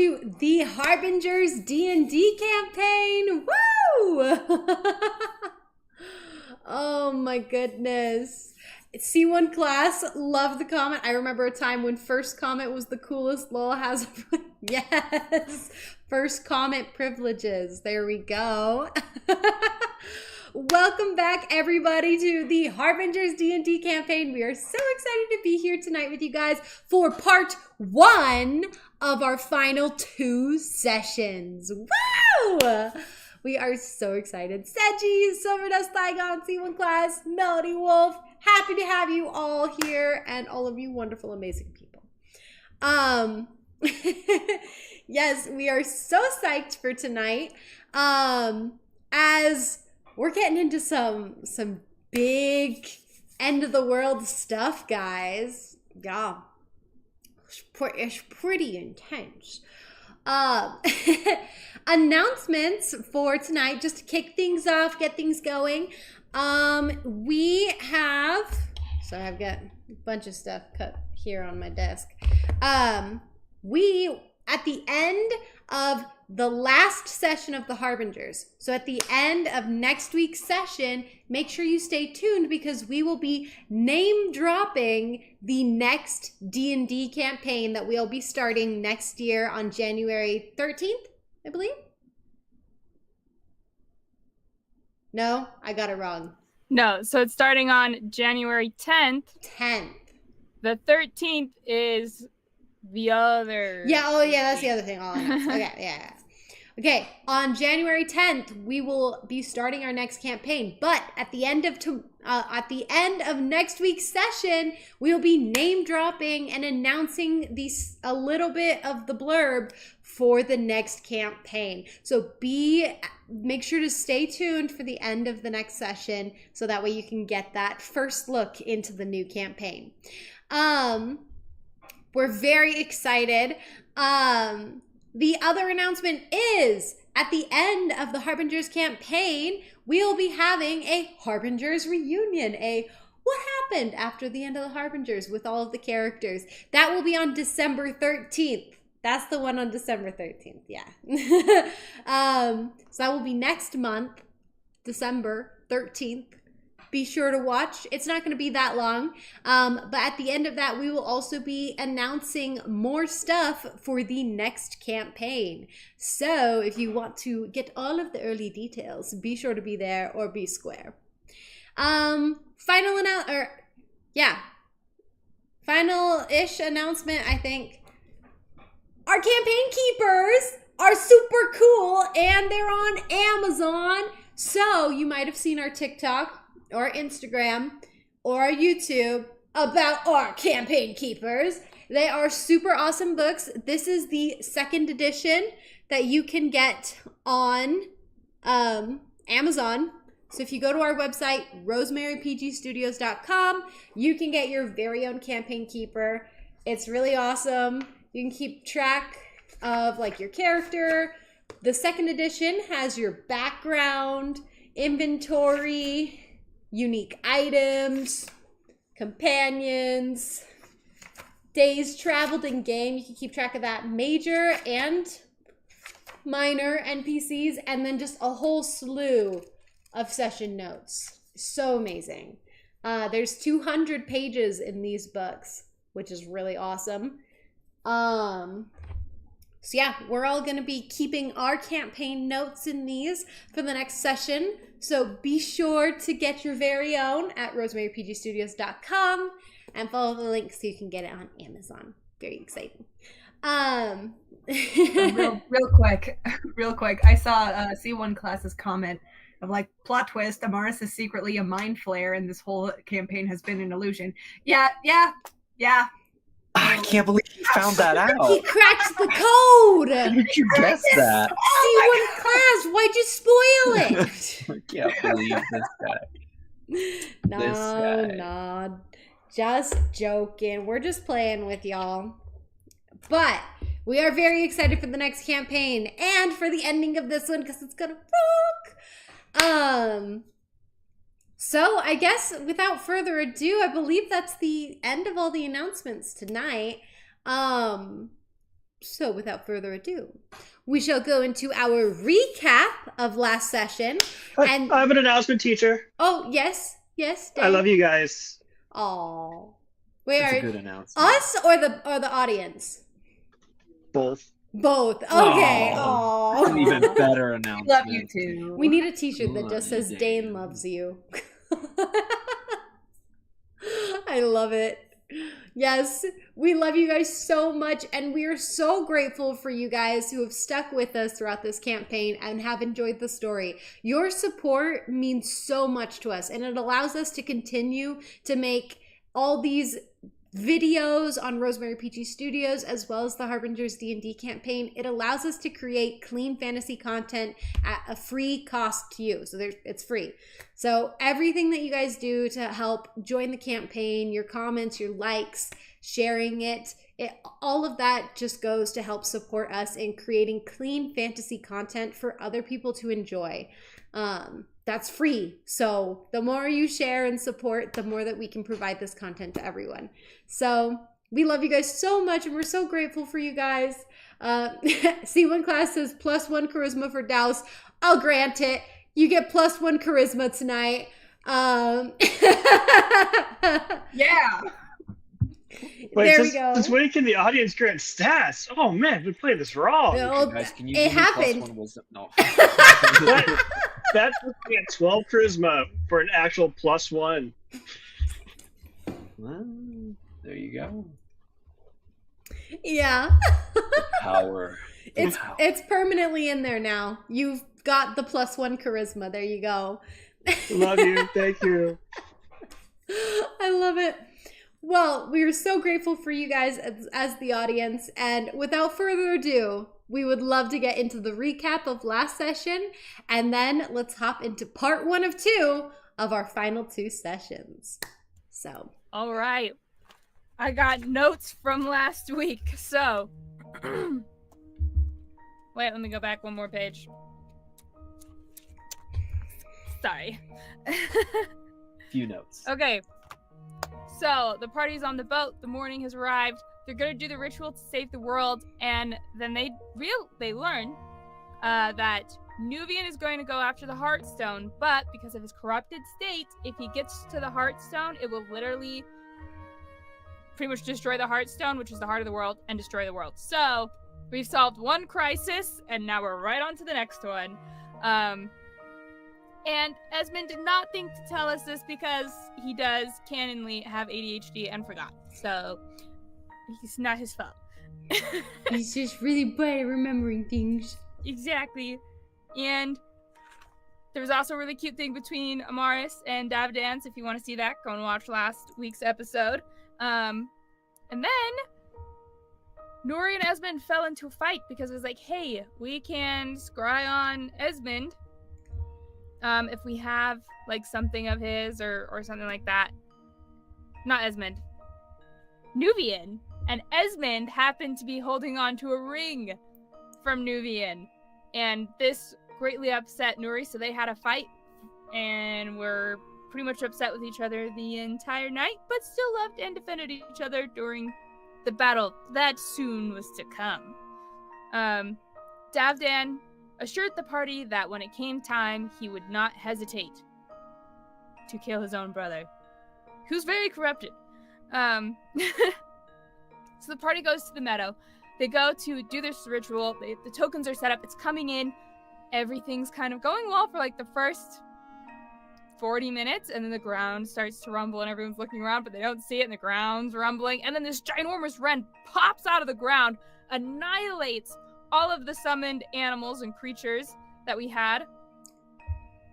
to the Harbingers D&D campaign. Woo! Oh my goodness. C1 class, love the comment. I remember a time when first comment was the coolest. Lol has yes. First comment privileges. There we go. Welcome back, everybody, to the Harbingers D&D campaign. We are so excited to be here tonight with you guys for part 1 of our final 2 sessions. Woo! We are so excited. Seji, Silverdust, Thaigon, C1 class, Melody Wolf, happy to have you all here and all of you wonderful, amazing people. Yes, we are so psyched for tonight. As we're getting into some big end of the world stuff, guys. Yeah, it's pretty intense. Announcements for tonight, just to kick things off, get things going. We have, so I've got a bunch of stuff cut here on my desk. We, at the end of the last session of the Harbingers, so at the end of next week's session, make sure you stay tuned because we will be name dropping the next D&D campaign that we'll be starting next year on January 13th, I believe. No, I got it wrong. No, so it's starting on January 10th. 10th. The 13th is the other. Yeah, oh yeah, that's the other thing. All I know. Okay, yeah. Okay, on January 10th, we will be starting our next campaign. But at the end of next week's session, we will be name dropping and announcing a little bit of the blurb for the next campaign. So make sure to stay tuned for the end of the next session, so that way you can get that first look into the new campaign. We're very excited. The other announcement is, at the end of the Harbingers campaign, we'll be having a Harbingers reunion, what happened after the end of the Harbingers with all of the characters. That will be on December 13th. That's the one on December 13th, yeah. So that will be next month, December 13th. Be sure to watch. It's not going to be that long. But at the end of that, we will also be announcing more stuff for the next campaign. So if you want to get all of the early details, be sure to be there or be square. Final-ish announcement, I think. Our campaign keepers are super cool and they're on Amazon. So you might have seen our TikTok or Instagram or YouTube about our campaign keepers. They are super awesome books. This is the 2nd edition that you can get on Amazon. So if you go to our website, rosemarypgstudios.com, you can get your very own campaign keeper. It's really awesome. You can keep track of your character. The 2nd edition has your background, inventory, unique items, companions, days traveled in game. You can keep track of that, major and minor NPCs, and then just a whole slew of session notes. So amazing. There's 200 pages in these books, which is really awesome. So yeah, we're all going to be keeping our campaign notes in these for the next session. So be sure to get your very own at rosemarypgstudios.com and follow the link so you can get it on Amazon. Very exciting. Real quick. I saw C1 class's comment of plot twist, Amaris is secretly a mind flayer and this whole campaign has been an illusion. Yeah. I can't believe you found that out. He cracked the code. How did you guess that? C1 class, why'd you spoil it? I can't believe this guy. No, just joking. We're just playing with y'all. But we are very excited for the next campaign and for the ending of this one because it's gonna rock. So I guess without further ado, I believe that's the end of all the announcements tonight. So without further ado, we shall go into our recap of last session. And I have an announcement, teacher. oh, yes, Dave. I love you guys. Aw. That's a Where good announcement. us or the audience? Both. Both. Okay. Aw. An even better announcement. Love you too. We need a t-shirt that just Love says you, Dane Dane. loves you. I love it. Yes, we love you guys so much, and we are so grateful for you guys who have stuck with us throughout this campaign and have enjoyed the story. Your support means so much to us, and it allows us to continue to make all these videos on Rosemary Peachy Studios, as well as the Harbingers D&D campaign. It allows us to create clean fantasy content at a free cost to you. So it's free. So everything that you guys do to help join the campaign, your comments, your likes, sharing it, all of that just goes to help support us in creating clean fantasy content for other people to enjoy. That's free. So the more you share and support, the more that we can provide this content to everyone. So we love you guys so much, and we're so grateful for you guys. C1 class says +1 charisma for Douse. I'll grant it. You get +1 charisma tonight. Yeah. Wait, there we go. Since when can the audience grant stats? Oh man, we played this wrong. No. Guys, can you It give me happened. +1 wisdom? No. That puts me at 12 charisma for an actual +1. Well, there you go. Yeah. Power. Wow. It's permanently in there now. You've got the +1 charisma. There you go. Love you. Thank you. I love it. Well, we are so grateful for you guys as the audience. And without further ado, we would love to get into the recap of last session. And then let's hop into part 1 of 2 of our final 2 sessions. So. All right. I got notes from last week. So, wait, let me go back one more page. Sorry. Few notes. Okay. So, the party's on the boat. The morning has arrived. They're going to do the ritual to save the world. And then they learn that Nuvian is going to go after the Heartstone. But because of his corrupted state, if he gets to the Heartstone, it will literally pretty much destroy the Heartstone, which is the heart of the world, and destroy the world. So, we've solved one crisis, and now we're right on to the next one. And Esmond did not think to tell us this because he does canonly have ADHD and forgot. So, it's not his fault. He's just really bad at remembering things. Exactly. And there was also a really cute thing between Amaris and Davdance. If you want to see that, go and watch last week's episode. And then Nuri and Esmond fell into a fight because it was like, hey, we can scry on Esmond if we have like something of his or something like that. Not Esmond. Nuvian. And Esmond happened to be holding on to a ring from Nuvian. And this greatly upset Nuri, so they had a fight and were pretty much upset with each other the entire night, but still loved and defended each other during the battle that soon was to come. Davdan assured the party that when it came time, he would not hesitate to kill his own brother, who's very corrupted. So the party goes to the meadow. They go to do this ritual. The tokens are set up. It's coming in. Everything's kind of going well for like the first 40 minutes, and then the ground starts to rumble and everyone's looking around, but they don't see it, and the ground's rumbling, and then this ginormous wren pops out of the ground, annihilates all of the summoned animals and creatures that we had,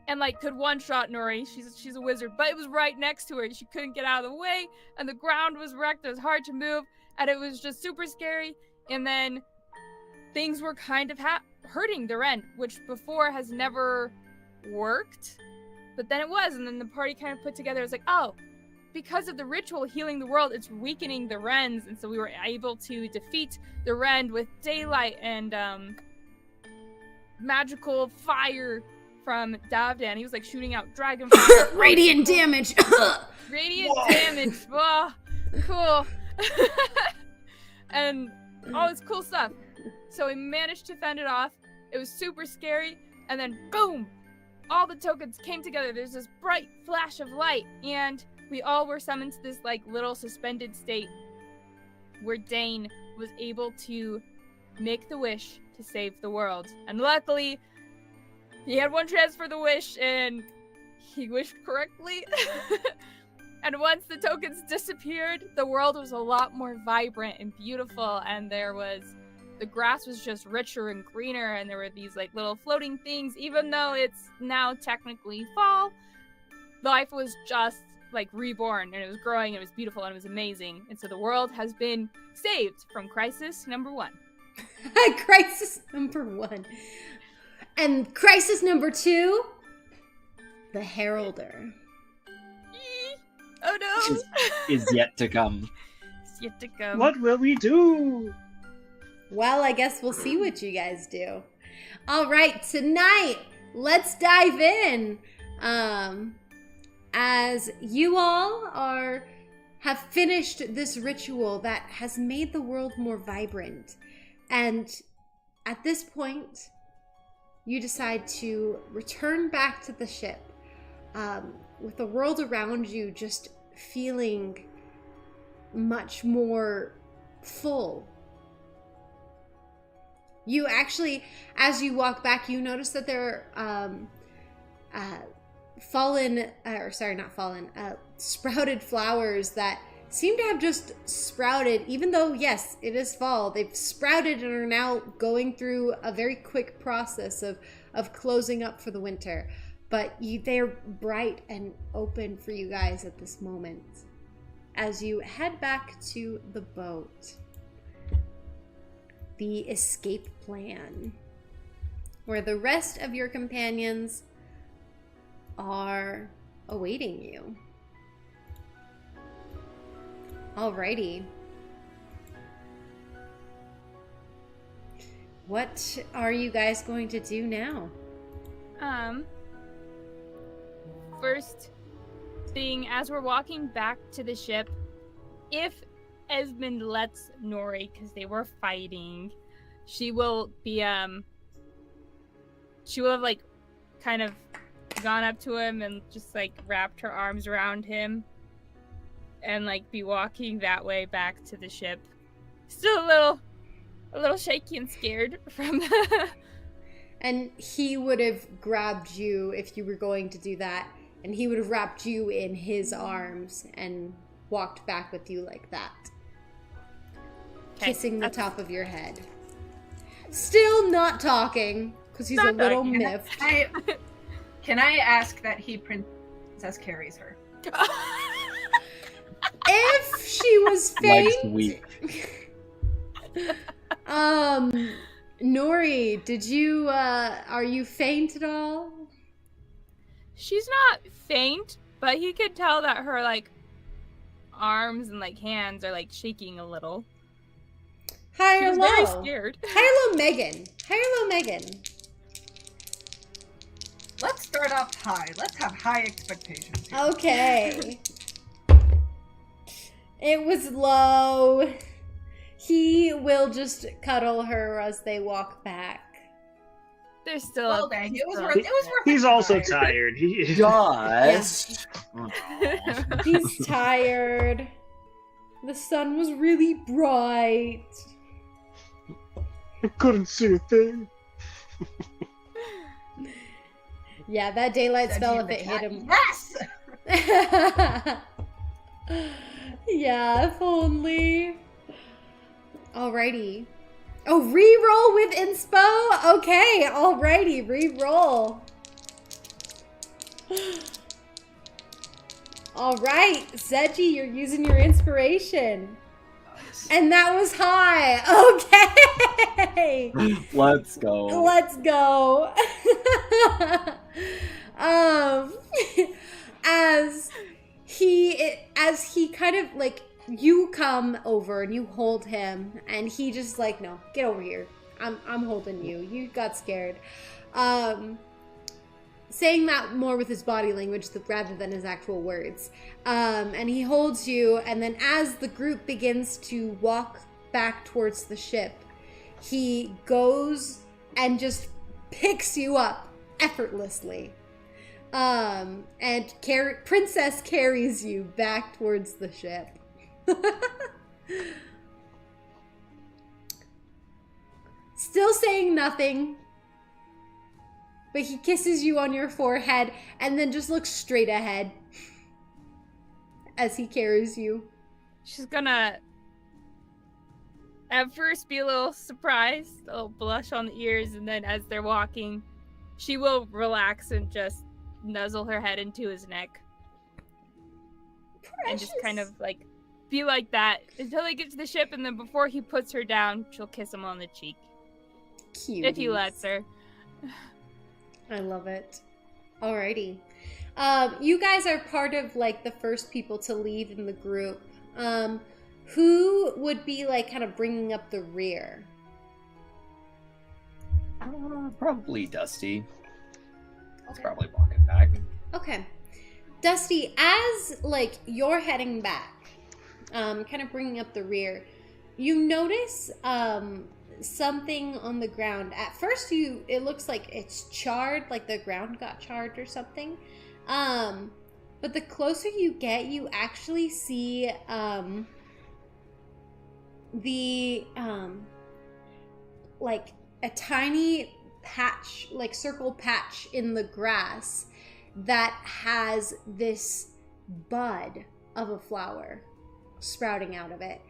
and like could one-shot Nuri. She's a wizard, but it was right next to her. She couldn't get out of the way, and the ground was wrecked. It was hard to move, and it was just super scary. And then things were kind of hurting the wren, which before has never worked. But then it was, and then the party kind of put together, it's like, oh, because of the ritual healing the world, it's weakening the wrens, and so we were able to defeat the wren with daylight and magical fire from Davdan. He was like shooting out dragon fire. Radiant damage! Radiant damage! Whoa, cool. And all this cool stuff. So we managed to fend it off. It was super scary, and then boom! All the tokens came together. There's this bright flash of light, and we all were summoned to this like little suspended state where Dane was able to make the wish to save the world. And luckily, he had one chance for the wish, and he wished correctly. And once the tokens disappeared, the world was a lot more vibrant and beautiful, and the grass was just richer and greener, and there were these like little floating things. Even though it's now technically fall, life was just like reborn, and it was growing, and it was beautiful, and it was amazing. And so the world has been saved from crisis number 1. Crisis number 1. And crisis number 2, the Heralder. Oh no! Is yet to come. It's yet to come. What will we do? Well, I guess we'll see what you guys do. All right, tonight, let's dive in. As you all have finished this ritual that has made the world more vibrant. And at this point, you decide to return back to the ship, with the world around you just feeling much more full. You actually, as you walk back, you notice that there are sprouted flowers that seem to have just sprouted, even though, yes, it is fall. They've sprouted and are now going through a very quick process of closing up for the winter. But they're bright and open for you guys at this moment as you head back to the boat. The escape plan, where the rest of your companions are awaiting you. Alrighty. What are you guys going to do now? First thing, as we're walking back to the ship, if Esmond lets Nuri, because they were fighting, she will have like kind of gone up to him and just like wrapped her arms around him and like be walking that way back to the ship. Still a little shaky and scared from And he would have grabbed you if you were going to do that, and he would have wrapped you in his arms and walked back with you like that. Kissing the top of your head. Still not talking, because he's a little miffed. Can I ask that he Princess carries her? If she was Life's faint... weak. Nuri, did you, are you faint at all? She's not faint, but he could tell that her like arms and like hands are like shaking a little. High She or was low? very scared. High or low, Megan? High or low, Megan? Let's start off high. Let's have high expectations here. Okay. It was low. He will just cuddle her as they walk back. There's still Well, dang, it was worth He's it. also tired. Just. He's tired. The sun was really bright. I couldn't see a thing. Yeah, that daylight Said spell, you if the it hit cat. him. Yes! Yeah, if only. Alrighty. Oh, re-roll with inspo? Okay, alrighty, re-roll. Alright, Zeji, you're using your inspiration. And that was high. Okay. Let's go. Let's go. As he kind of like, you come over and you hold him, and he just like, no, get over here. I'm holding you. You got scared. Saying that more with his body language rather than his actual words. And he holds you, and then as the group begins to walk back towards the ship, he goes and just picks you up effortlessly. And Princess carries you back towards the ship. Still saying nothing, but he kisses you on your forehead and then just looks straight ahead as he carries you. She's gonna at first be a little surprised, a little blush on the ears, and then as they're walking, she will relax and just nuzzle her head into his neck. Precious. And just kind of like be like that until they get to the ship, and then before he puts her down, she'll kiss him on the cheek. Cute. If he lets her. I love it. Alrighty. You guys are part of like the first people to leave in the group. Who would be like kind of bringing up the rear? Probably Dusty. It's probably walking back. Okay. Dusty, as like you're heading back, kind of bringing up the rear, you notice something on the ground. At first it looks like it's charred, like the ground got charred or something. But the closer you get, you actually see like a tiny patch, like circle patch in the grass that has this bud of a flower sprouting out of it.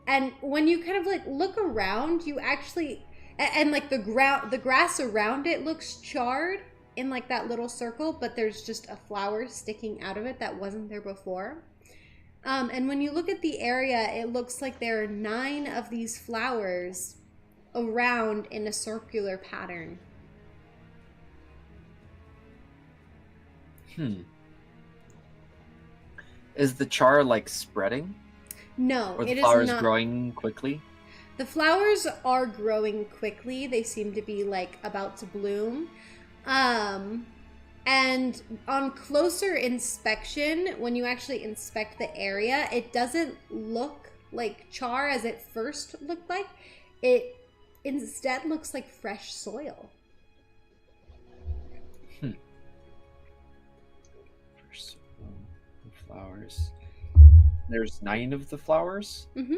And when you kind of like look around, you actually, and like the grass around it looks charred in like that little circle, but there's just a flower sticking out of it that wasn't there before. And when you look at the area, it looks like there are 9 of these flowers around in a circular pattern. Is the char like spreading? No, Or it the is flowers not. growing quickly? The flowers are growing quickly. They seem to be like about to bloom. And on closer inspection, when you actually inspect the area, it doesn't look like char as it first looked like. It instead looks like fresh soil. First flowers. There's 9 of the flowers. Mm-hmm.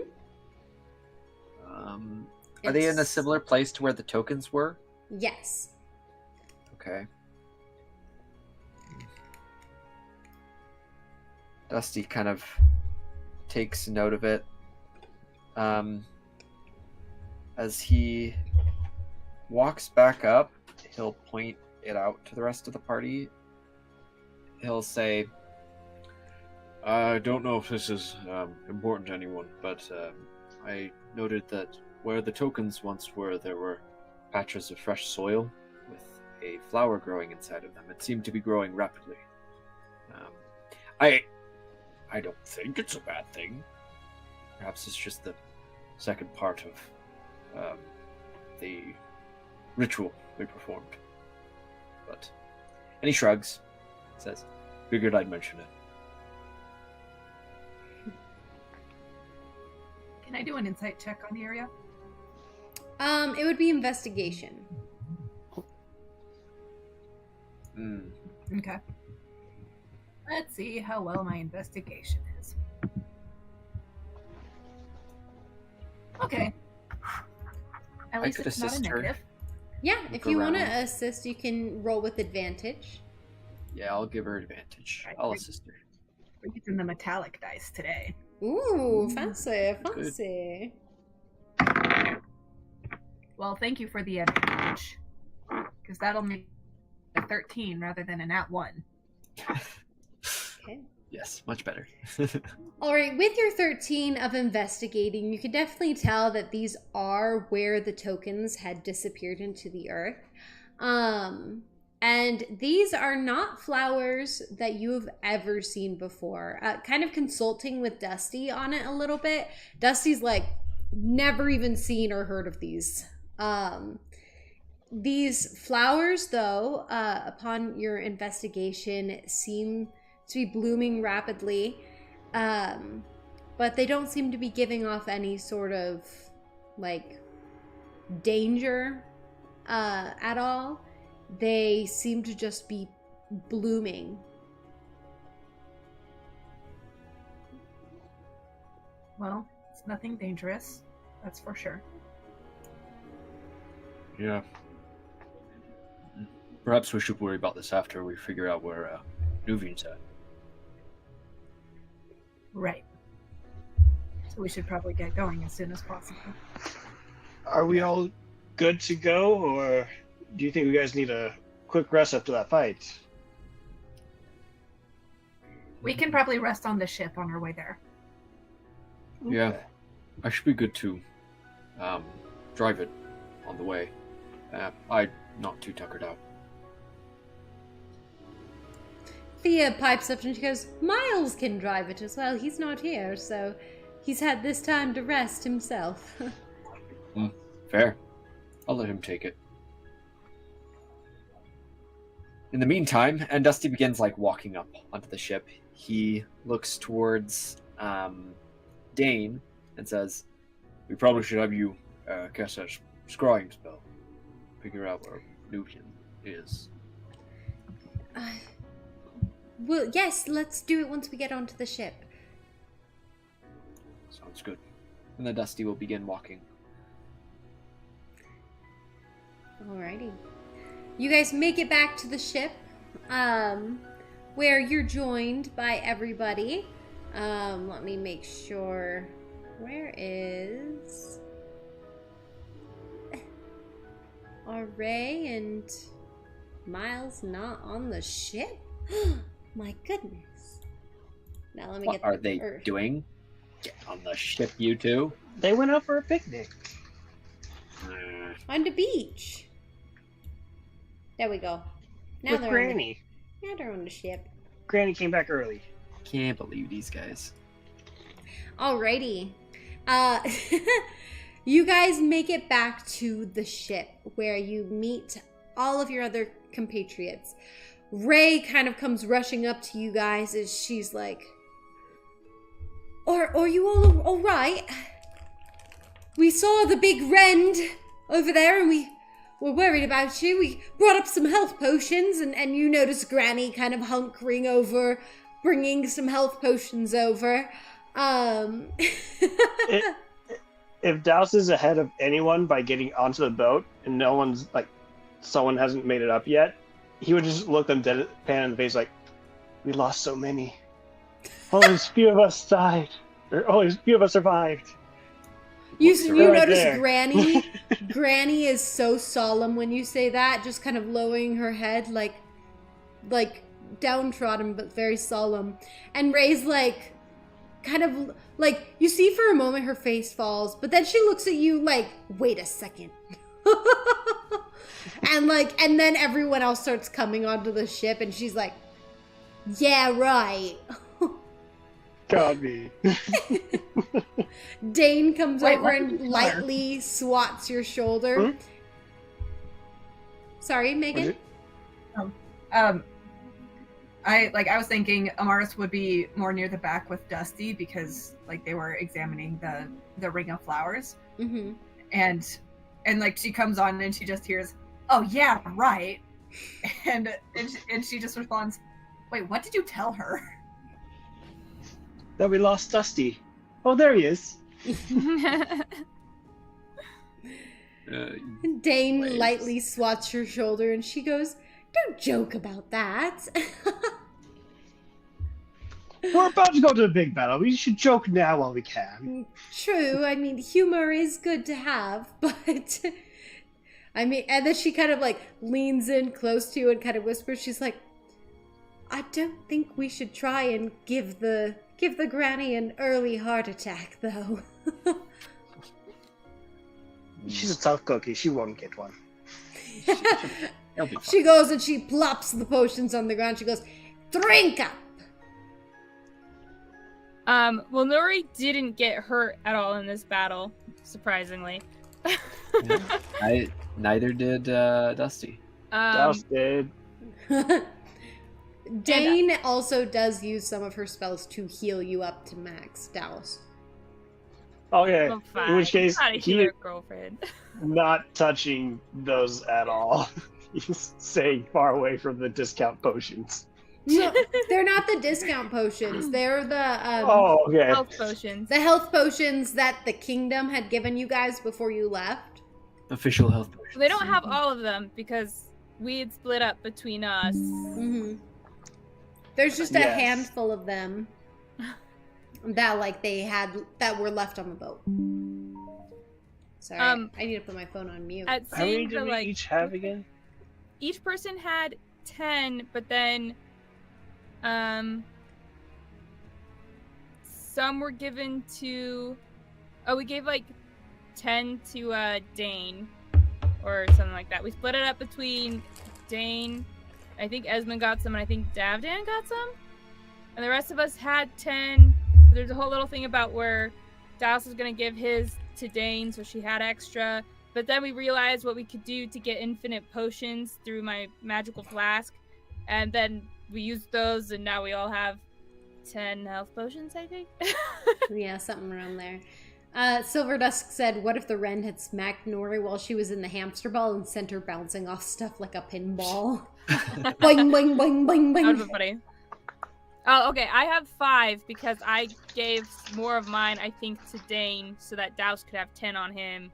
Are they in a similar place to where the tokens were? Yes. Okay. Dusty kind of takes note of it. As he walks back up, he'll point it out to the rest of the party. He'll say, I don't know if this is important to anyone, but I noted that where the tokens once were, there were patches of fresh soil with a flower growing inside of them. It seemed to be growing rapidly. I don't think it's a bad thing. Perhaps it's just the second part of the ritual we performed. But, and he shrugs, says, figured I'd mention it. Can I do an insight check on the area? It would be investigation. Okay. Let's see how well my investigation is. Okay. At least could it's not a assist her. negative. Yeah, Look if you want to around. assist, you can roll with advantage. Yeah, I'll give her advantage. Right. I'll assist her. We're using the metallic dice today. Ooh, fancy, fancy. Well, thank you for the advantage. Because that'll make a 13 rather than an at 1. Okay. Yes, much better. All right, with your 13 of investigating, you can definitely tell that these are where the tokens had disappeared into the earth. And these are not flowers that you have ever seen before. Kind of consulting with Dusty on it a little bit. Dusty's like, never even seen or heard of these. These flowers, though, upon your investigation, seem to be blooming rapidly, but they don't seem to be giving off any sort of like danger at all. They seem to just be blooming. Well, it's nothing dangerous, that's for sure. Yeah. Perhaps we should worry about this after we figure out where Nuvian's at. Right. So we should probably get going as soon as possible. Are we all good to go, or do you think you guys need a quick rest after that fight? We can probably rest on the ship on our way there. Yeah, I should be good to drive it on the way. I'm not too tuckered out. Thea pipes up and she goes, Miles can drive it as well. He's not here, so he's had this time to rest himself. Fair. I'll let him take it. In the meantime, and Dusty begins walking up onto the ship. He looks towards Dane and says, "We probably should have you cast that scrying spell. Figure out where Nuvian is." Well, yes, let's do it once we get onto the ship. Sounds good. And then Dusty will begin walking. Alrighty. You guys make it back to the ship, where you're joined by everybody. Let me make sure. Where is... Are Ray and Miles not on the ship? My goodness. Now let me What get are the they Earth. doing? Get on the ship, you two. They went out for a picnic. On the beach. There we go. Now With they're Granny. now they're on the ship. Granny came back early. Can't believe these guys. Alrighty. You guys make it back to the ship where you meet all of your other compatriots. Ray kind of comes rushing up to you guys as she's like, Are you all right? We saw the big rend over there and we were worried about you. We brought up some health potions and you notice Granny kind of hunkering over, bringing some health potions over. If Douse is ahead of anyone by getting onto the boat and no one's someone hasn't made it up yet, he would just look them deadpan in the face we lost so many. Only a few of us died. Or only a few of us survived. You Right notice there. Granny. Granny is so solemn when you say that, just kind of lowering her head, like downtrodden but very solemn. And Ray's kind of you see for a moment her face falls, but then she looks at you wait a second. and then everyone else starts coming onto the ship and she's like, yeah, right. God me. Dane comes Wait, over what did and you tell her? lightly swats your shoulder. Hmm? Sorry, Megan? I was thinking Amaris would be more near the back with Dusty because they were examining the ring of flowers. Mm-hmm. And she comes on and she just hears, "Oh yeah, right," and she just responds, "Wait, what did you tell her?" That we lost Dusty. Oh, there he is. Dane Waves. lightly swats your shoulder and she goes, don't joke about that. We're about to go to the big battle. We should joke now while we can. True, I mean, humor is good to have, but... and then she kind of leans in close to you and kind of whispers, she's like, I don't think we should try and give the granny an early heart attack, though. She's a tough cookie. She won't get one. It'll be fun. She goes and she plops the potions on the ground. She goes, drink up! Well, Nuri didn't get hurt at all in this battle, surprisingly. Neither did Dusty. Douse did. Dane also does use some of her spells to heal you up to max, Douse. Okay. Well, fine. In which case, Not a he healer girlfriend. not touching those at all. He's staying far away from the discount potions. No, they're not the discount potions. They're Oh, okay. Health potions. the health potions that the kingdom had given you guys before you left. Official health potion. They don't have all of them because we had split up between us. Mm-hmm. There's just a Yes. handful of them that they had that were left on the boat. Sorry, I need to put my phone on mute. At How many seeing did the we each have again? each person had 10, but then some were given to we gave 10 to Dane or something like that. We split it up between Dane, I think Esmond got some, and I think Davdan got some, and the rest of us had 10. There's a whole little thing about where Douse was gonna give his to Dane, so she had extra. But then we realized what we could do to get infinite potions through my magical flask. And then we used those, and now we all have 10 health potions, I think. Yeah, something around there. Silver Dusk said, what if the wren had smacked Nuri while she was in the hamster ball and sent her bouncing off stuff like a pinball? Boing, boing, boing, boing, That would boing. be funny. Oh, okay. I have 5 because I gave more of mine, I think, to Dane so that Douse could have 10 on him.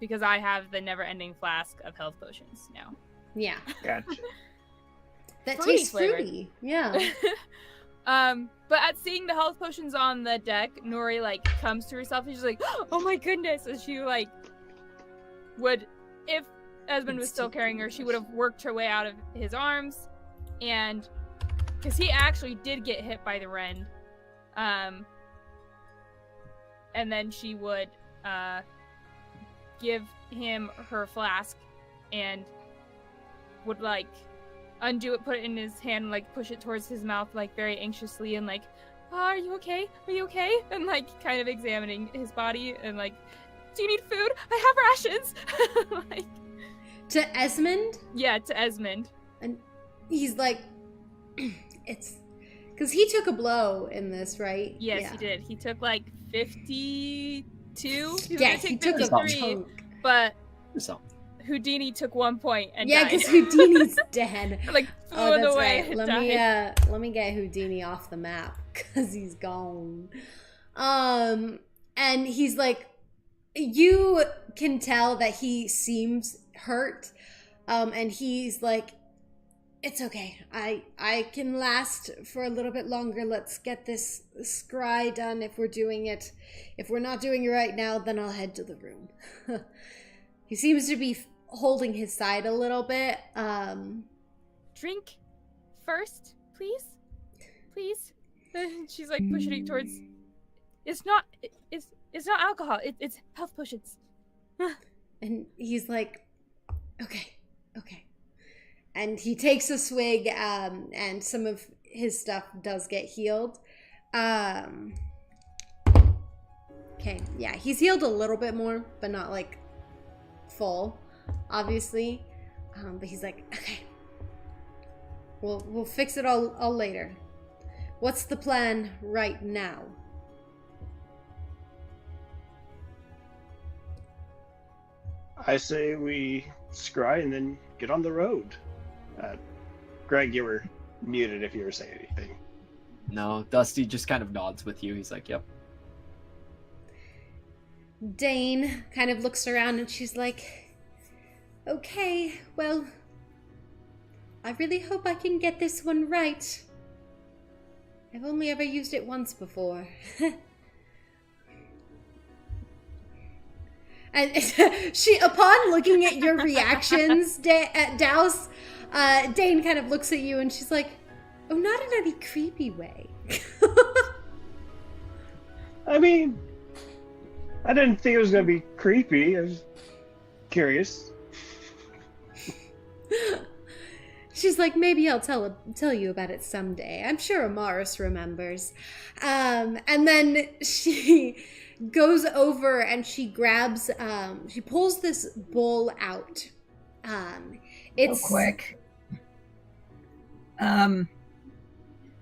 Because I have the never-ending flask of health potions now. Yeah. Gotcha. That Fruity tastes flavored. fruity. Yeah. But at seeing the health potions on the deck, Nuri comes to herself and she's like, "Oh my goodness!" And she would, if Esmond was still carrying her, she would have worked her way out of his arms, and because he actually did get hit by the wren, and then she would give him her flask and would undo it, put it in his hand, push it towards his mouth, very anxiously, and oh, are you okay? Are you okay? And kind of examining his body, and do you need food? I have rations. To Esmond, Yeah, to Esmond. and he's like, it's because he took a blow in this, right? Yes, Yeah. he did. He took 52. He was Yeah, gonna he take took a 53, chunk. but So, Houdini took 1 point and Yeah, died. because Houdini's dead. flew Oh, that's away right. and Let me get Houdini off the map because he's gone. And he's you can tell that he seems hurt. And he's like, it's okay. I can last for a little bit longer. Let's get this scry done if we're doing it. If we're not doing it right now, then I'll head to the room. He seems to be holding his side a little bit. Drink first, please. Please. And she's pushing it towards. It's not alcohol. It's health potions. And he's like, okay. And he takes a swig, and some of his stuff does get healed. Okay, yeah, he's healed a little bit more, but not full, obviously. But he's like, okay, we'll fix it all later. What's the plan right now? I say we scry and then get on the road. Greg, you were muted if you were saying anything. no, Dusty just kind of nods with you. He's like, yep. Dane kind of looks around and she's like, okay, well, I really hope I can get this one right. I've only ever used it once before. And she, upon looking at your reactions, Douse, Dane kind of looks at you and she's like, oh, not in any creepy way. I mean, I didn't think it was going to be creepy. I was curious. She's like, maybe I'll tell you about it someday. I'm sure Amaris remembers. And then she goes over and she grabs, she pulls this bowl out. It's quick. I'm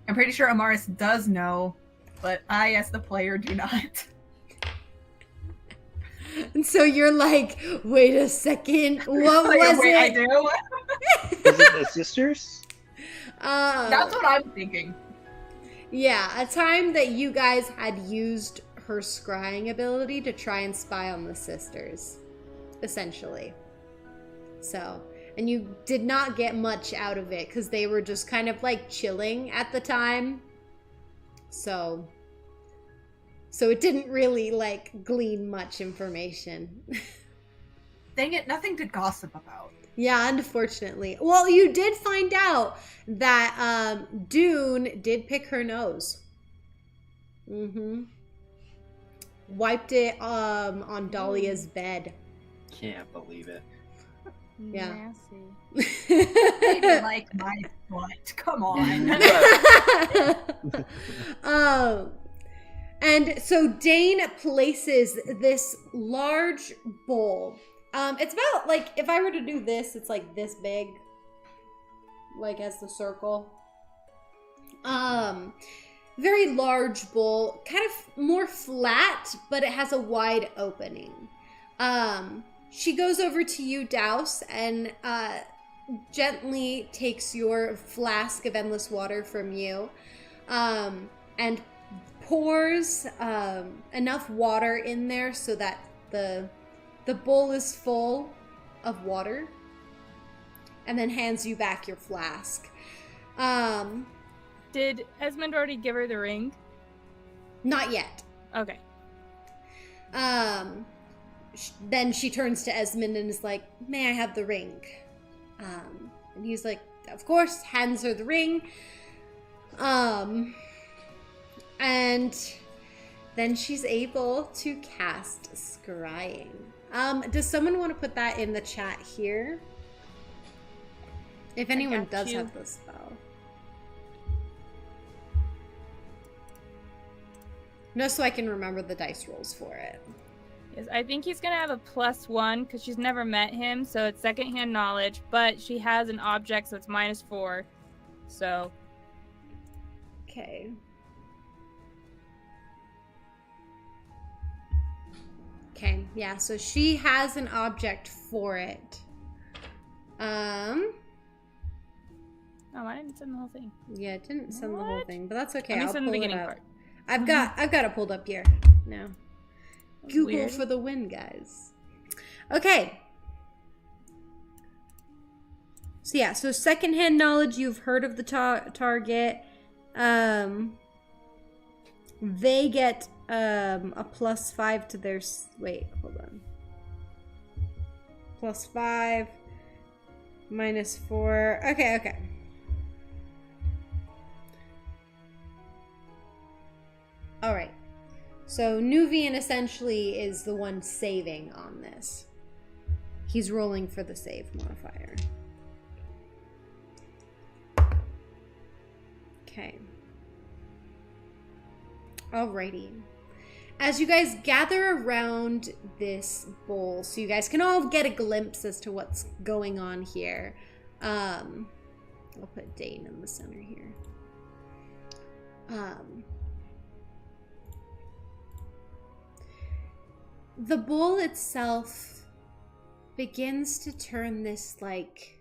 pretty sure Amaris does know, but I, as the player, do not. And so you're like, wait a second, what Like, was wait, I it? do? Is it the sisters? That's what I'm thinking. Yeah, a time that you guys had used her scrying ability to try and spy on the sisters, essentially. So, and you did not get much out of it because they were just kind of like chilling at the time. So it didn't really like glean much information. Dang it, nothing to gossip about. Yeah, unfortunately. Well, you did find out that Dune did pick her nose. Mm-hmm. Wiped it on Dahlia's bed. Can't believe it. Yeah. Nasty. Maybe like my butt. Come on. And so Dane places this large bowl. It's about like, if I were to do this, it's like this big, like as the circle. Very large bowl, kind of more flat, but it has a wide opening. She goes over to you, Douse, and gently takes your flask of endless water from you, and pours enough water in there so that the bowl is full of water, and then hands you back your flask. Did Esmond already give her the ring? Not yet. Okay. Then she turns to Esmond and is like, "May I have the ring?" And he's like, "Of course," hands her the ring. And then she's able to cast scrying. Does someone want to put that in the chat here? If anyone got does you. have the spell. Just so I can remember the dice rolls for it. Yes, I think he's gonna have a +1 because she's never met him, so it's secondhand knowledge. But she has an object, so it's -4. So Okay. Okay, yeah, so she has an object for it. oh, I didn't send the whole thing. Yeah, it didn't send the whole What? thing, but that's okay. Let me I'll send the pull it beginning up. part. I've got it pulled up here now. That's Google weird. for the win, guys. Okay. So yeah, so secondhand knowledge, you've heard of the target. They get a +5 to their wait, hold on. +5 -4. Okay. All right. So Nuvian essentially is the one saving on this. He's rolling for the save modifier. Okay. Alrighty. As you guys gather around this bowl, so you guys can all get a glimpse as to what's going on here. I'll put Dane in the center here. The bowl itself begins to turn this like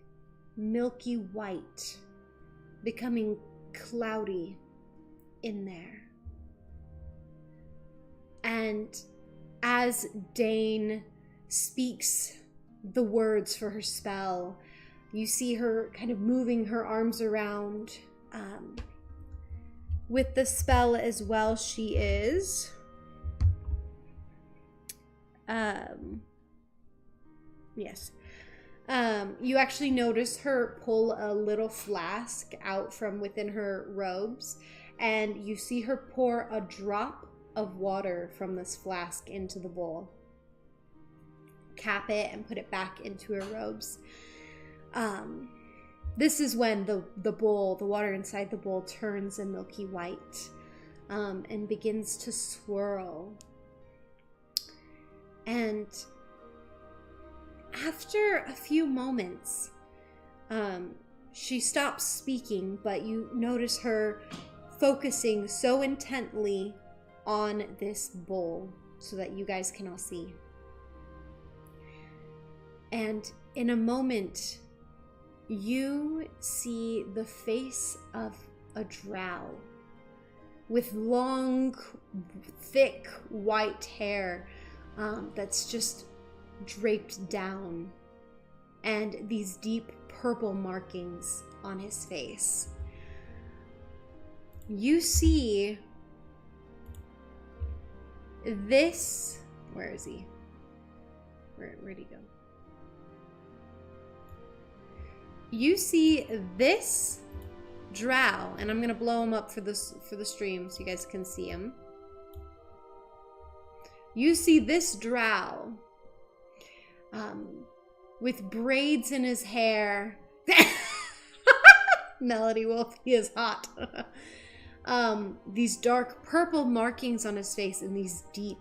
milky white, becoming cloudy in there. And as Dane speaks the words for her spell, you see her kind of moving her arms around. With the spell as well, she is... yes. You actually notice her pull a little flask out from within her robes, and you see her pour a drop of water from this flask into the bowl. Cap it and put it back into her robes. This is when the bowl, the water inside the bowl, turns a milky white and begins to swirl. And after a few moments, she stops speaking, but you notice her focusing so intently on this bowl so that you guys can all see. And in a moment, you see the face of a drow with long, thick white hair that's just draped down, and these deep purple markings on his face. You see this. Where is he? Where'd he go? You see this drow, and I'm gonna blow him up for the stream so you guys can see him. You see this drow with braids in his hair. Melody Wolf, he is hot. These dark purple markings on his face and these deep,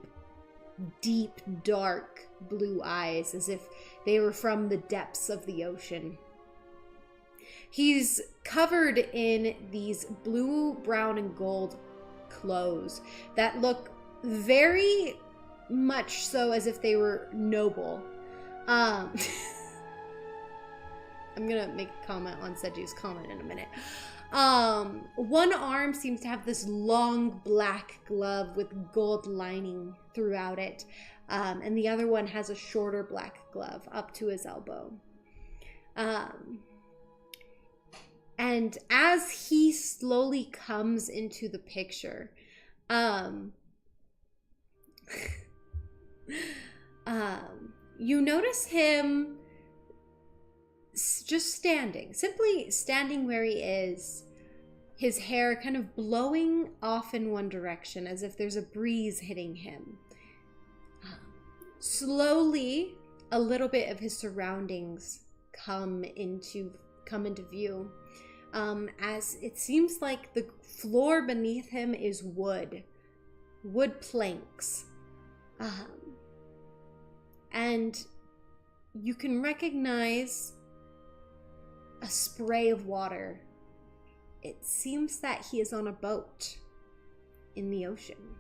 dark blue eyes, as if they were from the depths of the ocean. He's covered in these blue, brown, and gold clothes that look very much so as if they were noble. I'm gonna make a comment on Seju's comment in a minute. One arm seems to have this long black glove with gold lining throughout it, and the other one has a shorter black glove up to his elbow. And as he slowly comes into the picture, you notice him just simply standing where he is, his hair kind of blowing off in one direction as if there's a breeze hitting him. Slowly, a little bit of his surroundings come into view, as it seems like the floor beneath him is wood planks, and you can recognize a spray of water. It seems that he is on a boat in the ocean.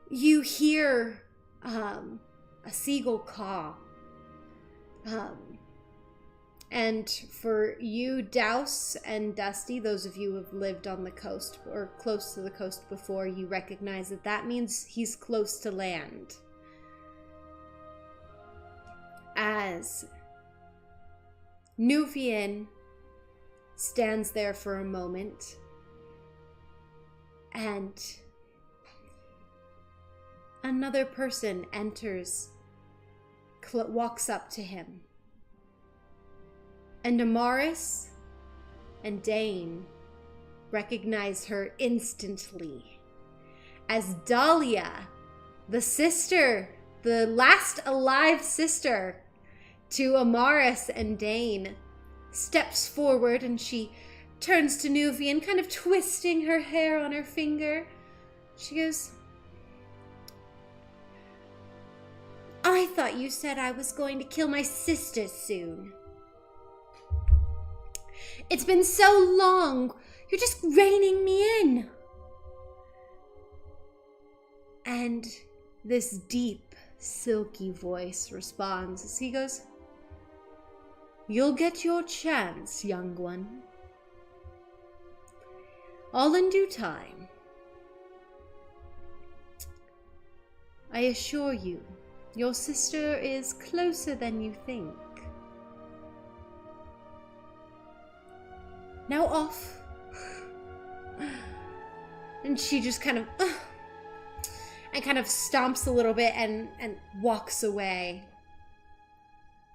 You hear a seagull caw. And for you, Douse and Dusty, those of you who have lived on the coast or close to the coast before, you recognize that that means he's close to land. As Nufian stands there for a moment, and another person enters, walks up to him. And Amaris and Dane recognize her instantly as Dahlia, the sister, the last alive sister to Amaris and Dane, steps forward, and she turns to Nuvian, kind of twisting her hair on her finger. She goes, "I thought you said I was going to kill my sister soon. It's been so long. You're just reining me in." And this deep, silky voice responds as he goes, "You'll get your chance, young one. All in due time. I assure you, your sister is closer than you think. Now off." And she just kind of stomps a little bit and walks away.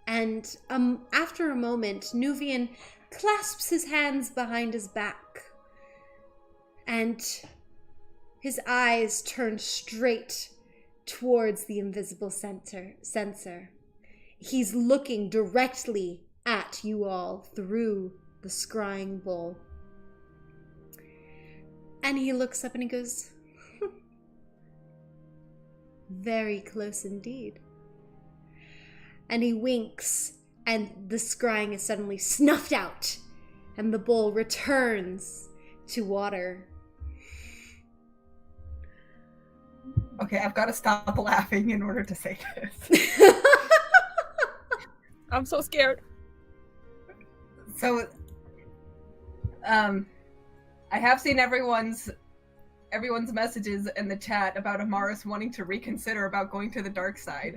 And after a moment, Nuvian clasps his hands behind his back, and his eyes turn straight towards the invisible sensor. He's looking directly at you all through the scrying bowl. And he looks up and he goes, "Very close indeed." And he winks, and the scrying is suddenly snuffed out, and the bowl returns to water. Okay, I've got to stop laughing in order to say this. I'm so scared. So, I have seen everyone's messages in the chat about Amaris wanting to reconsider about going to the dark side.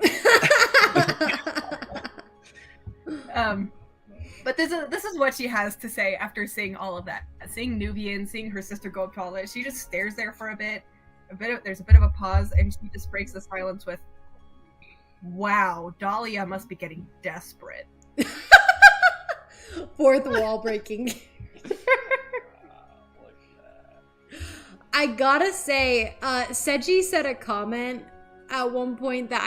But this is what she has to say after seeing all of that. Seeing Nubian, seeing her sister go up to all this, she just stares there for a bit. There's a bit of a pause, and she just breaks the silence with, "Wow, Dahlia must be getting desperate." Fourth wall breaking. I gotta say, Seji said a comment at one point that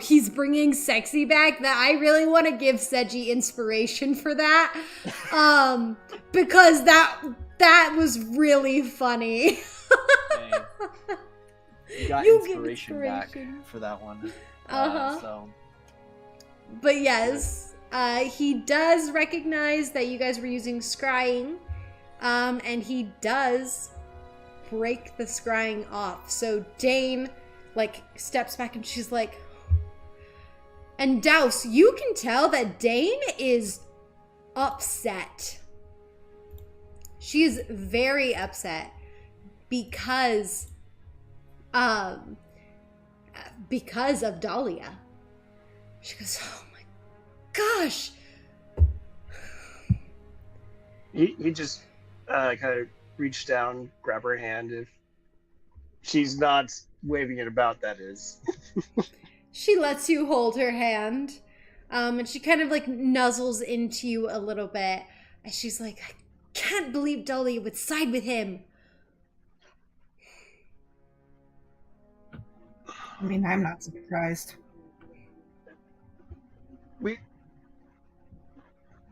he's bringing sexy back, that I really want to give Seji inspiration for that. Because that was really funny. Hey, you got You get inspiration back inspiration. for that one. Uh-huh. So But yes, he does recognize that you guys were using scrying, and he does break the scrying off. So Dane, steps back and she's like, and Douse, you can tell that Dane is upset. She is very upset because of Dahlia. She goes, "Oh my gosh." He just kind of reached down, grab her hand. If she's not waving it about, that is. She lets you hold her hand, and she kind of nuzzles into you a little bit, and she's like, "I can't believe Dahlia would side with him." I mean, I'm not surprised.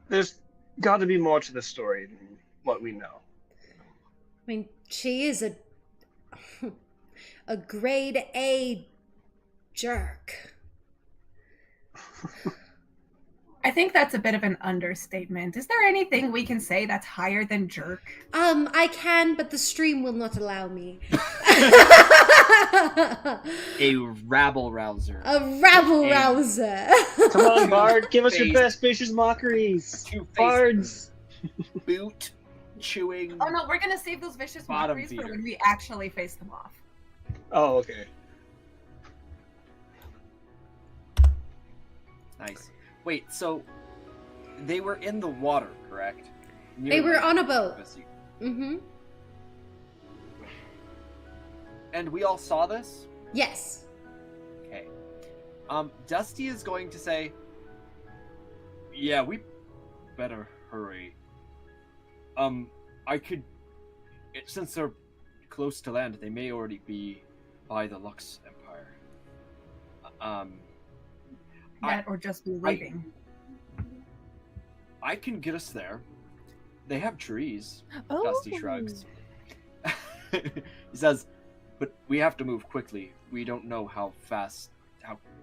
There's got to be more to the story than what we know. I mean, she is a grade A jerk. I think that's a bit of an understatement. Is there anything we can say that's higher than jerk? I can, but the stream will not allow me. a rabble rouser. A rabble rouser. Come on, Bard, give us your Two-faced. best vicious mockeries. Two-faced Bards. boot chewing. Oh no, we're gonna save those vicious Bottom mockeries for feeder. when we actually face them off. Oh, okay. Nice. Wait, so they were in the water, correct? They were on a boat. Bessie. Mm-hmm. And we all saw this? Yes. Okay. Dusty is going to say, "Yeah, we better hurry. Since they're close to land, they may already be by the Lux Empire. That or just be leaving. I can get us there. They have trees." Oh. Dusty shrugs. He says, "But we have to move quickly. We don't know how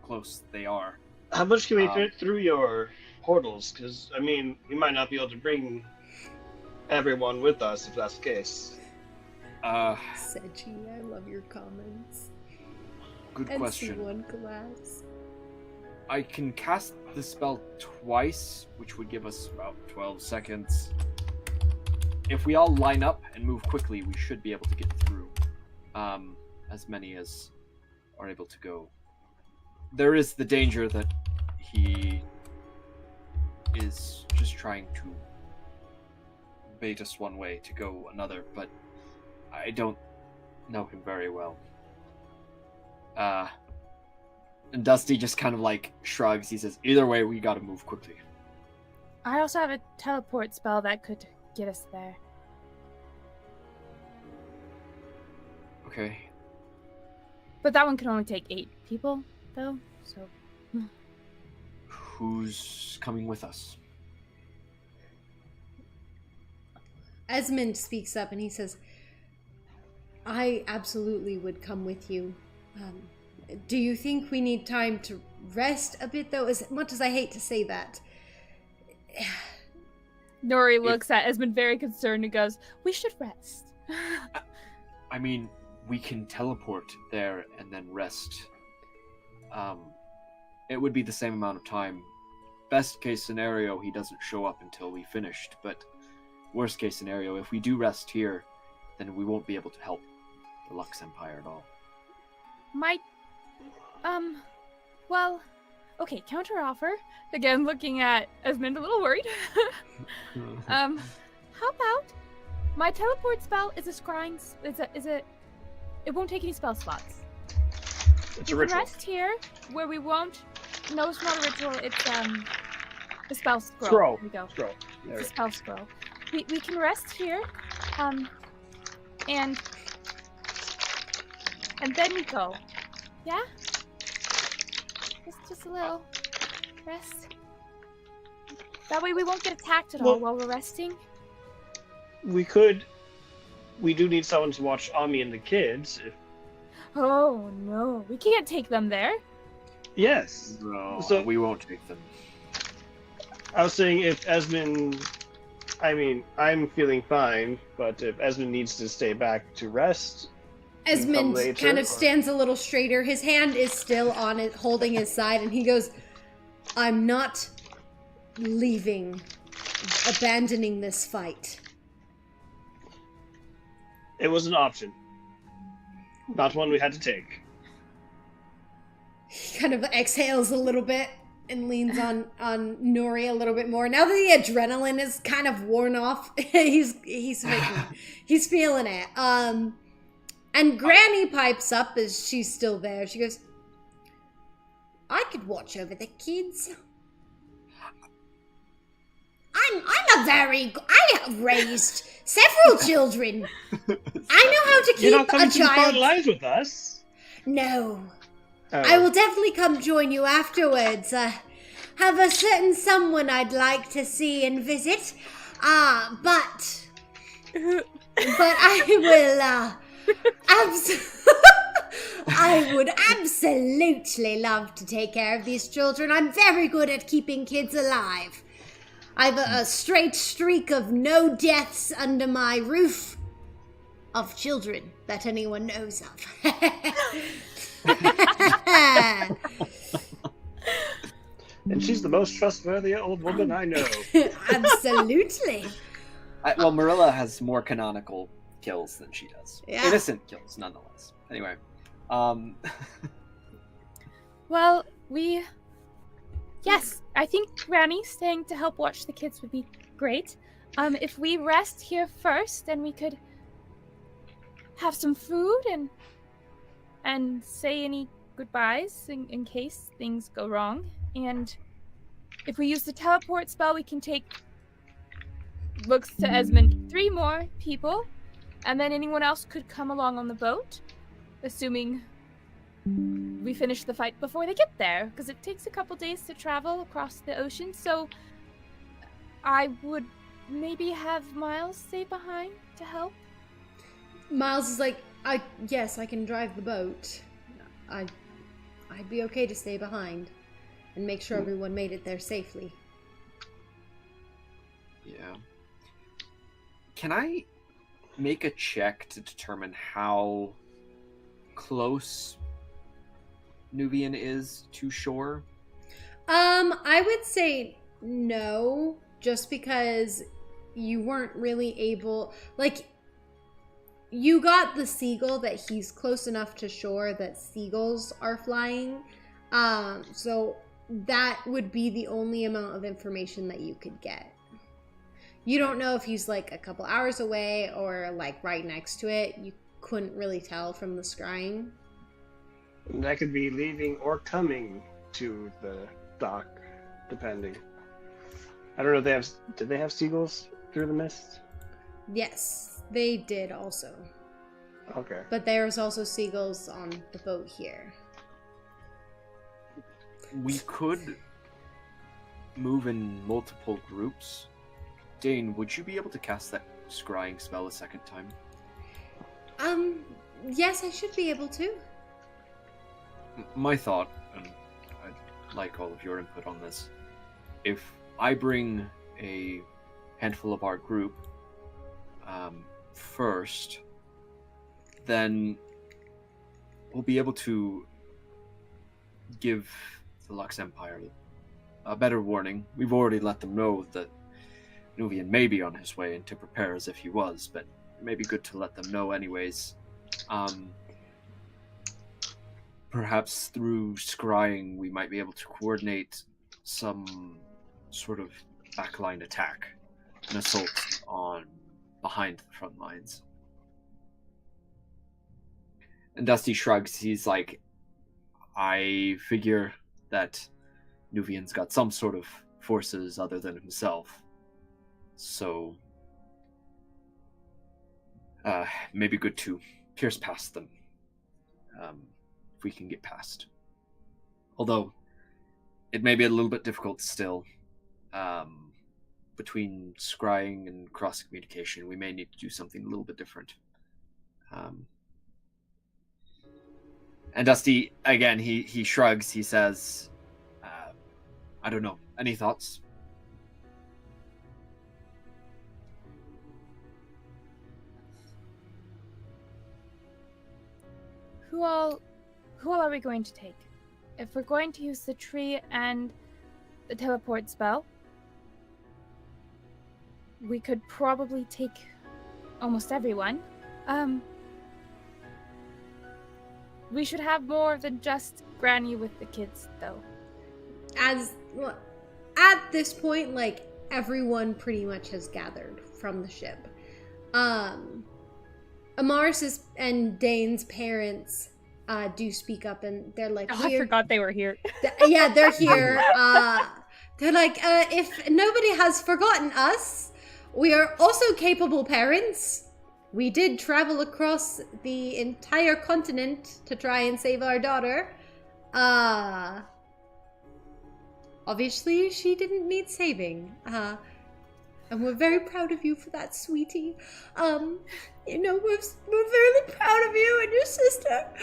close they are." How much can we fit through your portals? Because, I mean, we might not be able to bring everyone with us if that's the case. Seji, I love your comments. Good And question. C1 class. I can cast the spell twice, which would give us about 12 seconds. If we all line up and move quickly, we should be able to get through. As many as are able to go. There is the danger that he is just trying to bait us one way to go another, but I don't know him very well. And Dusty just kind of shrugs. He says, "Either way, we gotta move quickly." I also have a teleport spell that could get us there. Okay. But that one can only take 8 people, though, so... Who's coming with us? Esmond speaks up and he says, "I absolutely would come with you. Do you think we need time to rest a bit, though? As much as I hate to say that." Nuri looks at Esmond very concerned and goes, "We should rest." I mean, we can teleport there and then rest. It would be the same amount of time. Best case scenario, he doesn't show up until we finished, but worst case scenario, if we do rest here, then we won't be able to help the Lux Empire at all. Well, okay, counter offer. Again, looking at Esmond a little worried. How about my teleport spell is a scrying, it won't take any spell slots. It's We a can ritual. rest here where we won't, no, it's not a ritual, it's, a spell scroll. Scroll. There we go. Scroll. There. It's a spell scroll. We can rest here, and then we go. Yeah? Just a little rest. That way we won't get attacked at all while we're resting. We do need someone to watch Ami and the kids. Oh no, we can't take them there. Yes. No, So- we won't take them. I was saying if Esmond, I mean, I'm feeling fine, but if Esmond needs to stay back to rest, Esmond later, kind of or- stands a little straighter. His hand is still on it, holding his side, and he goes, I'm not leaving, abandoning this fight. it was an option. Not one we had to take. He kind of exhales a little bit and leans on Nuri a little bit more. Now that the adrenaline is kind of worn off, he's feeling it. And Granny pipes up as she's still there. She goes, I could watch over the kids. I have raised several children. I know how to You're not keep coming a to the front child. lines with us. No. Oh. I will definitely come join you afterwards. Have a certain someone I'd like to see and visit. But I will, I would absolutely love to take care of these children. I'm very good at keeping kids alive. I've a straight streak of no deaths under my roof of children that anyone knows of. And she's the most trustworthy old woman I know. Absolutely. Well, Marilla has more canonical kills than she does. Yeah. Innocent kills, nonetheless. Anyway, Well, yes, I think Granny staying to help watch the kids would be great. If we rest here first, then we could have some food and say any goodbyes in case things go wrong. And if we use the teleport spell, we can take, looks to Esmond, 3 more people, and then anyone else could come along on the boat, assuming we finish the fight before they get there, because it takes a couple days to travel across the ocean. So I would maybe have Miles stay behind to help. Miles is like, yes, I can drive the boat. I'd be okay to stay behind and make sure everyone made it there safely. yeah. Can I make a check to determine how close Nuvian is to shore? I would say no, just because you weren't really able, like, you got the seagull that he's close enough to shore that seagulls are flying. So that would be the only amount of information that you could get. You don't know if he's like a couple hours away or like right next to it. You couldn't really tell from the scrying. And that could be leaving or coming to the dock, depending. I don't know if did they have seagulls through the mist? Yes, they did also. Okay. But there's also seagulls on the boat here. We could move in multiple groups. Dane, would you be able to cast that scrying spell a second time? Yes, I should be able to. My thought, and I'd like all of your input on this, if I bring a handful of our group first, then we'll be able to give the Lux Empire a better warning. We've already let them know that Nuvian may be on his way and to prepare as if he was, but it may be good to let them know anyways. Perhaps through scrying we might be able to coordinate some sort of backline attack, an assault on behind the front lines. And Dusty shrugs. He's like, I figure that Nuvian's got some sort of forces other than himself. So, maybe good to pierce past them. If we can get past. Although, it may be a little bit difficult still. Between scrying and cross-communication, we may need to do something a little bit different. And Dusty, again, he shrugs. He says, I don't know. Any thoughts? Who all are we going to take? If we're going to use the tree and the teleport spell, we could probably take almost everyone. We should have more than just Granny with the kids, though. At this point, like, everyone pretty much has gathered from the ship. Amaris and Dane's parents do speak up, and they're like, I forgot they were here. Yeah, they're here. They're like, if nobody has forgotten us, we are also capable parents. We did travel across the entire continent to try and save our daughter. Obviously, she didn't need saving. And we're very proud of you for that, sweetie. We're really proud of you and your sister.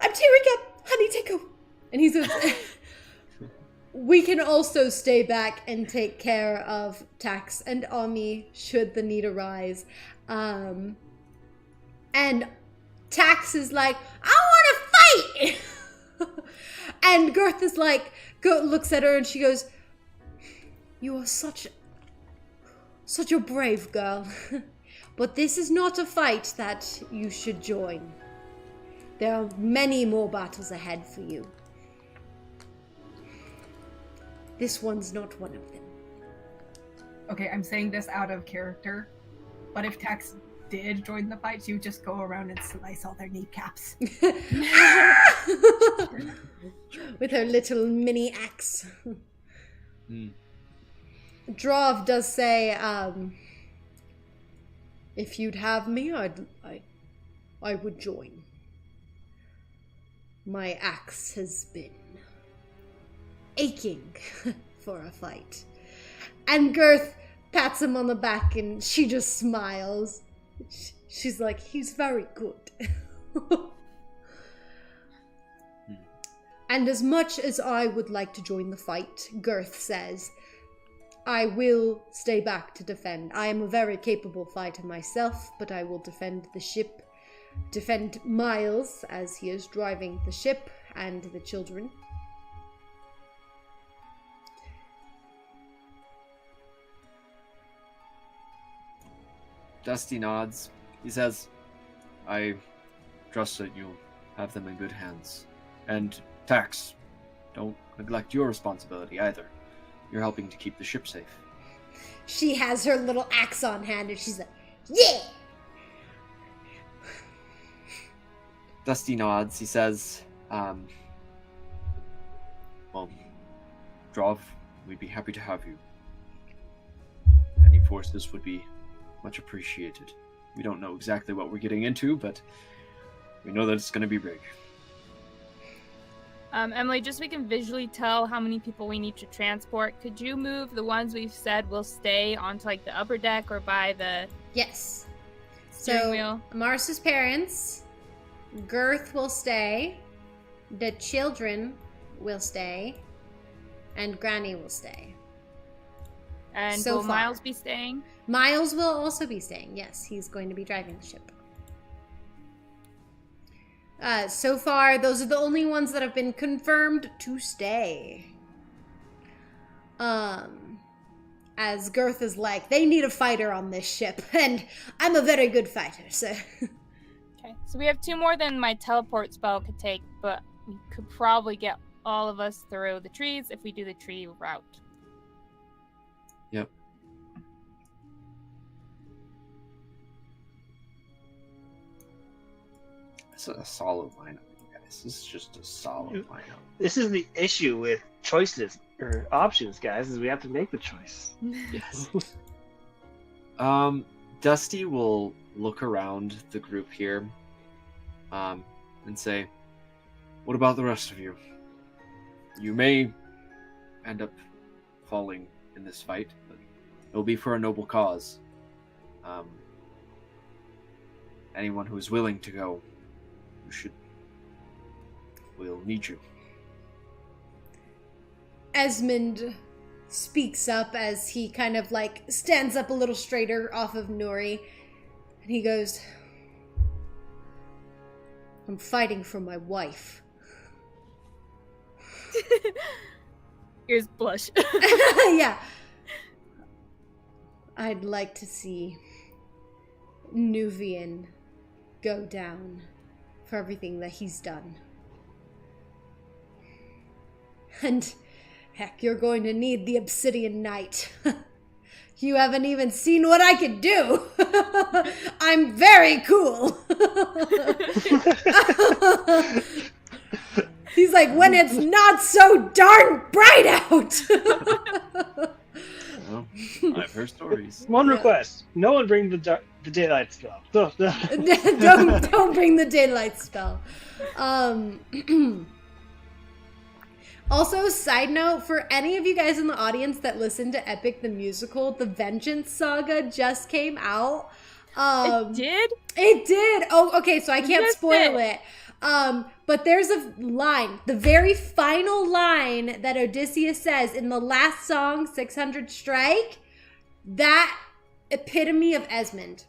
I'm tearing up. Honey, take a... And he says, we can also stay back and take care of Tax and Ami should the need arise. And Tax is like, I want to fight! And Girth is like, looks at her and she goes, you are such a brave girl. But this is not a fight that you should join. There are many more battles ahead for you. This one's not one of them. Okay, I'm saying this out of character, but if Tex did join the fight, she would just go around and slice all their kneecaps. With her little mini axe. Drav does say, if you'd have me, I would join. My axe has been aching for a fight. And Girth pats him on the back and she just smiles. She's like, he's very good. And as much as I would like to join the fight, Girth says, I will stay back to defend. I am a very capable fighter myself, but I will defend the ship, defend Miles as he is driving the ship, and the children. Dusty nods. He says, I trust that you'll have them in good hands. And Tax, don't neglect your responsibility either. You're helping to keep the ship safe. She has her little axe on hand and she's like, yeah! Dusty nods. He says, well, Drav, we'd be happy to have you. Any forces would be much appreciated. We don't know exactly what we're getting into, but we know that it's going to be big. Emily, just so we can visually tell how many people we need to transport, could you move the ones we've said will stay onto like the upper deck or by the Yes. steering wheel? Mars's parents, Girth will stay, the children will stay, and Granny will stay. And So will far. Miles be staying? Miles will also be staying. Yes, he's going to be driving the ship. So far, those are the only ones that have been confirmed to stay. As Girth is like, they need a fighter on this ship, and I'm a very good fighter, so... Okay, so we have 2 more than my teleport spell could take, but we could probably get all of us through the trees if we do the tree route. Yep. This is a solid lineup, you guys. This is just a solid lineup. This is the issue with choices or options, guys, is we have to make the choice. Yes. Dusty will look around the group here, and say, "What about the rest of you? You may end up falling in this fight, but it'll be for a noble cause. Anyone who is willing to go, we'll need you." Esmond speaks up as he kind of like stands up a little straighter off of Nuri, and he goes, "I'm fighting for my wife." Here's blush. Yeah. I'd like to see Nuvian go down for everything that he's done. And heck, you're going to need the Obsidian Knight. You haven't even seen what I can do. I'm very cool. He's like, when it's not so darn bright out. Well, I've heard stories. One request: no one bring the daylight spell. don't bring the daylight spell. Also, side note, for any of you guys in the audience that listen to Epic the Musical, the Vengeance Saga just came out. It did? It did. Oh, okay, so I can't spoil it. But there's a line, the very final line that Odysseus says in the last song, 600 Strike, that epitome of Esmond.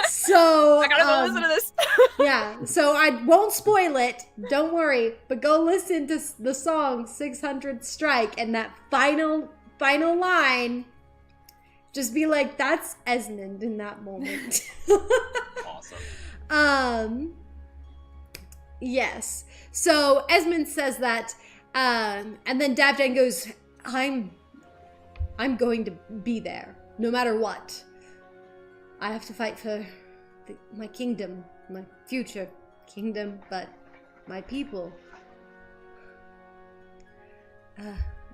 So I gotta go listen to this. yeah, so I won't spoil it, don't worry, but go listen to the song 600 Strike, and that final line, just be like, that's Esmond in that moment. Awesome. Yes. So Esmond says that, and then Davdan goes, I'm going to be there, no matter what. I have to fight for my kingdom, my future kingdom, but my people.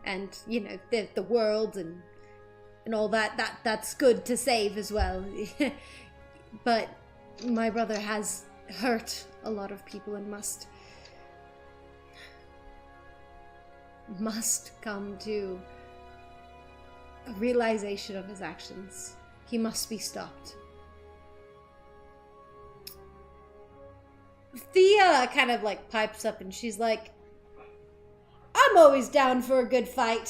And, you know, the world and all that's good to save as well. But my brother has hurt a lot of people and must come to a realization of his actions. He must be stopped. Thea kind of like pipes up and she's like, I'm always down for a good fight.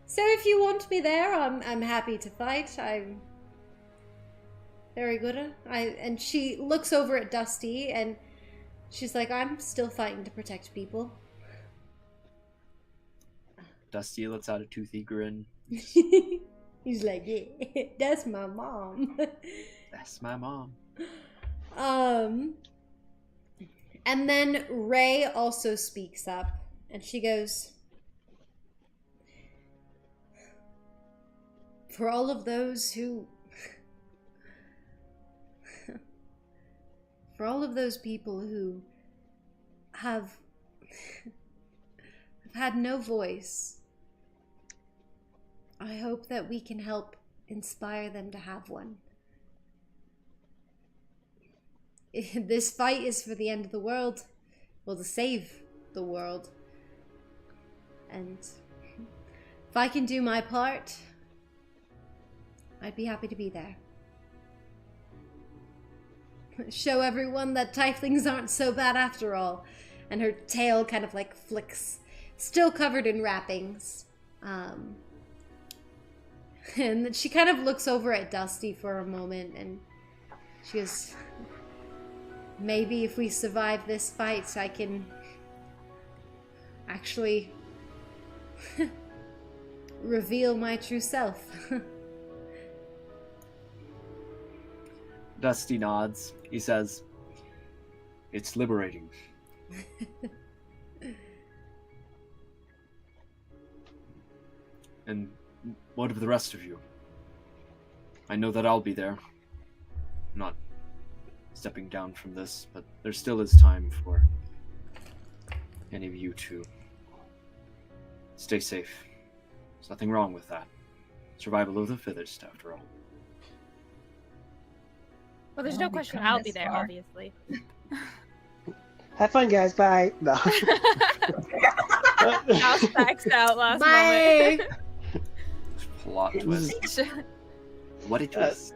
So if you want me there, I'm happy to fight. I'm very good. And she looks over at Dusty and she's like, I'm still fighting to protect people. Dusty lets out a toothy grin. He's like, yeah, that's my mom. That's my mom. And then Ray also speaks up and she goes, for all of those people who have had no voice, I hope that we can help inspire them to have one. This fight is for the end of the world. Well, to save the world. And if I can do my part, I'd be happy to be there. Show everyone that tieflings aren't so bad after all. And her tail kind of like flicks, still covered in wrappings. And she kind of looks over at Dusty for a moment and She goes, maybe if we survive this fight, I can actually reveal my true self. Dusty nods. He says, "It's liberating." And what of the rest of you? I know that I'll be there. I'm not stepping down from this, but there still is time for any of you to stay safe. There's nothing wrong with that. Survival of the fittest, after all. Well, there's Well, no we've question come I'll this be there, far. obviously. Have fun, guys. Bye. No. House backs out last Bye! Plot twist. moment. What a twist.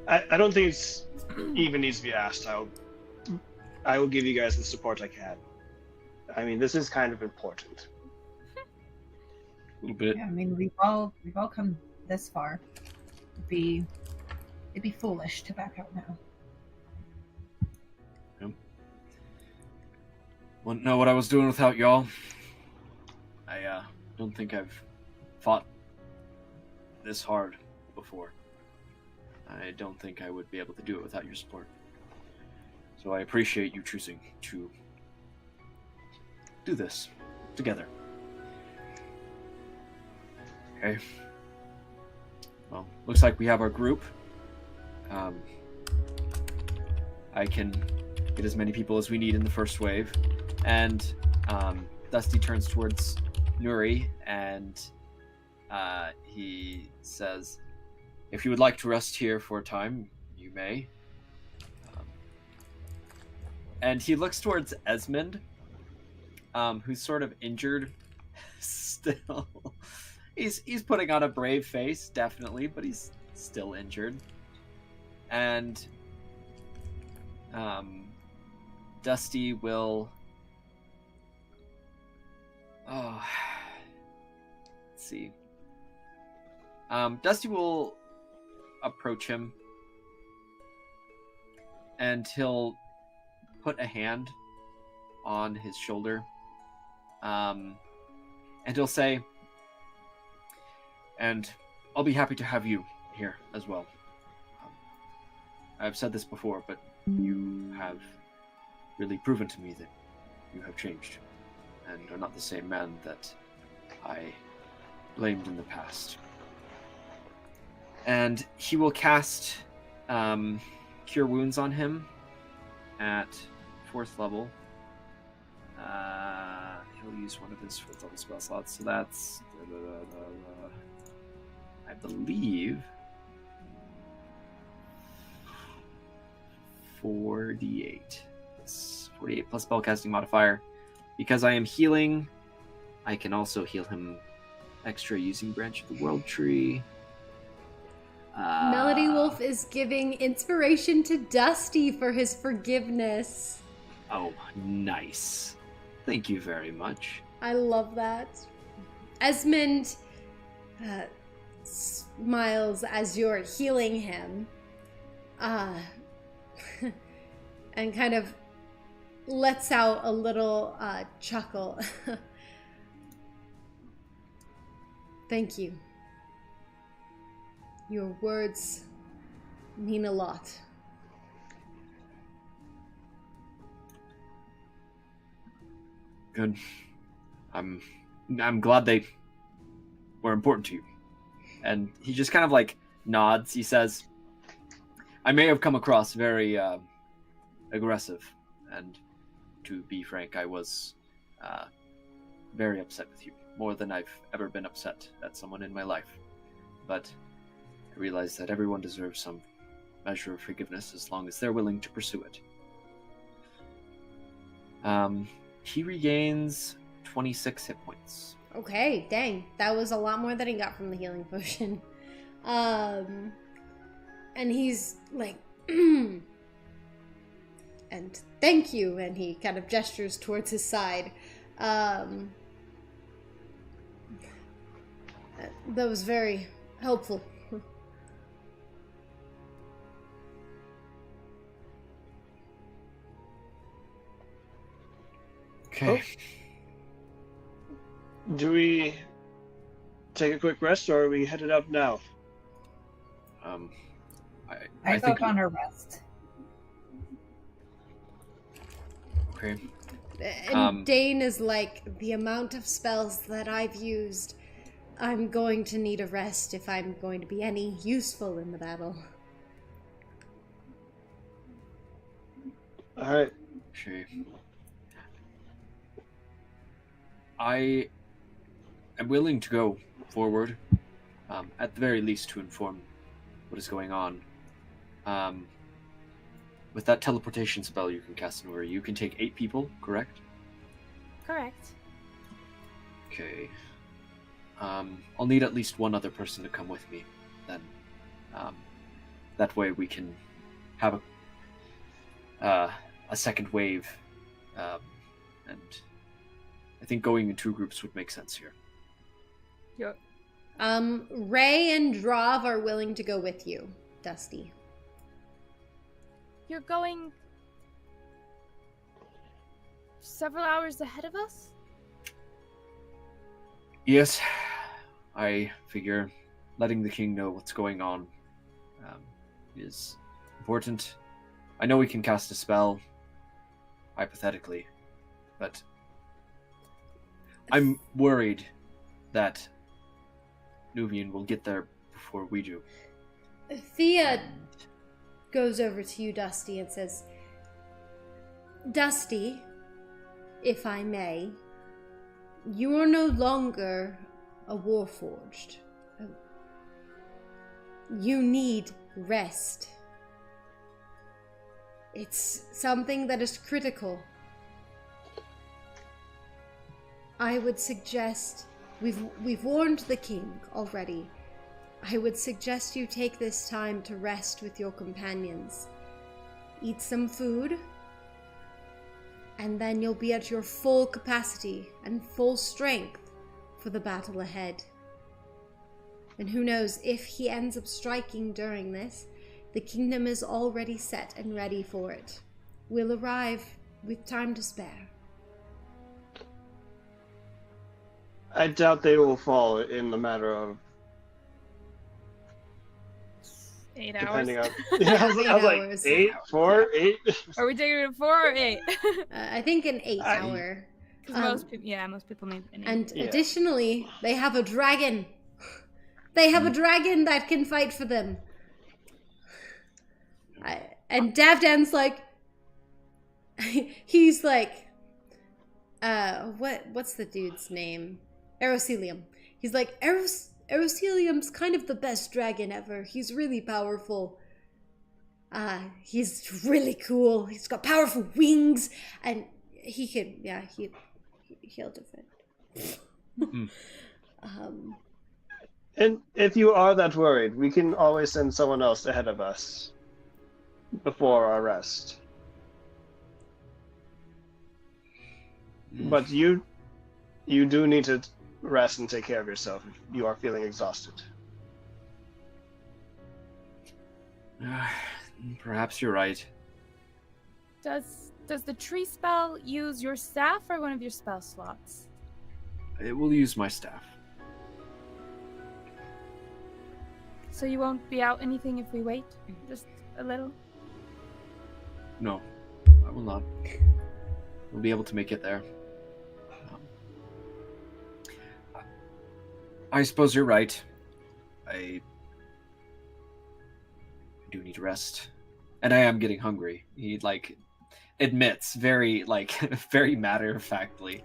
I don't think it's even needs to be asked. I will give you guys the support I can. I mean, this is kind of important. A little bit. Yeah, I mean, we've all come this far. It'd be foolish to back out now. Wouldn't know what I was doing without y'all. I don't think I've fought this hard before. I don't think I would be able to do it without your support. So I appreciate you choosing to do this together. Okay. Well, looks like we have our group. I can get as many people as we need in the first wave. And Dusty turns towards Nuri and he says, if you would like to rest here for a time, you may. And he looks towards Esmond, who's sort of injured still. He's putting on a brave face, definitely, but he's still injured. And Dusty will... Oh, let's see. Dusty will approach him, and he'll put a hand on his shoulder, and he'll say, "And I'll be happy to have you here as well. I've said this before, but you have really proven to me that you have changed and are not the same man that I blamed in the past." And he will cast Cure Wounds on him at 4th level. He'll use one of his 4th level spell slots, so that's, I believe, 4d8. It's 48 plus spellcasting modifier. Because I am healing, I can also heal him extra using Branch of the World Tree. Melody Wolf is giving inspiration to Dusty for his forgiveness. Oh, nice. Thank you very much. I love that. Esmond smiles as you're healing him. And kind of lets out a little chuckle. Thank you. Your words mean a lot. Good. I'm glad they were important to you. And he just kind of like nods. He says, I may have come across very aggressive, and to be frank, I was very upset with you, more than I've ever been upset at someone in my life. But I realize that everyone deserves some measure of forgiveness as long as they're willing to pursue it. He regains 26 hit points. Okay, dang. That was a lot more than he got from the healing potion. And he's like, and thank you, and he kind of gestures towards his side. That was very helpful. Okay. Do we take a quick rest, or are we headed up now? I think vote on a rest. okay. And Dane is like, the amount of spells that I've used, I'm going to need a rest if I'm going to be any useful in the battle. All right. Okay. I am willing to go forward, at the very least to inform what is going on. With that teleportation spell you can cast, Nuri, you can take 8 people, correct? Correct. Okay. I'll need at least one other person to come with me, then. That way we can have a second wave, and I think going in 2 groups would make sense here. You're, Ray and Drav are willing to go with you, Dusty. you're going several hours ahead of us? Yes, I figure letting the king know what's going on is important. I know we can cast a spell, hypothetically, but I'm worried that Nuvian will get there before we do. Thea goes over to you, Dusty, and says, Dusty, if I may, you are no longer a warforged. You need rest. It's something that is critical. I would suggest, we've warned the king already. I would suggest you take this time to rest with your companions. Eat some food, and then you'll be at your full capacity and full strength for the battle ahead. And who knows, if he ends up striking during this, the kingdom is already set and ready for it. We'll arrive with time to spare. I doubt they will fall in the matter of 8 hours. depending on. Yeah, I was like hours. 8, 4, 8. Are we taking it 4 or 8? I think an 8 hour. Because most people need an 8. And Yeah. additionally, they have a dragon. They have a dragon that can fight for them. And Davdan's like, he's like, what's the dude's name? Eroselium. He's like, Eroselium's kind of the best dragon ever. He's really powerful. He's really cool. He's got powerful wings, and he can, he'll defend. And if you are that worried, we can always send someone else ahead of us before our rest. But you do need to rest and take care of yourself if you are feeling exhausted. Perhaps you're right. Does the tree spell use your staff or one of your spell slots? It will use my staff. So you won't be out anything if we wait? Just a little? No, I will not. We'll be able to make it there. I suppose you're right. I do need rest. And I am getting hungry. He, admits very, very matter-of-factly.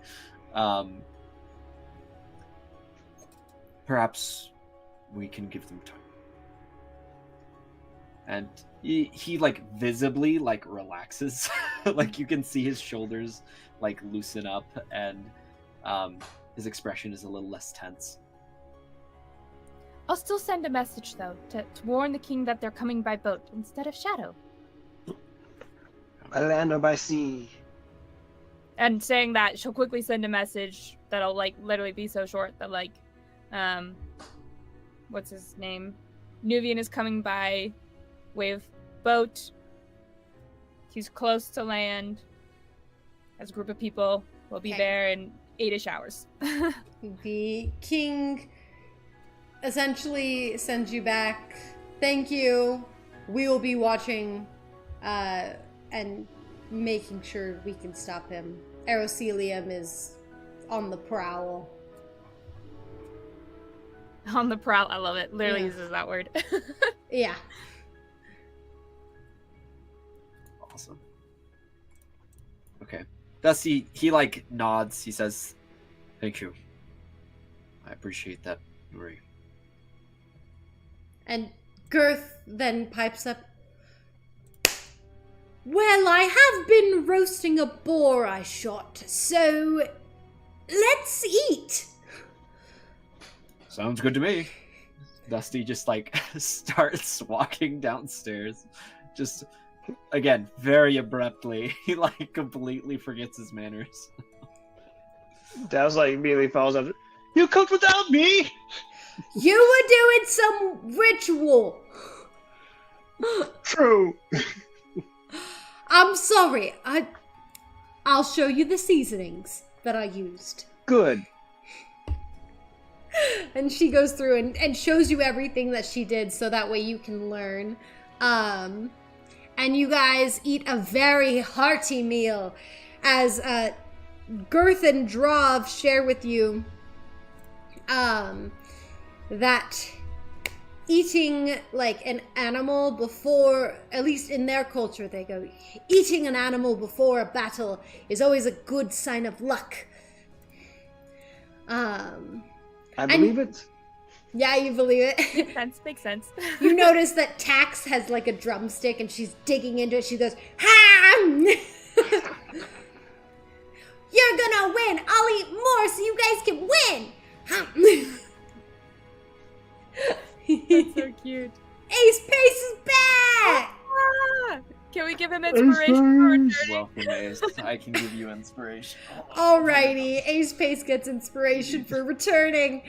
Perhaps we can give them time. And he visibly, relaxes. You can see his shoulders, loosen up, and his expression is a little less tense. I'll still send a message, though, to warn the king that they're coming by boat instead of shadow. By land or by sea. And saying that, she'll quickly send a message that'll, literally be so short that, what's his name? Nuvian is coming by with boat. He's close to land. Has a group of people We'll be Okay. there in 8-ish hours. The king essentially sends you back. Thank you. We will be watching and making sure we can stop him. Aerocelium is on the prowl. On the prowl. I love it. Literally Yeah. uses that word. Yeah. Awesome. Okay. Dusty, he like nods. He says, "Thank you. I appreciate that, Nuri." And Girth then pipes up. Well, I have been roasting a boar I shot, so let's eat. Sounds good to me. Dusty just like starts walking downstairs. Just again, very abruptly. He like completely forgets his manners. Douse like immediately follows up. You cooked without me. You were doing some ritual. True. I'm sorry. I'll show you the seasonings that I used. Good. And she goes through and shows you everything that she did so that way you can learn. And you guys eat a very hearty meal as Girth and Drav share with you that eating like an animal before, at least in their culture, they go, eating an animal before a battle is always a good sign of luck. I believe it. Yeah, you believe it. Makes sense. You notice that Tax has like a drumstick and she's digging into it. She goes, ha! You're gonna win! I'll eat more so you guys can win! That's so cute. Ace Pace is back! Ah! Can we give him inspiration for returning? Welcome, Ace. I can give you inspiration. Alrighty, Ace Pace gets inspiration for returning.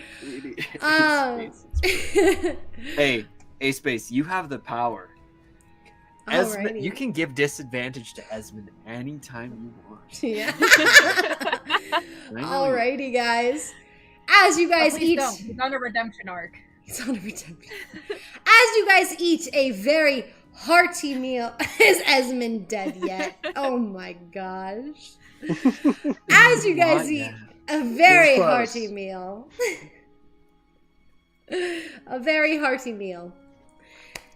Hey, Ace Space, you have the power. Esmond, Alrighty. you can give disadvantage to Esmond anytime you want. Yeah. I know you- Alrighty, guys. As you guys Please eat... don't. He's on a redemption arc. He's on a redemption. As you guys eat a very hearty meal... Is Esmond dead yet? Oh my gosh. As you guys Not eat yet. a very It's close. hearty meal... a very hearty meal.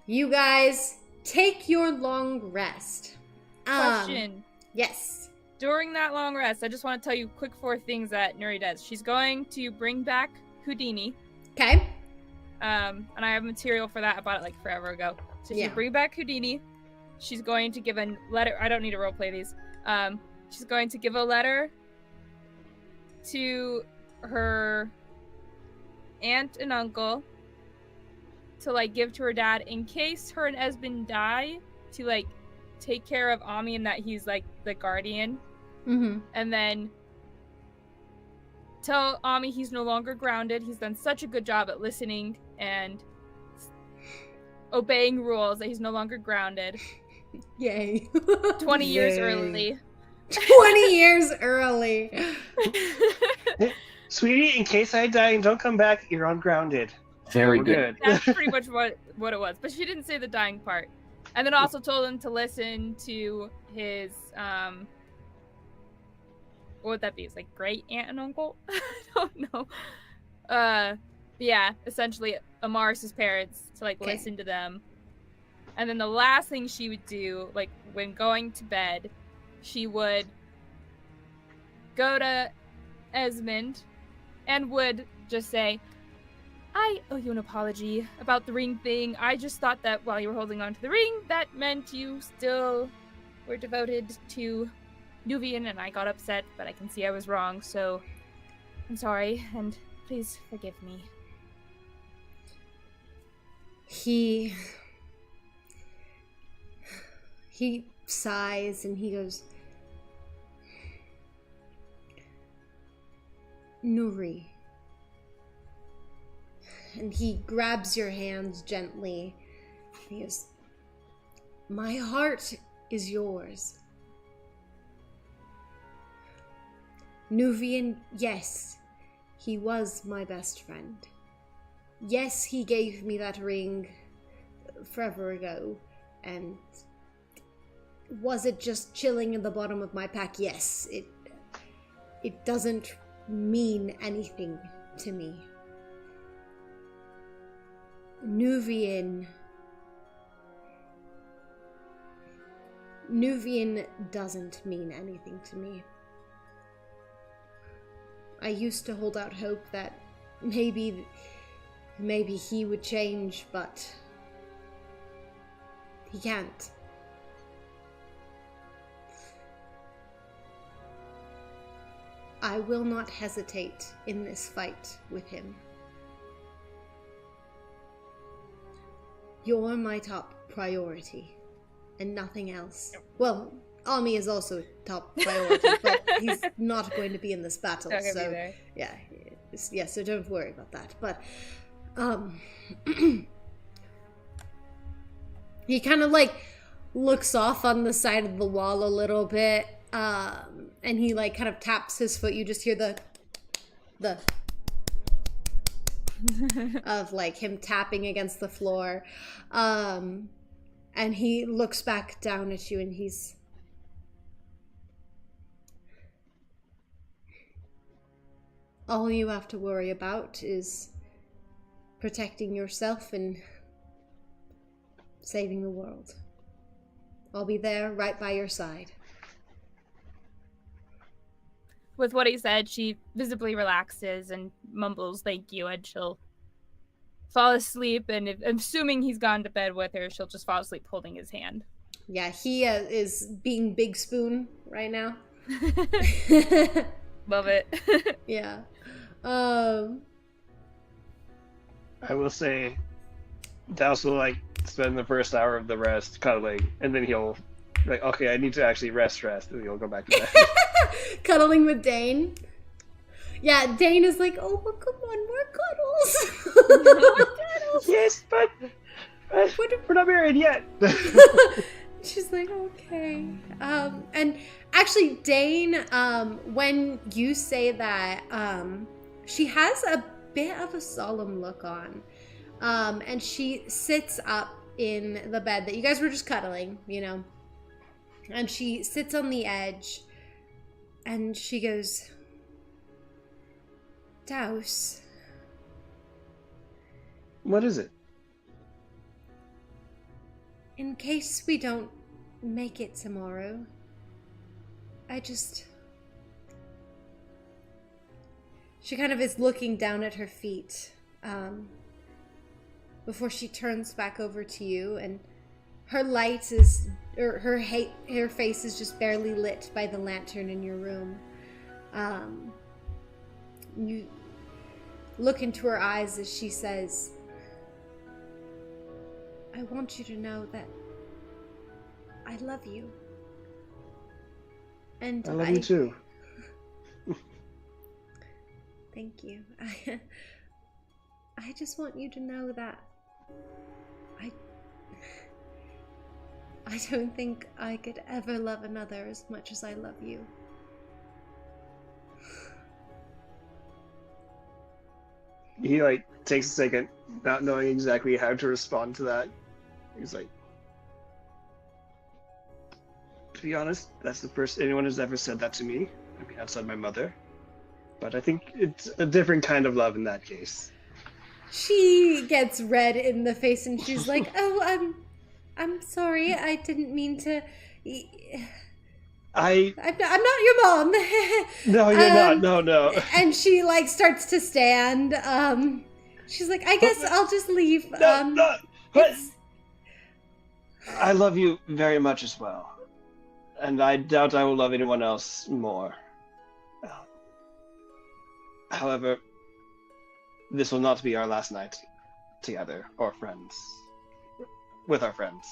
You guys take your long rest. Question. Yes. During that long rest, I just want to tell you quick 4 things that Nuri does. She's going to bring back Houdini. Okay. And I have material for that. I bought it like forever ago. So Yeah. she'll bring back Houdini. She's going to give a letter. I don't need to roleplay these. She's going to give a letter to her aunt and uncle to like give to her dad in case her and Esmond die, to like take care of Ami and that he's like the guardian. Mm-hmm. And then tell Ami he's no longer grounded. He's done such a good job at listening and obeying rules that he's no longer grounded. Yay. 20 years Yay. early. 20 years early. Sweetie, in case I die and don't come back, you're ungrounded. Very We're good. That's pretty much what it was. But she didn't say the dying part. And then also told him to listen to his what would that be? It's like great aunt and uncle? I don't know. Yeah, essentially Amaris' parents, to like Okay. listen to them. And then the last thing she would do, like when going to bed, she would go to Esmond and would just say, I owe you an apology about the ring thing. I just thought that while you were holding on to the ring, that meant you still were devoted to Nuvian, and I got upset, but I can see I was wrong, so I'm sorry, and please forgive me. He sighs and he goes, Nuri. And he grabs your hands gently. He goes, my heart is yours. Nuvian, yes, he was my best friend. Yes, he gave me that ring forever ago, and was it just chilling in the bottom of my pack? Yes, it doesn't mean anything to me. Nuvian doesn't mean anything to me. I used to hold out hope that maybe he would change, but he can't. I will not hesitate in this fight with him. You're my top priority, and nothing else. Well, Ami is also top priority, but he's not going to be in this battle, Not gonna be so there. yeah, so don't worry about that. But he kind of like looks off on the side of the wall a little bit, and he like kind of taps his foot. You just hear the of like him tapping against the floor, and he looks back down at you, and he's all you have to worry about is protecting yourself and saving the world. I'll be there right by your side. With what he said, she visibly relaxes and mumbles thank you, and she'll fall asleep, and assuming he's gone to bed with her, she'll just fall asleep holding his hand. Yeah, he is being Big Spoon right now. Love it. Yeah. I will say, Douse will like spend the first hour of the rest cuddling, and then he'll like, okay, I need to actually rest, and he'll go back to bed. Cuddling with Dane. Yeah, Dane is like, oh, well, come on, more cuddles. Yes, but we're not married yet. She's like, okay. And actually, Dane, when you say that, she has a bit of a solemn look on. And she sits up in the bed that you guys were just cuddling, you know. And she sits on the edge, and she goes, Douse. What is it? In case we don't make it tomorrow, she kind of is looking down at her feet, before she turns back over to you, and her light is, or her face is just barely lit by the lantern in your room. You look into her eyes as she says, I want you to know that I love you. And I love you too. Thank you. I just want you to know that I don't think I could ever love another as much as I love you. He like takes a second, not knowing exactly how to respond to that. He's like, to be honest, that's the first anyone has ever said that to me. I mean, outside my mother. But I think it's a different kind of love in that case. She gets red in the face and she's like, oh, I'm sorry, I didn't mean to. I'm not your mom. No, you're not. No. And she like starts to stand. She's like, I guess I'll just leave. No. But I love you very much as well, and I doubt I will love anyone else more. However, this will not be our last night together, or friends. With our friends.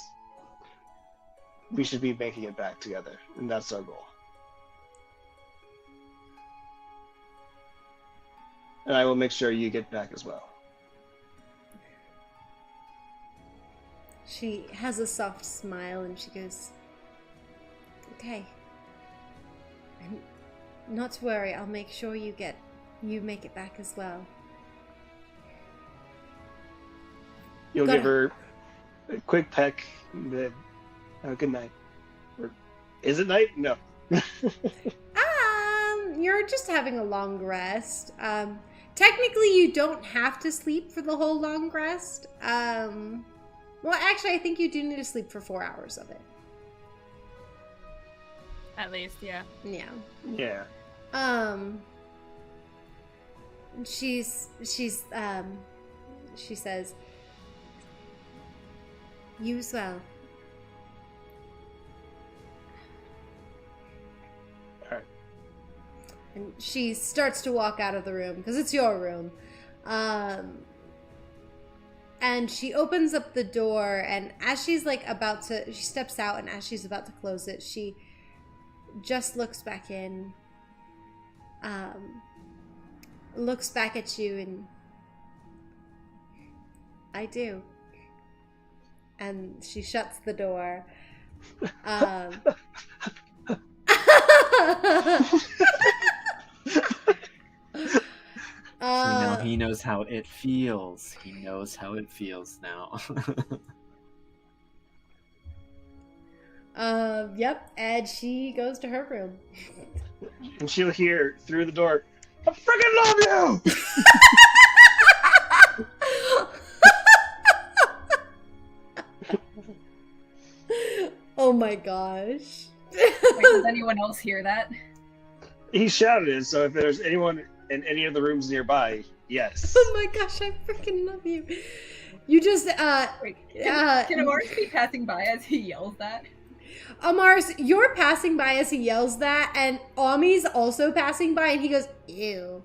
We should be making it back together, and that's our goal. And I will make sure you get back as well. She has a soft smile and she goes, okay. Not to worry, I'll make sure you make it back as well. You'll Gotta- give her a quick peck. Then, good night. Or, is it night? No. You're just having a long rest. Technically, you don't have to sleep for the whole long rest. Well, actually, I think you do need to sleep for 4 hours of it. At least, yeah. Yeah. Yeah. She says, you as well. Alright. And she starts to walk out of the room, because it's your room. And she opens up the door, and as she's like she steps out, and as she's about to close it, she just looks back in, looks back at you, and I do. And she shuts the door. Now he knows how it feels. He knows how it feels now. Yep, and she goes to her room. And she'll hear through the door, I freaking love you! Oh my gosh. Like, does anyone else hear that? He shouted it, so if there's anyone in any of the rooms nearby, yes. Oh my gosh, I freaking love you. You just, Wait, can Amaris be passing by as he yells that? Amaris, you're passing by as he yells that, and Ami's also passing by, and he goes, ew.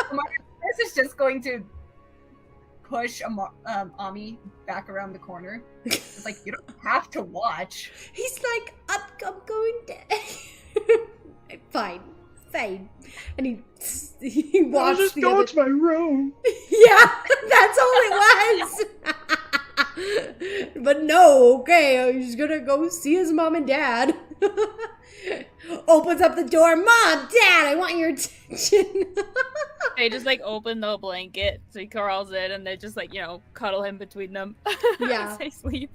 Amaris is just going to push Ami back around the corner. It's like, you don't have to watch. He's like, I'm going to... Fine. And he walks I'll just the go other... to my room. Yeah, that's all it was. But no, okay, he's gonna go see his mom and dad. Opens up the door, Mom, Dad, I want your attention. They just like open the blanket, so he crawls in, and they just like, cuddle him between them. Yeah. As they sleep.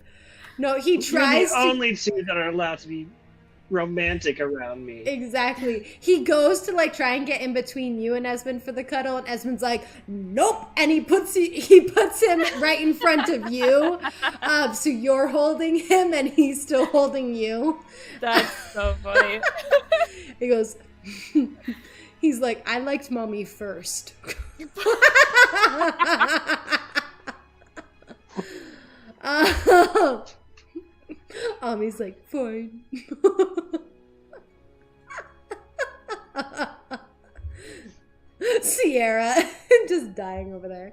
No, he tries You're the to... only two that are allowed to be romantic around me. Exactly. He goes to like try and get in between you and Esmond for the cuddle, and Esmond's like, nope, and he puts him right in front of you. So you're holding him, and he's still holding you. That's so funny. He goes, he's like, I liked Mommy first. He's like, fine. Sierra just dying over there.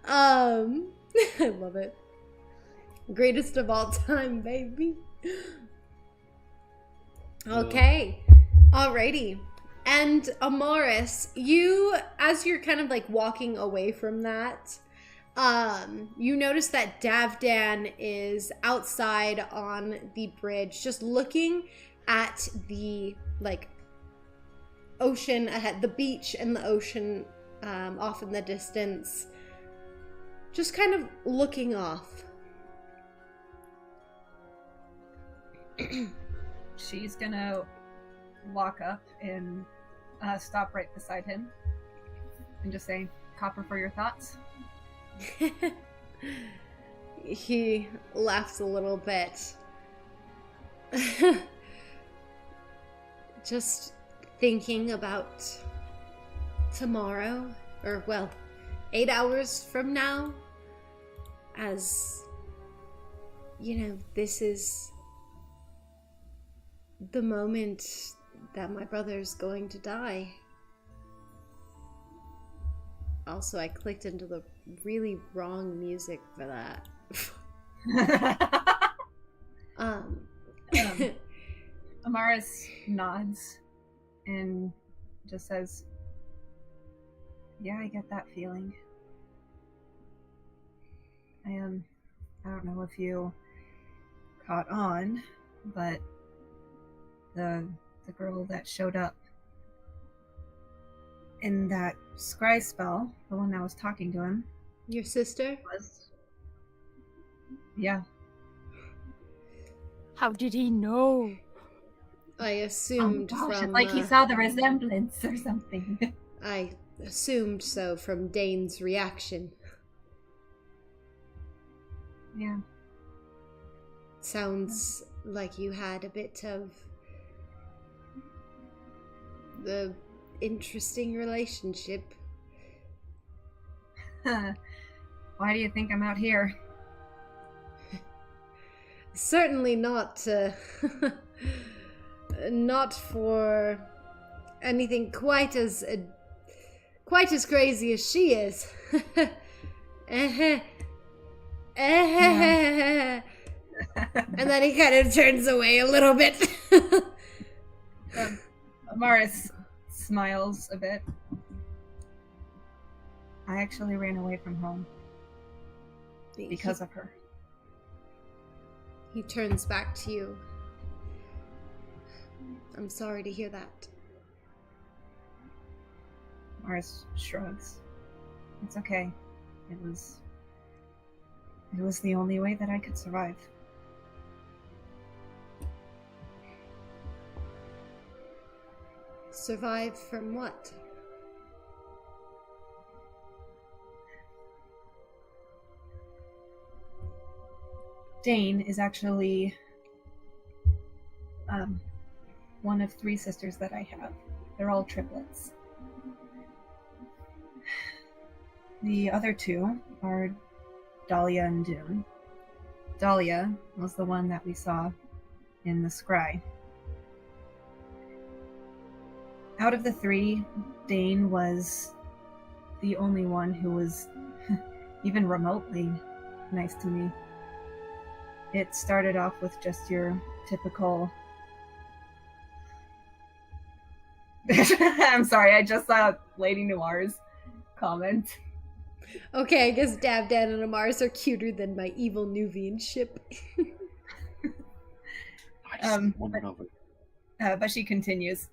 I love it. Greatest of all time, baby. Okay. Alrighty. And Amaris, you, as you're kind of like walking away from that, you notice that Davdan is outside on the bridge, just looking at the like ocean ahead, the beach and the ocean off in the distance, just kind of looking off. She's gonna walk up and stop right beside him and just say, Copper, for your thoughts. He laughs a little bit. Just thinking about tomorrow, or well, 8 hours from now, as this is the moment that my brother's going to die. Also, I clicked into the really wrong music for that. Amaris nods and just says, yeah, I get that feeling. I don't know if you caught on, but The girl that showed up in that scry spell, the one that was talking to him, Your sister? was... Yeah. How did he know? I assumed gosh, from... it's like he saw the resemblance or something. I assumed so from Dane's reaction. Yeah. Sounds like you had a bit of the interesting relationship. Why do you think I'm out here? Certainly not not for anything quite as crazy as she is. And then he kind of turns away a little bit. Amaris smiles a bit. I actually ran away from home because of her. He turns back to you. I'm sorry to hear that. Amaris shrugs. It's okay. It was the only way that I could survive. Survive from what? Dane is actually one of 3 sisters that I have. They're all triplets. The other 2 are Dahlia and Dune. Dahlia was the one that we saw in the scry. Out of the 3, Dane was the only one who was even remotely nice to me. It started off with just your typical... I'm sorry, I just saw Lady Noir's comment. Okay, I guess Dabdan and Amaris are cuter than my evil Nuvian ship. But she continues.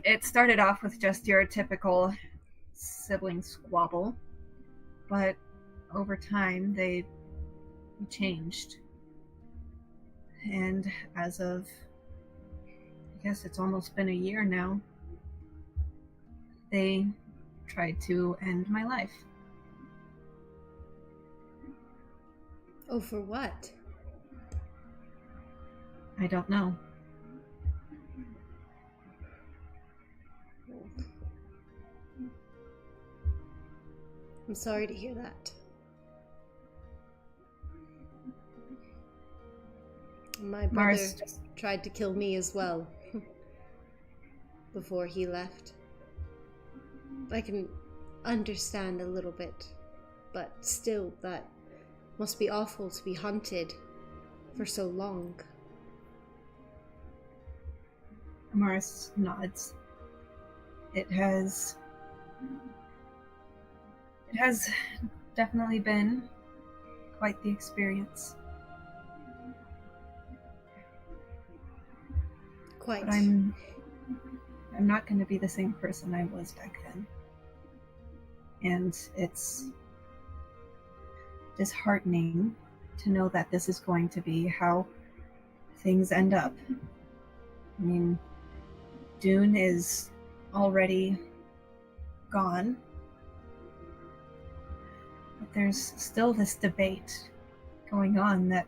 It started off with just your typical sibling squabble, but over time they changed. And as of, I guess it's almost been a year now, they tried to end my life. Oh, for what? I don't know. I'm sorry to hear that. My brother tried to kill me as well before he left. I can understand a little bit, but still, that must be awful to be hunted for so long. Amaris nods. It has definitely been quite the experience. Quite. But I'm not going to be the same person I was back then. And it's disheartening to know that this is going to be how things end up. I mean, Dune is already gone. But there's still this debate going on that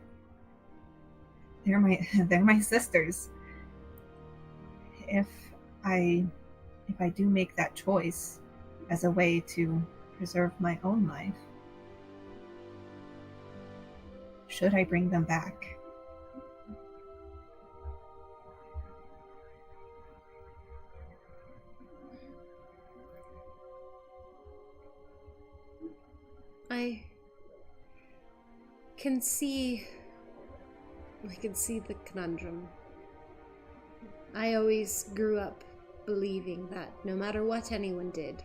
they're my sisters. If I do make that choice as a way to preserve my own life, should I bring them back? I can see the conundrum. I always grew up believing that no matter what anyone did,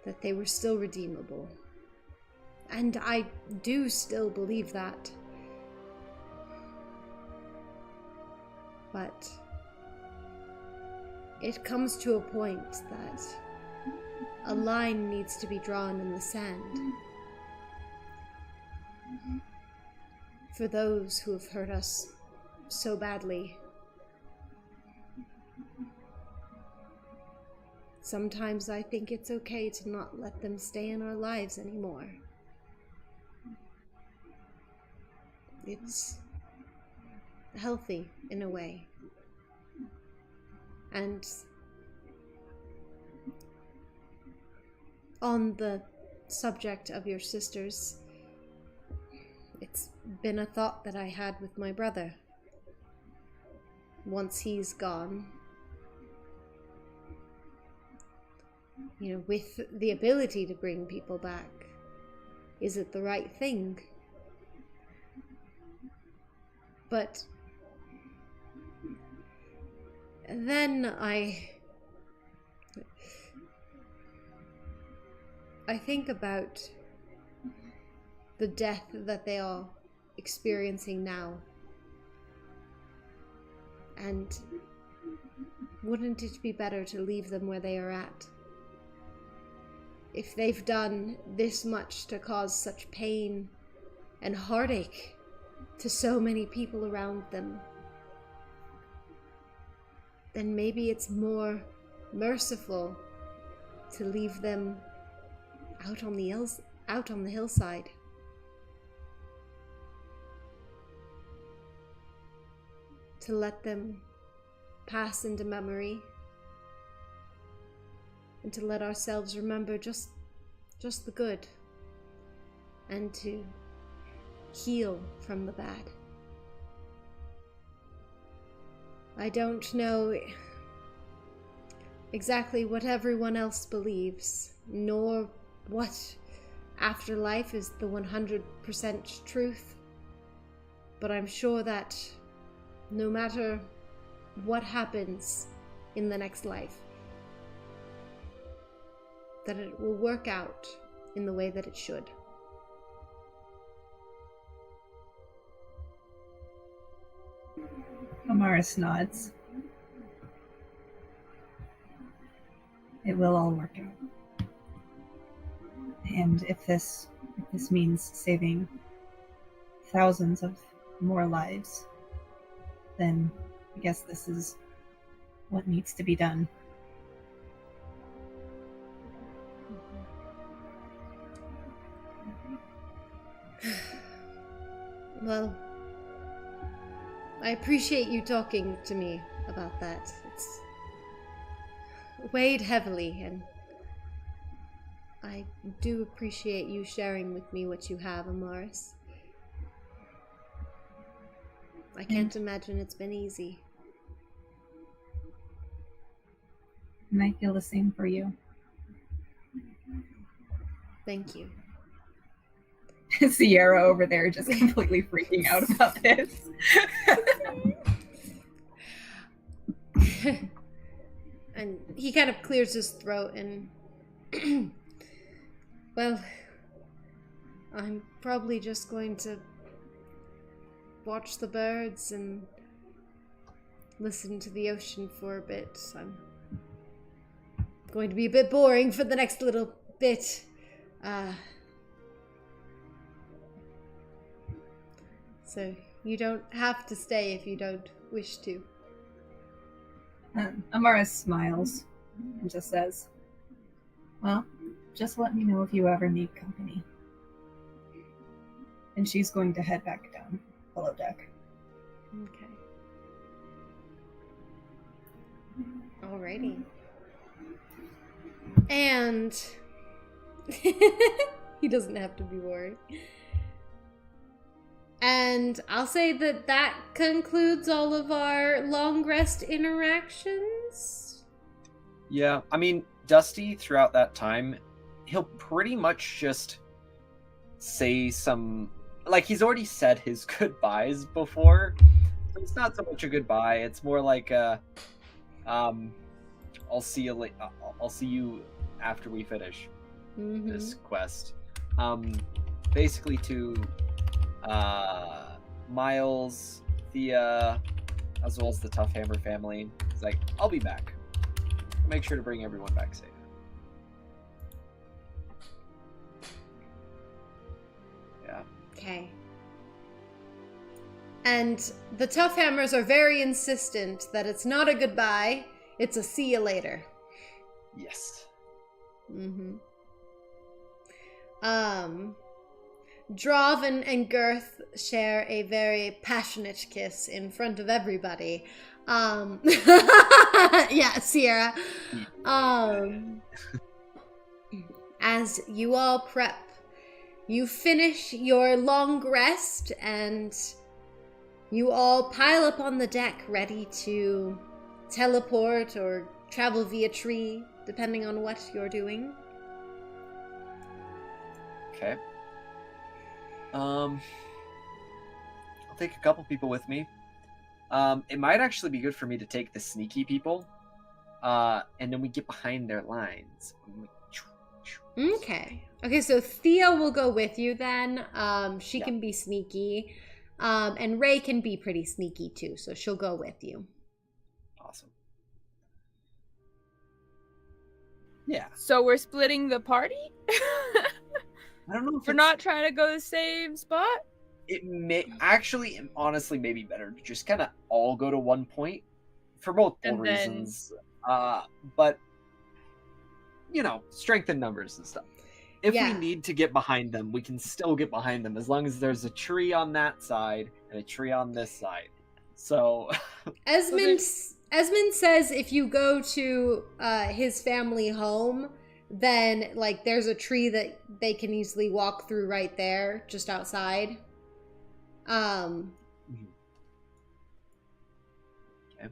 that they were still redeemable. And I do still believe that. But it comes to a point that a line needs to be drawn in the sand. For those who have hurt us so badly. Sometimes I think it's okay to not let them stay in our lives anymore. It's healthy in a way. And on the subject of your sisters, it's been a thought that I had with my brother. Once he's gone, with the ability to bring people back, is it the right thing? But then I think about the death that they are experiencing now. And wouldn't it be better to leave them where they are at? If they've done this much to cause such pain and heartache to so many people around them, then maybe it's more merciful to leave them out on the hillside. To let them pass into memory, and to let ourselves remember just the good, and to heal from the bad. I don't know exactly what everyone else believes, nor what afterlife is the 100% truth, but I'm sure that no matter what happens in the next life, that it will work out in the way that it should. Amaris nods. It will all work out. And if this means saving thousands of more lives, then I guess this is what needs to be done. Well, I appreciate you talking to me about that. It's weighed heavily, and I do appreciate you sharing with me what you have, Amaris. I can't imagine it's been easy. And I feel the same for you. Thank you. Sierra over there just completely freaking out about this. And he kind of clears his throat and well, I'm probably just going to watch the birds and listen to the ocean for a bit. I'm going to be a bit boring for the next little bit. So you don't have to stay if you don't wish to. Amaris smiles and just says, well, just let me know if you ever need company. And she's going to head back down below deck. Okay. Alrighty. And he doesn't have to be worried. And I'll say that concludes all of our long rest interactions. Yeah, I mean, Dusty, throughout that time, he'll pretty much just say some... Like, he's already said his goodbyes before, so it's not so much a goodbye, it's more like a... I'll see you after we finish this quest. Basically to... Miles, Thea, as well as the Tough Hammer family. He's like, I'll be back. make sure to bring everyone back safe. Yeah. Okay. And the Tough Hammers are very insistent that it's not a goodbye, it's a see you later. Yes. Mm-hmm. Drav and Girth share a very passionate kiss in front of everybody. Yeah, Sierra. As you all prep, you finish your long rest and you all pile up on the deck ready to teleport or travel via tree, depending on what you're doing. Okay. I'll take a couple people with me. It might actually be good for me to take the sneaky people, and then we get behind their lines. Okay. Okay, so Thea will go with you then. She Yeah. can be sneaky. And Ray can be pretty sneaky too, so she'll go with you. Awesome. Yeah. So we're splitting the party? I don't know if We're not trying to go the same spot? It may actually, honestly, maybe better to just kind of all go to one point for multiple And then- reasons. But you know, strength in numbers and stuff. If Yeah. we need to get behind them, we can still get behind them as long as there's a tree on that side and a tree on this side. So Esmond says if you go to his family home, then like there's a tree that they can easily walk through right there, just outside. Okay.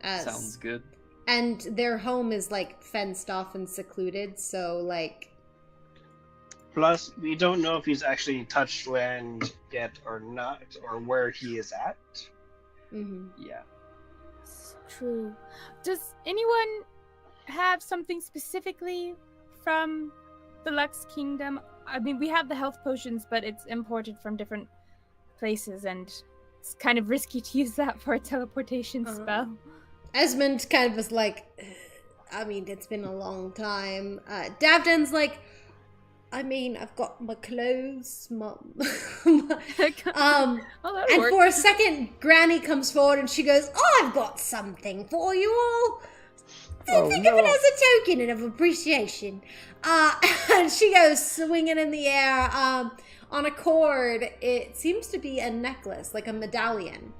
as- Sounds good. And their home is like fenced off and secluded, so like Plus, we don't know if he's actually touched land yet or not, or where he is at. mhm. Yeah. It's true. Does anyone have something specifically from the Lux Kingdom? I mean, we have the health potions, but it's imported from different places, and it's kind of risky to use that for a teleportation spell. Esmond kind of was like, I mean, it's been a long time. Davden's like, I mean, I've got my clothes, Mum. Oh, that'll And work. for a second, Granny comes forward and she goes, "Oh, I've got something for you all. Oh, Think of it no. as a token of appreciation." And she goes swinging in the air on a cord. It seems to be a necklace, like a medallion.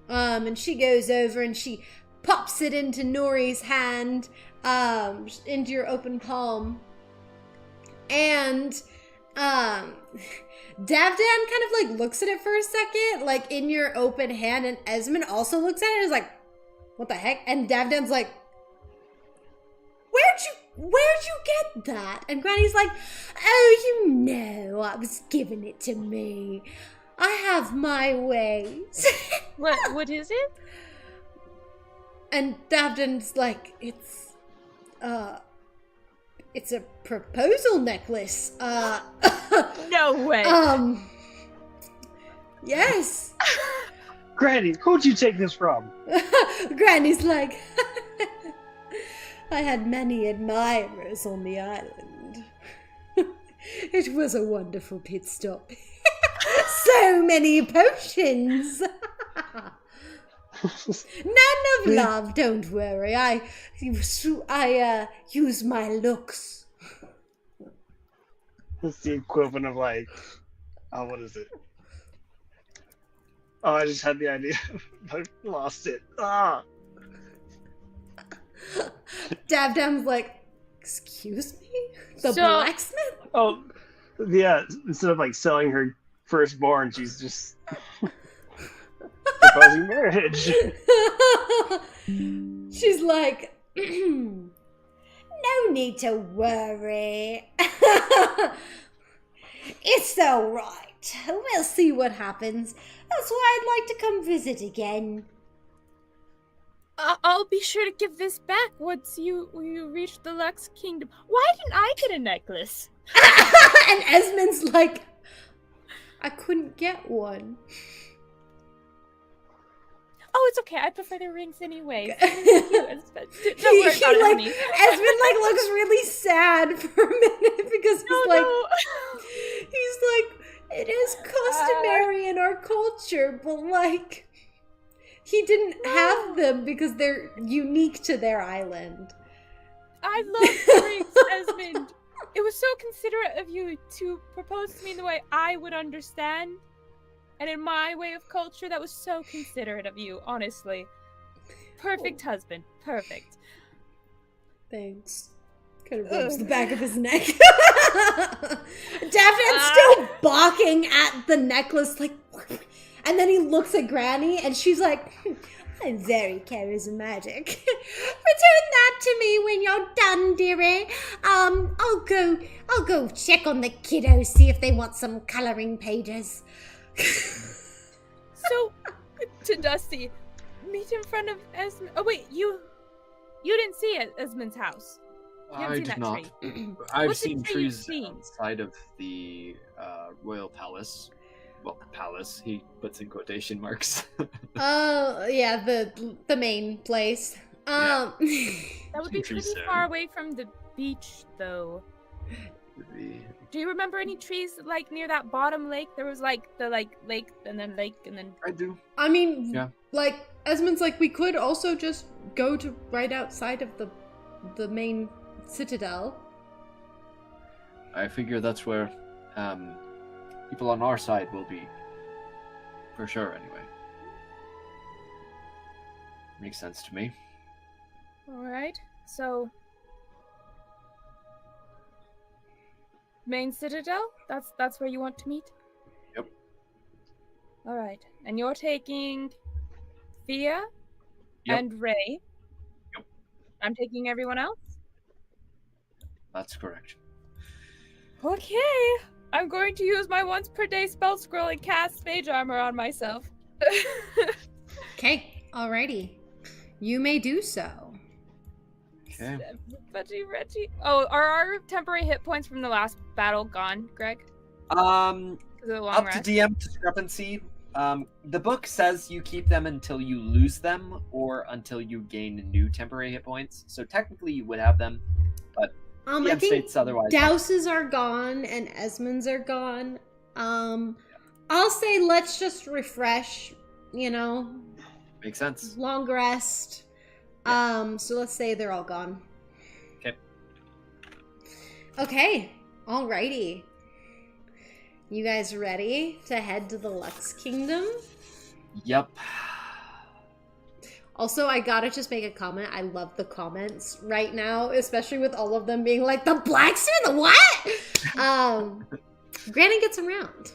And she goes over and she pops it into Nuri's hand, into your open palm. And Davdan kind of like looks at it for a second, like in your open hand, and Esmond also looks at it and is like, "What the heck?" And Davdan's like, Where'd you get that?" And Granny's like, "Oh, you know, I was giving it to me. I have my ways." What is it? And Davdan's like, it's a proposal necklace. No way. Yes. Granny, who'd you take this from? Granny's like, "I had many admirers on the island. It was a wonderful pit stop. So many potions. None of love, don't worry. I use my looks." It's the equivalent of like, oh, what is it? Oh, I just had the idea. I lost it. Ah. Davdam's like, "Excuse me? The So- blacksmith?" Oh, yeah. Instead of like selling her firstborn, she's just proposing marriage. She's like, "No need to worry. It's all right. We'll see what happens. That's why I'd like to come visit again." I'll be sure to give this back once you reach the Lux Kingdom. Why didn't I get a necklace? And Esmond's like, "I couldn't get one." Oh, it's okay. I prefer the rings anyway. Thank you, Esmond. Don't worry about it, honey. Esmond like looks really sad for a minute because he's like, it is customary in our culture, but like, he didn't have them because they're unique to their island. I love the rings, Esmond. It was so considerate of you to propose to me in the way I would understand. And in my way of culture, that was so considerate of you, honestly. Perfect husband. Perfect. Thanks. Kind of rubs the back of his neck. Daphne's still balking at the necklace, like, and then he looks at Granny, and she's like, I'm very charismatic. Return that to me when you're done, dearie. I'll go check on the kiddos, see if they want some coloring pages. So, to Dusty, meet in front of Esmond. Oh wait, you didn't see Esmond's house. You haven't I seen did that not. tree. I've What's the seen tree you've trees seen? outside of the royal palace. Well, palace. He puts in quotation marks. Oh, yeah, the main place. That would be Trees pretty there. far away from the beach, though. Do you remember any trees like near that bottom lake? There was like the lake and then lake and then. I do. I mean, Yeah. like, Esmond's like, we could also just go to right outside of the main citadel. I figure that's where people on our side will be. For sure, anyway. Makes sense to me. All right. So, main citadel. That's where you want to meet. Yep. All right. And you're taking Thea Yep. and Ray. Yep. I'm taking everyone else. That's correct. Okay. I'm going to use my once per day spell scroll and cast mage armor on myself. Okay, alrighty. You may do so. Okay. Reggie. Oh, are our temporary hit points from the last battle gone, Greg? Is it a long Up rest? to DM discrepancy. The book says you keep them until you lose them or until you gain new temporary hit points. So technically you would have them, but I DM think states otherwise. Douses are gone and Esmonds are gone. I'll say let's just refresh, Makes sense. long rest. So let's say they're all gone. Okay. Okay, alrighty. You guys ready to head to the Lux Kingdom? Yep. Also, I gotta just make a comment. I love the comments right now, especially with all of them being like, the blacksmith, the what? Granny gets around.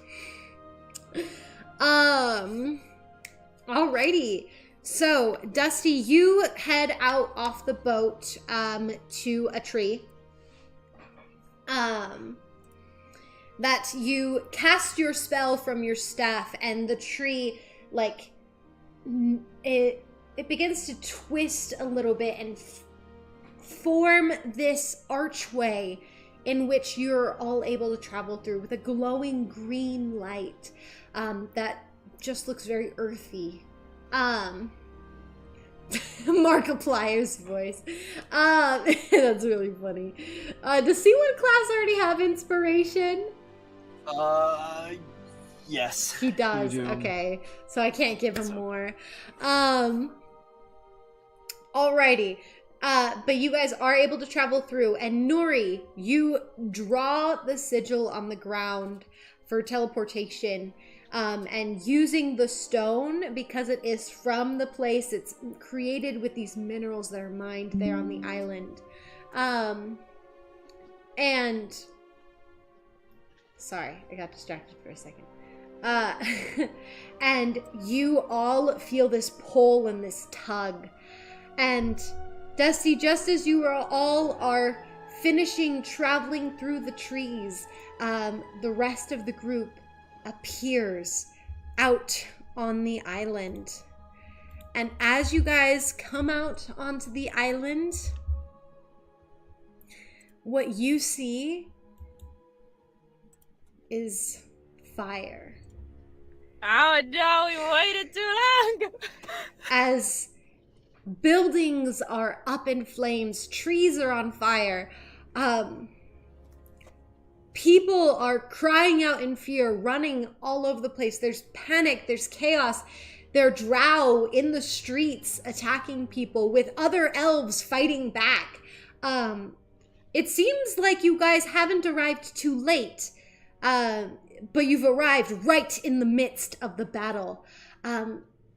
Alrighty. So, Dusty, you head out off the boat to a tree. That you cast your spell from your staff, and the tree, like, it begins to twist a little bit and form this archway in which you're all able to travel through with a glowing green light that just looks very earthy. Markiplier's voice. That's really funny. Does C1 class already have inspiration? Yes. He does. We do. Okay. So I can't give him more. Alrighty. But you guys are able to travel through, and Nuri, you draw the sigil on the ground for teleportation. And using the stone, because it is from the place, it's created with these minerals that are mined there on the island. And sorry, I got distracted for a second. And you all feel this pull and this tug. And Dusty, just as you all are finishing traveling through the trees, the rest of the group appears out on the island. And as you guys come out onto the island, what you see is fire. Oh no, we waited too long! As buildings are up in flames, trees are on fire, people are crying out in fear, running all over the place. There's panic, there's chaos. There are drow in the streets attacking people with other elves fighting back. It seems like you guys haven't arrived too late, but you've arrived right in the midst of the battle.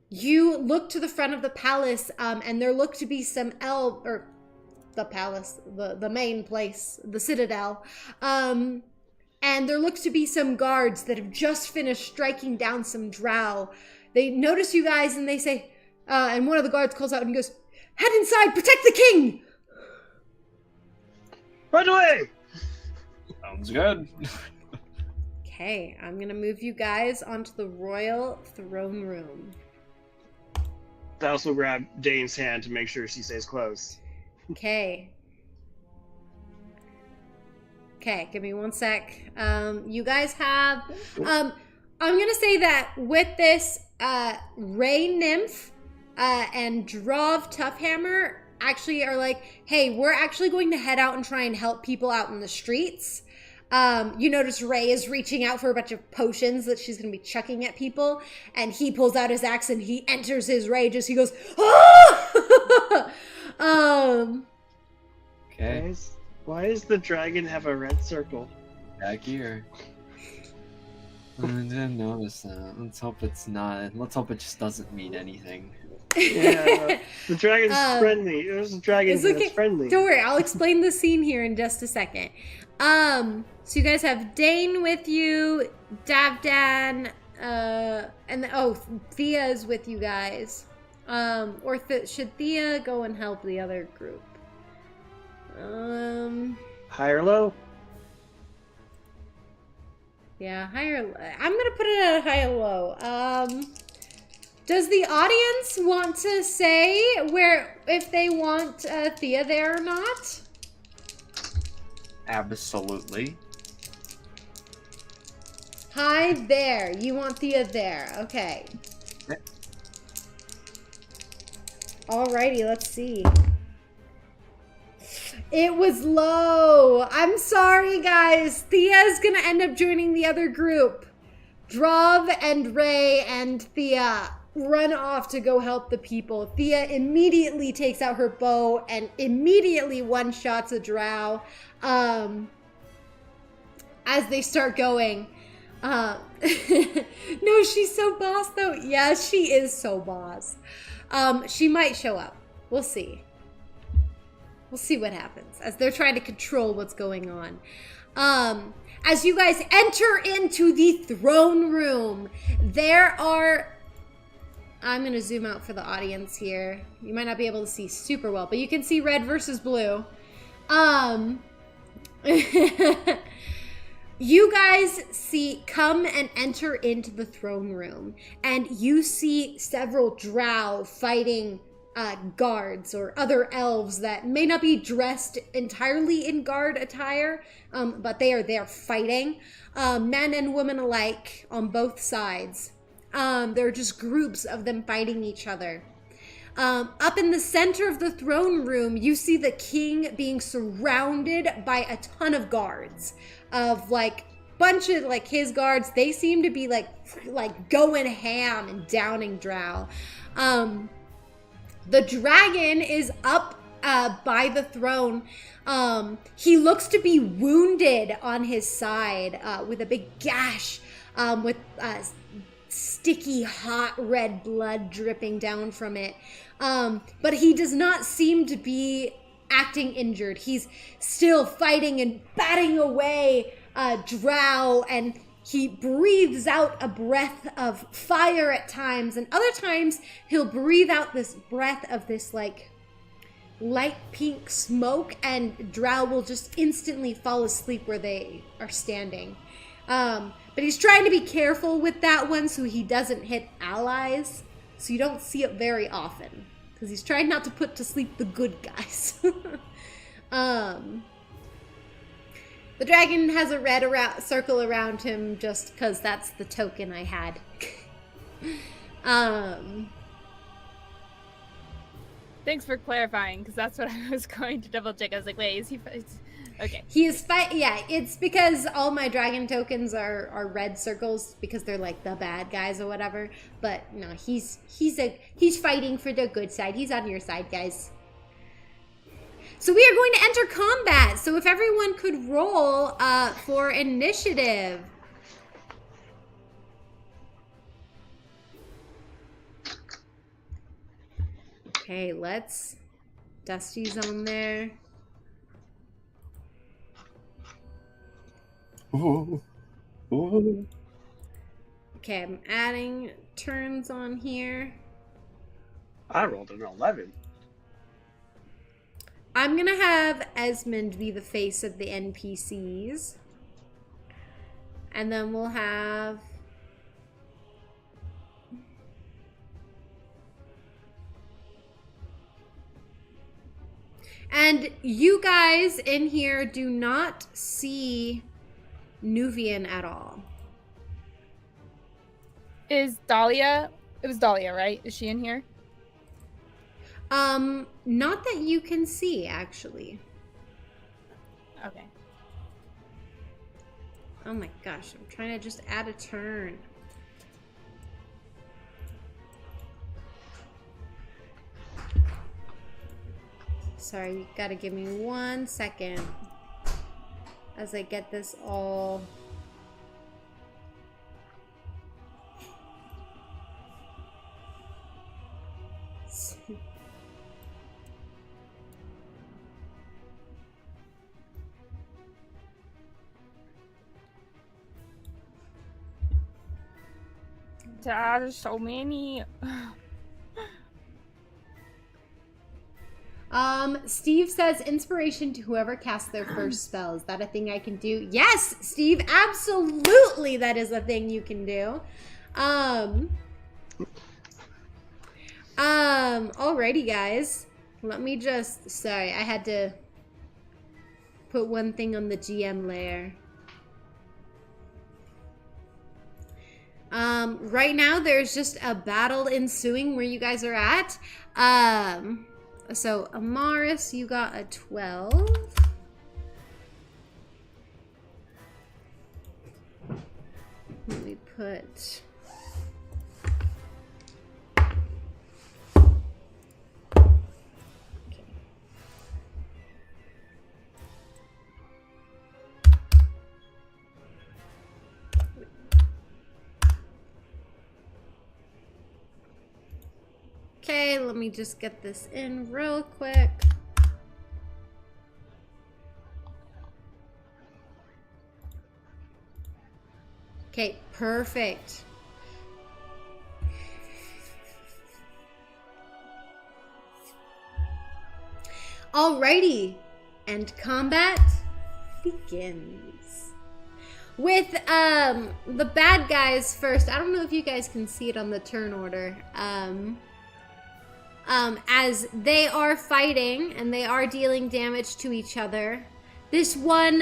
You look to the front of the palace, and there look to be some the palace, the main place, the citadel. And there looks to be some guards that have just finished striking down some drow. They notice you guys and they say, and one of the guards calls out and goes, "Head inside, protect the king!" Run away! Sounds good. Okay, I'm gonna move you guys onto the royal throne room. Douse will grab Dane's hand to make sure she stays close. Okay. Okay, give me one sec. You guys have... I'm gonna say that with this, Ray Nymph and Drov Toughhammer actually are like, hey, we're actually going to head out and try and help people out in the streets. You notice Ray is reaching out for a bunch of potions that she's going to be chucking at people, and he pulls out his axe and he enters his rage as he goes, "Ah!" Okay, Why does the dragon have a red circle? back here. I didn't notice that. Let's hope it's not. Let's hope it just doesn't mean anything. Yeah, the dragon's friendly. There's a dragon It's that's okay. friendly. Don't worry, I'll explain the scene here in just a second. So you guys have Dane with you, Davdan, and Thea is with you guys. Or should Thea go and help the other group? High or low? Yeah, higher. I'm gonna put it at a high or low. Does the audience want to say if they want Thea there or not? Absolutely. Hi there. You want Thea there. Okay. Alrighty, let's see. It was low. I'm sorry, guys. Thea's gonna end up joining the other group. Drov and Ray and Thea run off to go help the people. Thea immediately takes out her bow and immediately one-shots a drow. As they start going. No, she's so boss though. Yeah, she is so boss. She might show up. We'll see. We'll see what happens as they're trying to control what's going on. As you guys enter into the throne room, there are... I'm going to zoom out for the audience here. You might not be able to see super well, but you can see red versus blue. You guys come and enter into the throne room, and you see several drow fighting guards or other elves that may not be dressed entirely in guard attire, but they are there fighting, men and women alike on both sides. There are just groups of them fighting each other. Up in the center of the throne room, you see the king being surrounded by a ton of guards of bunch of his guards. They seem to be like going ham and downing drow. The dragon is up by the throne. He looks to be wounded on his side with a big gash with sticky hot red blood dripping down from it. But he does not seem to be acting injured. He's still fighting and batting away drow, and he breathes out a breath of fire at times, and other times he'll breathe out this breath of this light pink smoke, and drow will just instantly fall asleep where they are standing. But he's trying to be careful with that one so he doesn't hit allies, so you don't see it very often, because he's trying not to put to sleep the good guys. The dragon has a red circle around him just because that's the token I had. Thanks for clarifying, because that's what I was going to double check. I was like, wait, is he? Okay. He is yeah, it's because all my dragon tokens are red circles because they're like the bad guys or whatever. But no, he's fighting for the good side. He's on your side, guys. So we are going to enter combat. So if everyone could roll for initiative. Okay, Dusty's on there. Ooh. Ooh. Okay, I'm adding turns on here. I rolled an 11. I'm gonna have Esmond be the face of the NPCs. And then we'll have... And you guys in here do not see Nuvian at all. Is Dahlia? It was Dahlia, right? Is she in here? Not that you can see, actually. Okay. Oh my gosh, I'm trying to just add a turn. Sorry, you gotta give me 1 second as I get this all... There's so many. Steve says inspiration to whoever casts their first spell. Is that a thing I can do? Yes, Steve, absolutely that is a thing you can do. Alrighty guys. Let me just, sorry, I had to put one thing on the GM layer. Right now there's just a battle ensuing where you guys are at. So Amaris, you got a 12. Let me put... Okay, let me just get this in real quick. Okay, perfect. Alrighty, and combat begins. With the bad guys first. I don't know if you guys can see it on the turn order. As they are fighting and they are dealing damage to each other. This one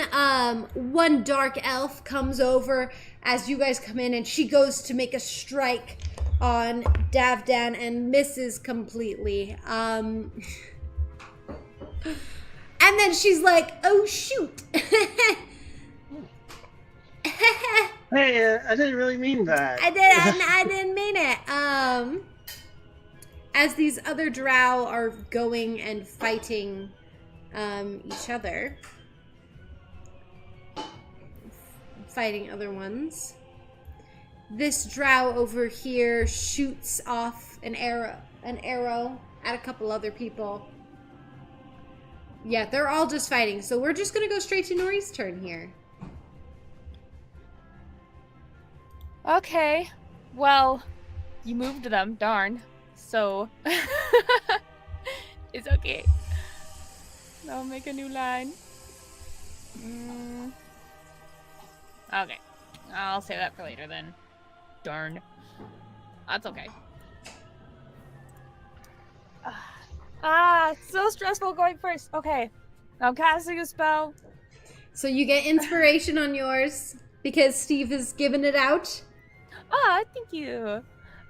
dark elf comes over as you guys come in and she goes to make a strike on Davdan and misses completely. And then she's like, oh shoot. Hey, I didn't really mean that. I didn't mean it. As these other drow are going and fighting each other. Fighting other ones. This drow over here shoots off an arrow at a couple other people. Yeah, they're all just fighting. So we're just gonna go straight to Nuri's turn here. Okay. Well, you moved them, darn. So it's okay. I'll make a new line. Okay. I'll save that for later then. Darn. That's okay. It's so stressful going first. Okay. I'm casting a spell. So you get inspiration on yours because Steve has given it out. Ah, thank you.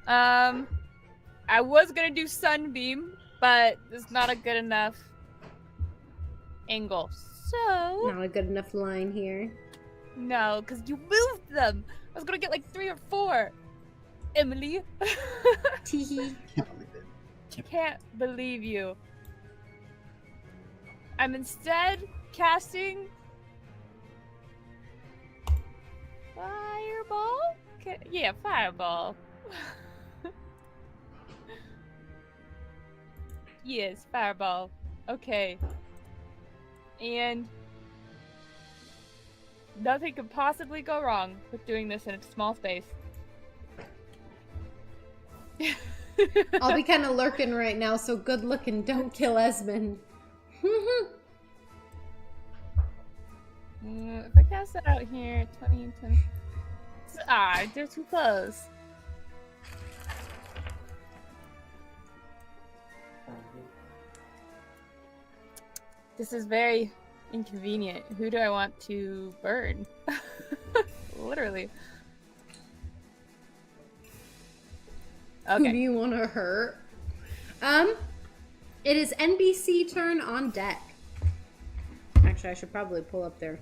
I was gonna do Sunbeam, but it's not a good enough angle. So Not a good enough line here. no, because you moved them. I was gonna get like 3 or 4. Emily. Teehee. Can't believe you. I'm instead casting Fireball? Yeah, Fireball. Yes, Fireball. Okay. And nothing could possibly go wrong with doing this in a small space. I'll be kind of lurking right now, so good looking. Don't kill Esmond. If I cast that out here, 20. They're too close. This is very inconvenient. Who do I want to burn? Literally. Who do Okay. you want to hurt? It is NBC turn on deck. Actually, I should probably pull up their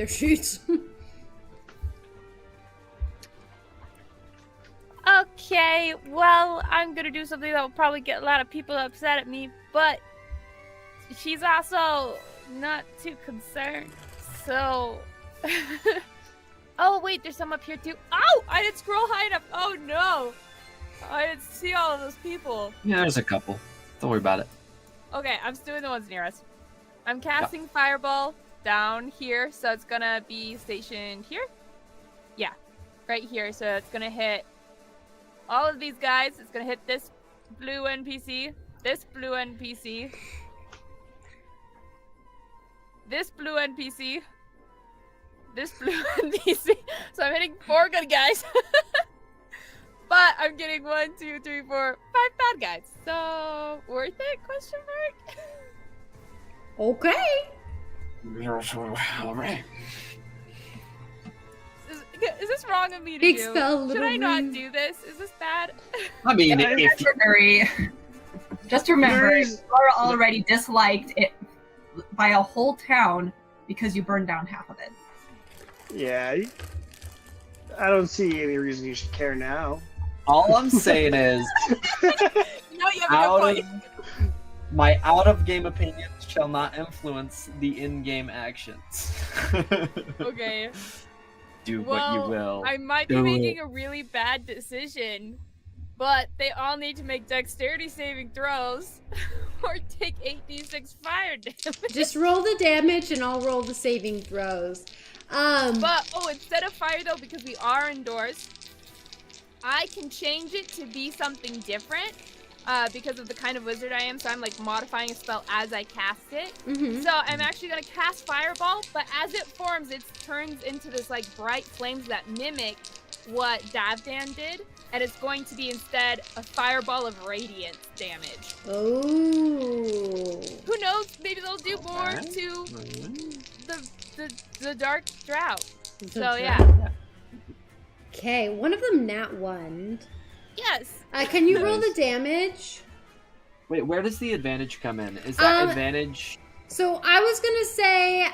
sheets. Okay, well, I'm gonna do something that will probably get a lot of people upset at me, but she's also not too concerned, so... Oh, wait, there's some up here, too. Oh, I didn't scroll high enough. Oh, no. I didn't see all of those people. Yeah, there's a couple. Don't worry about it. Okay, I'm just doing the ones near us. I'm casting Fireball down here, so it's gonna be stationed here. Yeah, right here. So it's gonna hit all of these guys. It's gonna hit this blue NPC, this blue NPC, this blue NPC, this blue NPC. So I'm hitting 4 good guys. But I'm getting 1, 2, 3, 4, 5 bad guys. So worth it? Question mark. Okay. All right. Is this wrong of me to Big do? spell, Should little I not ring. do this? Is this bad? I mean, Yeah, if just remember, you Nuri's- are already disliked it by a whole town because you burned down half of it. Yeah, I don't see any reason you should care now. all I'm saying is, No, you have a out good of, point. my out-of-game opinions shall not influence the in-game actions. Okay. Do what you Well, will. I might be Do making it. a really bad decision, but they all need to make dexterity saving throws or take 8d6 fire damage. Just roll the damage and I'll roll the saving throws. But, instead of fire though, because we are indoors, I can change it to be something different because of the kind of wizard I am, so I'm like modifying a spell as I cast it. mhm. So I'm actually gonna cast Fireball, but as it forms, it turns into this like bright flames that mimic what Davdan did, and it's going to be instead a Fireball of Radiance damage. Oh. Who knows? Maybe they'll do more Okay. to the Dark Drought. So Okay. yeah, Okay, one of them nat 1. yes. Can you roll the Nice. damage? Wait, where does the advantage come in? Is that Um, advantage? So I was gonna say,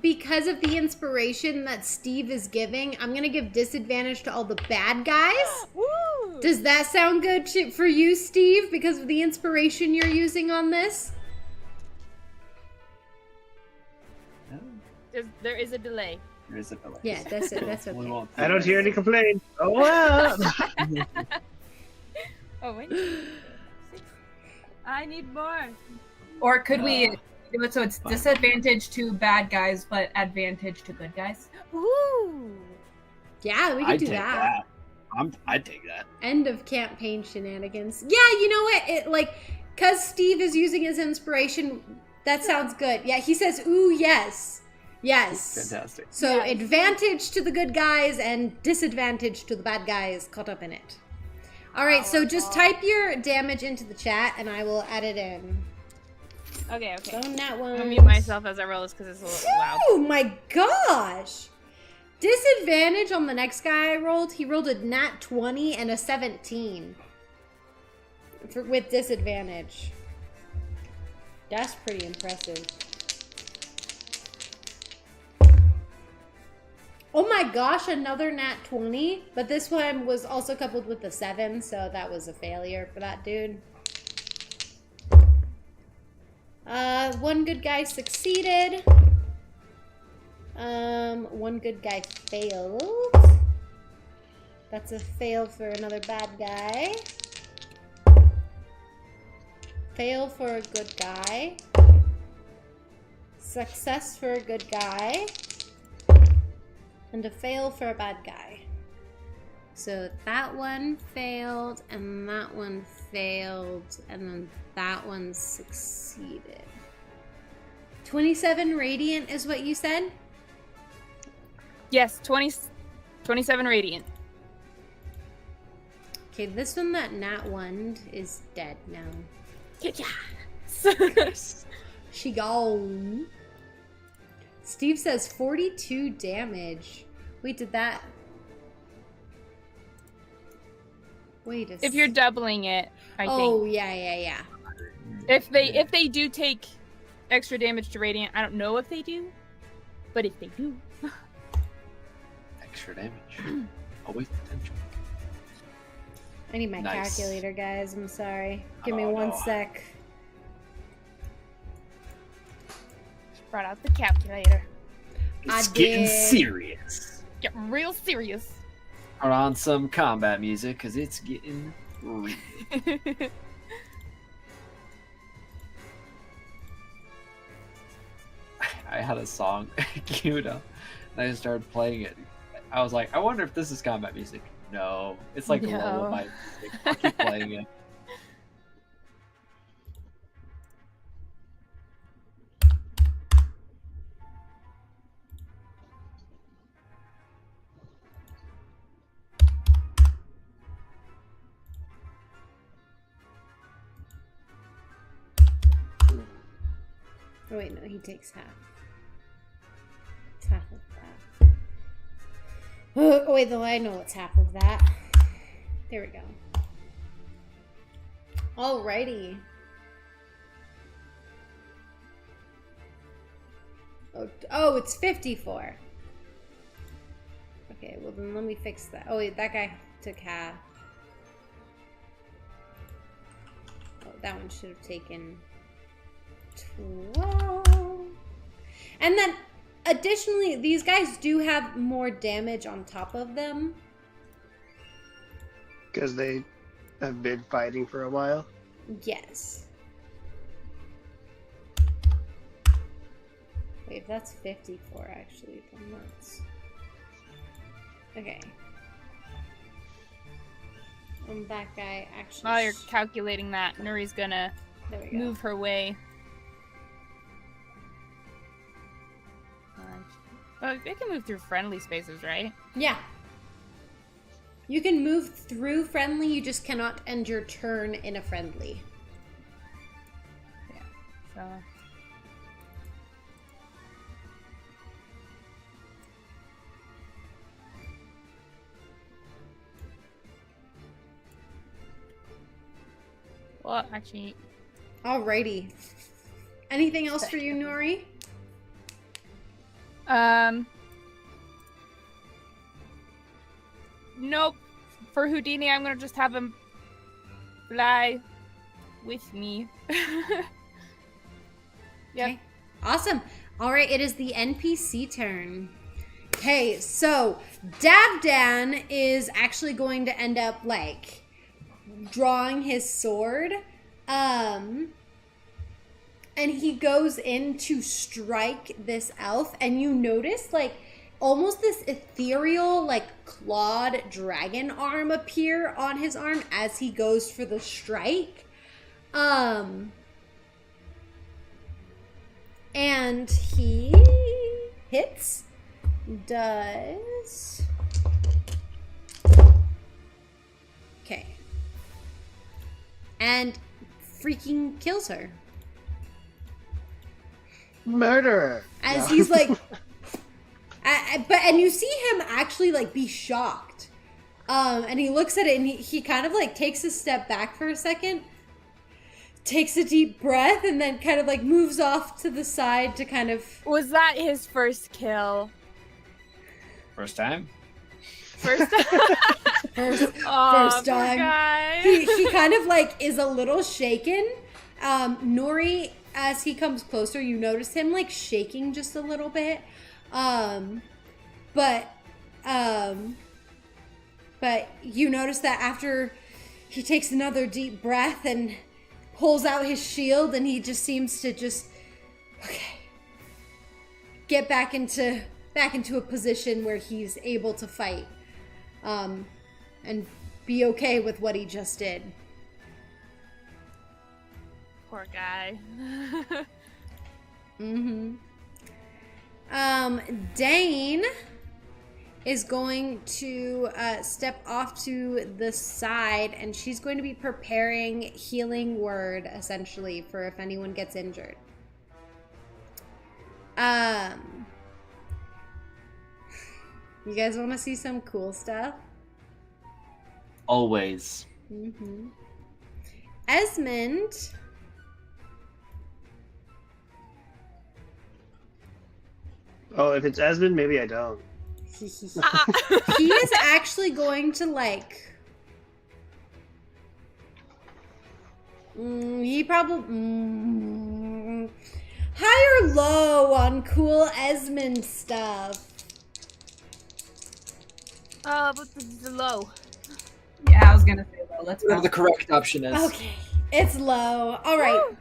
because of the inspiration that Steve is giving, I'm gonna give disadvantage to all the bad guys. Woo! Does that sound good for you, Steve? Because of the inspiration you're using on this? There is a delay. There is a delay. Yeah, that's it. That's We okay. won't I don't hear any complaints. Oh well. Oh wait. 6. I need more. Or could we Uh, do it so it's fine. disadvantage to bad guys, but advantage to good guys? Ooh. Yeah, we could I'd do take that. I'd take that. End of campaign shenanigans. Yeah, you know what? Cause Steve is using his inspiration. That sounds good. Yeah, he says, "Ooh, yes, yes." Fantastic. So Yes. advantage to the good guys and disadvantage to the bad guys caught up in it. All right, so just type your damage into the chat and I will add it in. Okay, okay. So that I'm one. gonna mute myself as I roll this because it's a little loud. Oh my gosh! Disadvantage disadvantage on the next guy I rolled. He rolled a nat 20 and a 17 with disadvantage. That's pretty impressive. Oh my gosh, another nat 20. But this one was also coupled with the 7, so that was a failure for that dude. One good guy succeeded. One good guy failed. That's a fail for another bad guy. Fail for a good guy. Success for a good guy. And a fail for a bad guy. So that one failed, and that one failed, and then that one succeeded. 27 radiant is what you said? Yes, 27 radiant. Okay, this one that nat 1'd is dead now. Yes. She gone. Steve says 42 damage. Wait, did that... Wait a If you're doubling it, I think. Oh, yeah. If they do take extra damage to radiant, I don't know if they do, but if they do, Extra damage. Always potential. I need my Nice. calculator, guys. I'm sorry. Give me Oh, one no. sec. brought out the calculator. It's I getting did. serious. Get real serious. Put on some combat music, because it's getting real. I had a song queued up, and I just started playing it. I was like, I wonder if this is combat music. No, it's like No. lullaby music. I'll keep playing it. Oh, wait, no, he takes half. It's half of that. Oh, wait, though, I know it's half of that. There we go. Alrighty. Oh, it's 54. Okay, well then let me fix that. Oh, wait, that guy took half. Oh, that one should have taken 12. And then, additionally, these guys do have more damage on top of them. Because they have been fighting for a while. Yes. Wait, if that's 54, actually, then that's... Okay. And that guy actually... While you're calculating that, Nuri's gonna There we go. move her way. Oh, they can move through friendly spaces, right? Yeah. You can move through friendly, you just cannot end your turn in a friendly. So. Well, actually, Alrighty. Anything else for you, Nuri? Nope. For Houdini, I'm gonna just have him fly with me. Yep. Okay. Awesome. Alright, it is the NPC turn. Okay, so Davdan is actually going to end up, like, drawing his sword. And he goes in to strike this elf, and you notice, like, almost this ethereal, like, clawed dragon arm appear on his arm as he goes for the strike. And he hits, does... Okay. And freaking kills her. Murderer! As No. he's like And you see him actually like be shocked. And he looks at it and he kind of like takes a step back for a second, takes a deep breath, and then kind of like moves off to the side to kind of... Was that his first kill? First time? First First poor time. guy. He kind of like is a little shaken. Nuri, as he comes closer, you notice him like shaking just a little bit. But you notice that after he takes another deep breath and pulls out his shield, and he just seems to get back into a position where he's able to fight, and be okay with what he just did. Poor guy. Dane is going to step off to the side, and she's going to be preparing healing word, essentially, for if anyone gets injured. You guys want to see some cool stuff? Always. Esmond... Oh, if it's Esmond, maybe I don't. He is actually going to like... he probably... high or low on cool Esmond stuff? But this is low. Yeah, I was gonna say low. Let's Whatever go. the correct option is. Okay, it's low. All right.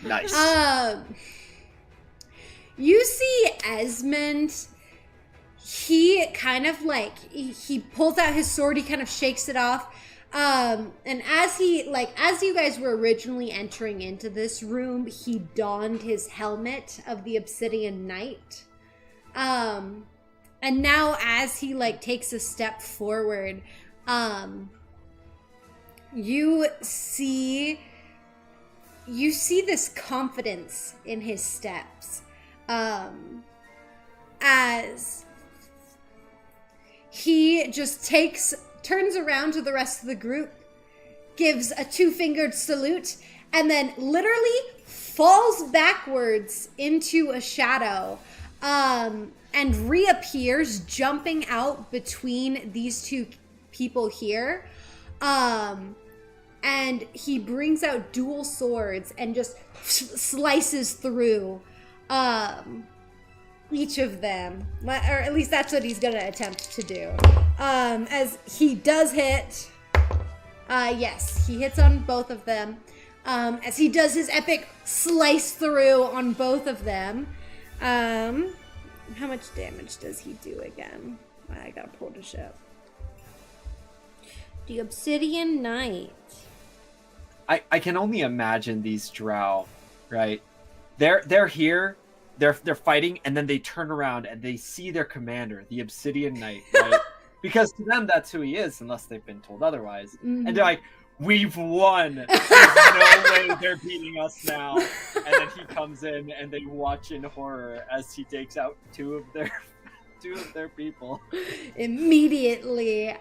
Nice. You see Esmond, he kind of like, he pulls out his sword, he kind of shakes it off. And as you guys were originally entering into this room, he donned his helmet of the Obsidian Knight. And now as he like takes a step forward, you see this confidence in his steps. As he just turns around to the rest of the group, gives a 2-fingered salute, and then literally falls backwards into a shadow, and reappears, jumping out between these two people here. And he brings out dual swords and just slices through each of them, or at least that's what he's gonna attempt to do. As he does hit, yes, he hits on both of them. As he does his epic slice through on both of them. How much damage does he do again? I gotta pull the ship. The Obsidian Knight. I can only imagine these drow, right? They're here, they're fighting, and then they turn around and they see their commander, the Obsidian Knight, right? Because to them that's who he is, unless they've been told otherwise. And they're like, "We've won. There's no way they're beating us now." And then he comes in and they watch in horror as he takes out two of their people. Immediately.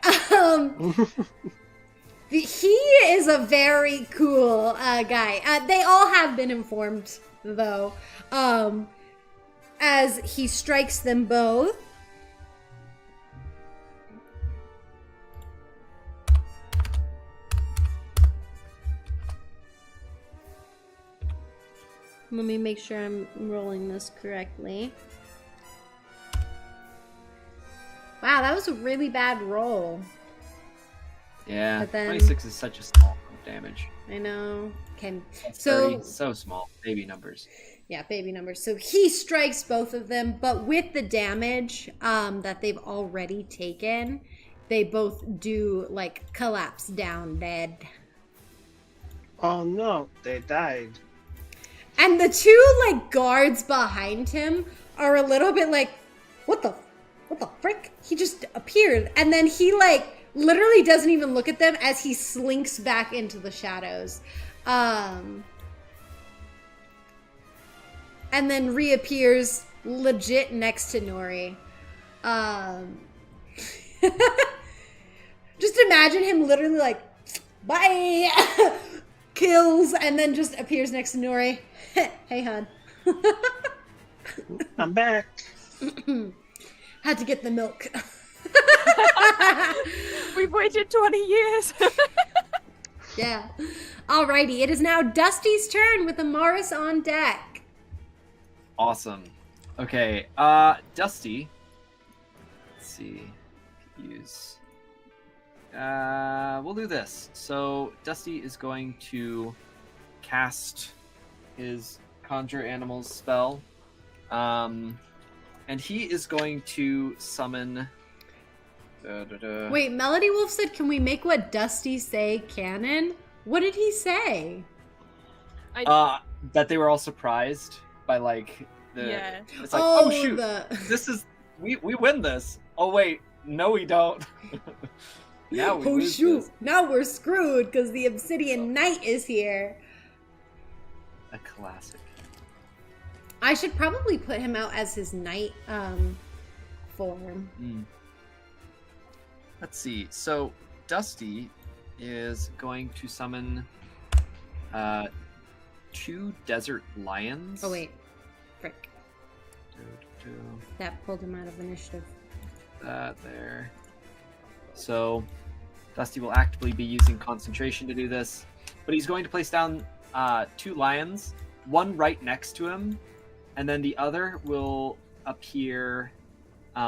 He is a very cool guy. They all have been informed, though, as he strikes them both. Let me make sure I'm rolling this correctly. Wow, that was a really bad roll. Yeah, But then- 26 is such a small amount of damage. I know. Okay, That's so 30, so small. Baby numbers. yeah, baby numbers. So he strikes both of them, but with the damage that they've already taken, they both do like collapse down dead. Oh no, they died. And the two like guards behind him are a little bit like, what the frick? He just appeared, and then he like literally doesn't even look at them as he slinks back into the shadows. And then reappears legit next to Nuri. Just imagine him literally like, bye, kills, and then just appears next to Nuri. Hey, hon. I'm back. Had to get the milk. We've waited 20 years. Yeah. Alrighty, it is now Dusty's turn with Amaris on deck. Awesome. Okay, Dusty. Let's see. Use. We'll do this. So Dusty is going to cast his Conjure Animals spell. And he is going to summon. Wait, Melody Wolf said, can we make what Dusty say canon? What did he say? That they were all surprised by like the. Yeah. It's like, oh shoot, the... this is we win this. Oh wait, no we don't. Now we lose shoot, this. now we're screwed because the Obsidian Knight is here. A classic. I should probably put him out as his knight form. Let's see. So Dusty is going to summon 2 desert lions. Oh wait, frick. That pulled him out of initiative. That there. So Dusty will actively be using concentration to do this, but he's going to place down 2 lions, one right next to him, and then the other will appear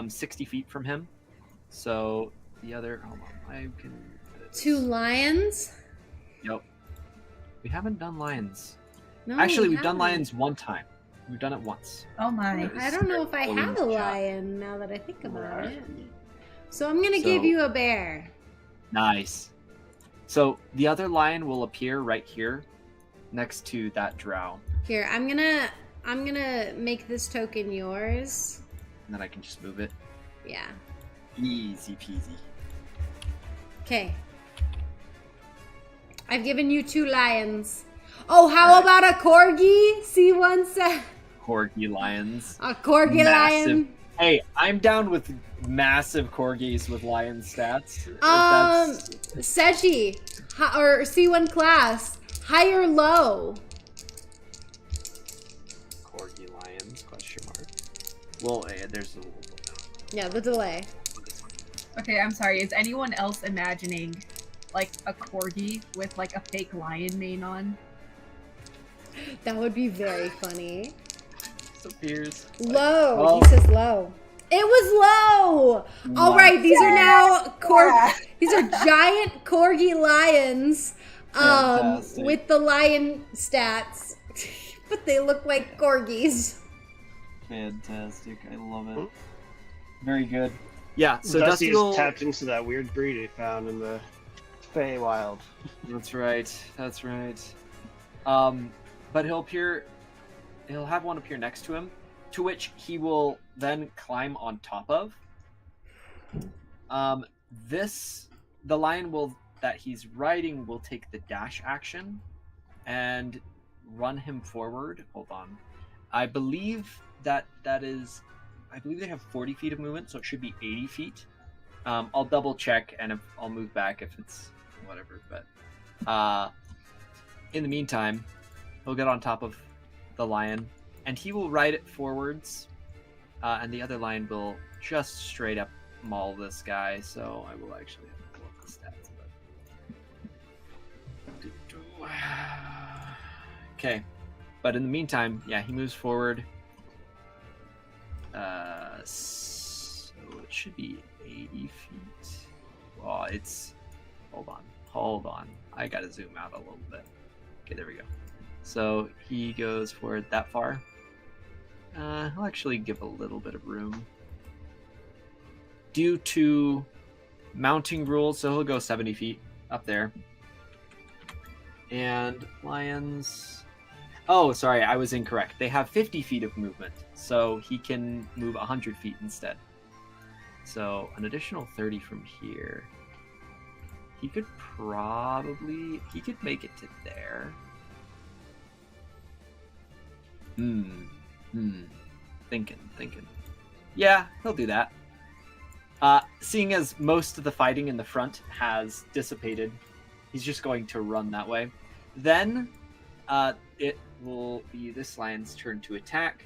60 feet from him. So the other, hold on, I can. 2 lions? Yep. We haven't done lions. No, Actually, we we've done haven't. lions one time. We've done it once. Oh my. I don't know if I have a Holy lion now that I think about Right. it. So I'm gonna So- give you a bear. Nice. So the other lion will appear right here, next to that drow, Here, I'm gonna make this token yours. and then I can just move it. Yeah. Easy peasy. Okay. I've given you 2 lions. Oh, how Right. about a corgi? See one set. Corgi lions. A corgi Massive. lion. Hey, I'm down with massive corgis with lion stats. If that's- Seji, or C1 class, high or low? Corgi lions? Question mark. Well, there's a little. Yeah, the delay. Okay, I'm sorry. Is anyone else imagining like a corgi with like a fake lion mane on? That would be very funny. Disappears. Low. Oh. He says low. It was low. All right, these are now These are giant corgi lions, Fantastic. with the lion stats, but they look like corgis. Fantastic. I love it. Very good. Yeah, so Dusty Dusty will... is tapped into that weird breed he found in the Feywild. That's right. That's right. But he'll have one appear next to him, to which he will then climb on top of. The lion that he's riding will take the dash action and run him forward. Hold on. I believe they have 40 feet of movement, so it should be 80 feet. I'll double check and I'll move back if it's whatever, but in the meantime, he'll get on top of the lion and he will ride it forwards, and the other lion will just straight up maul this guy. So I will actually have to pull up the stats. Okay, but in the meantime, yeah, he moves forward. So it should be 80 feet. Oh, it's... Hold on. I gotta zoom out a little bit. Okay, there we go. So he goes forward that far. He'll actually give a little bit of room. Due to mounting rules, so he'll go 70 feet up there. And lions... Oh, sorry, I was incorrect. They have 50 feet of movement, so he can move 100 feet instead. So an additional 30 from here. He could make it to there. Thinking. Yeah, he'll do that. Seeing as most of the fighting in the front has dissipated, he's just going to run that way. Then it will be this lion's turn to attack.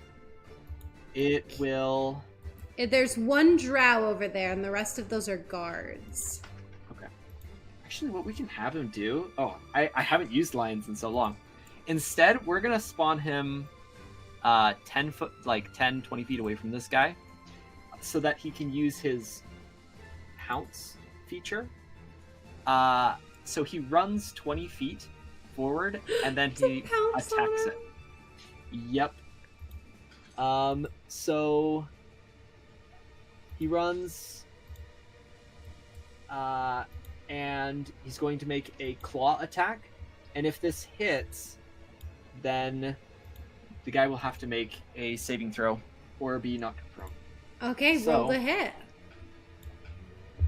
It will... There's one drow over there, and the rest of those are guards. Okay. Actually, what we can have him do... Oh, I haven't used lions in so long. Instead, we're going to spawn him 10 foot, like 10, 20 feet away from this guy, so that he can use his pounce feature. So he runs 20 feet forward, and then he attacks it. Yep. So he runs, and he's going to make a claw attack, and if this hits, then the guy will have to make a saving throw or be knocked prone. Okay, So, roll the hit.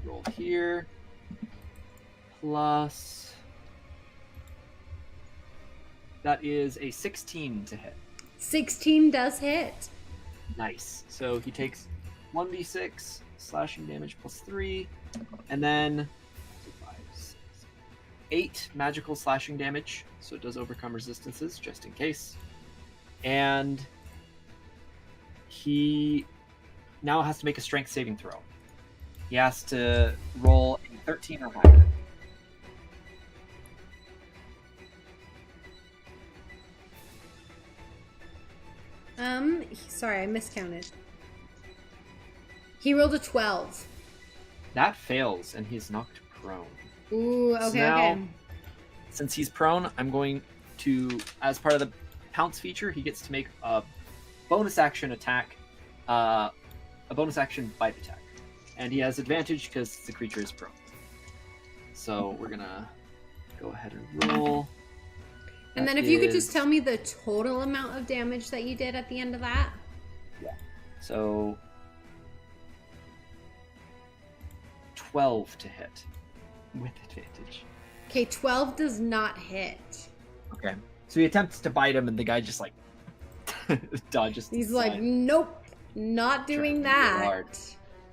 Roll here. Plus... That is a 16 to hit. 16 does hit. Nice. So he takes 1d6 slashing damage plus 3, and then 8 magical slashing damage. So it does overcome resistances, just in case. And he now has to make a strength saving throw. He has to roll a 13 or higher. Sorry, I miscounted. He rolled a 12. That fails, and he's knocked prone. Ooh, okay, So now, okay. since he's prone, I'm going to, as part of the pounce feature, he gets to make a bonus action attack, a bonus action bite attack. And he has advantage because the creature is prone. So we're gonna go ahead and roll. And then if you could just tell me the total amount of damage that you did at the end of that. Yeah. So 12 to hit with advantage. Okay, 12 does not hit. Okay. So he attempts to bite him, and the guy just like dodges. He's like, nope, not doing that.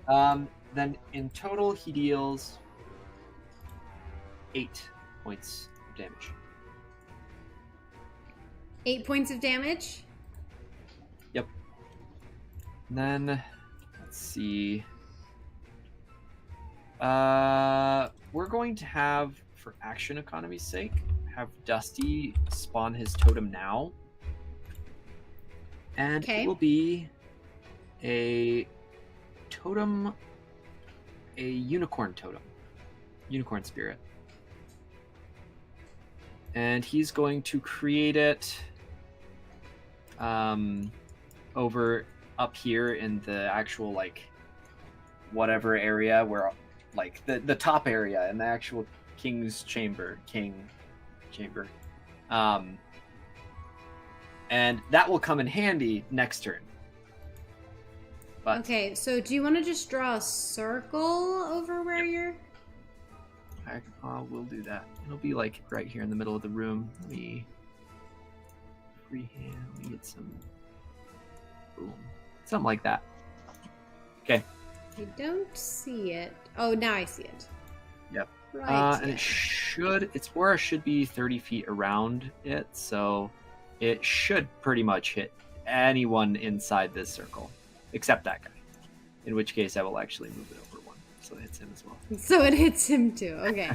Then in total, he deals 8 points of damage. 8 points of damage? Yep. And then, let's see. We're going to have, for action economy's sake, have Dusty spawn his totem now. And it will be a totem, a unicorn totem. Unicorn spirit. And he's going to create it over up here in the actual, like, whatever area where, like, the top area in the actual king chamber. And that will come in handy next turn. But, okay, so do you want to just draw a circle over where you're... we'll do that. It'll be, like, right here in the middle of the room. Let me freehand. Let me get some... Boom. Something like that. Okay. I don't see it. Oh, now I see it. Yep. Right. And its aura should be 30 feet around it, so it should pretty much hit anyone inside this circle, except that guy. In which case, I will actually move it over one, so it hits him as well. So it hits him too. Okay.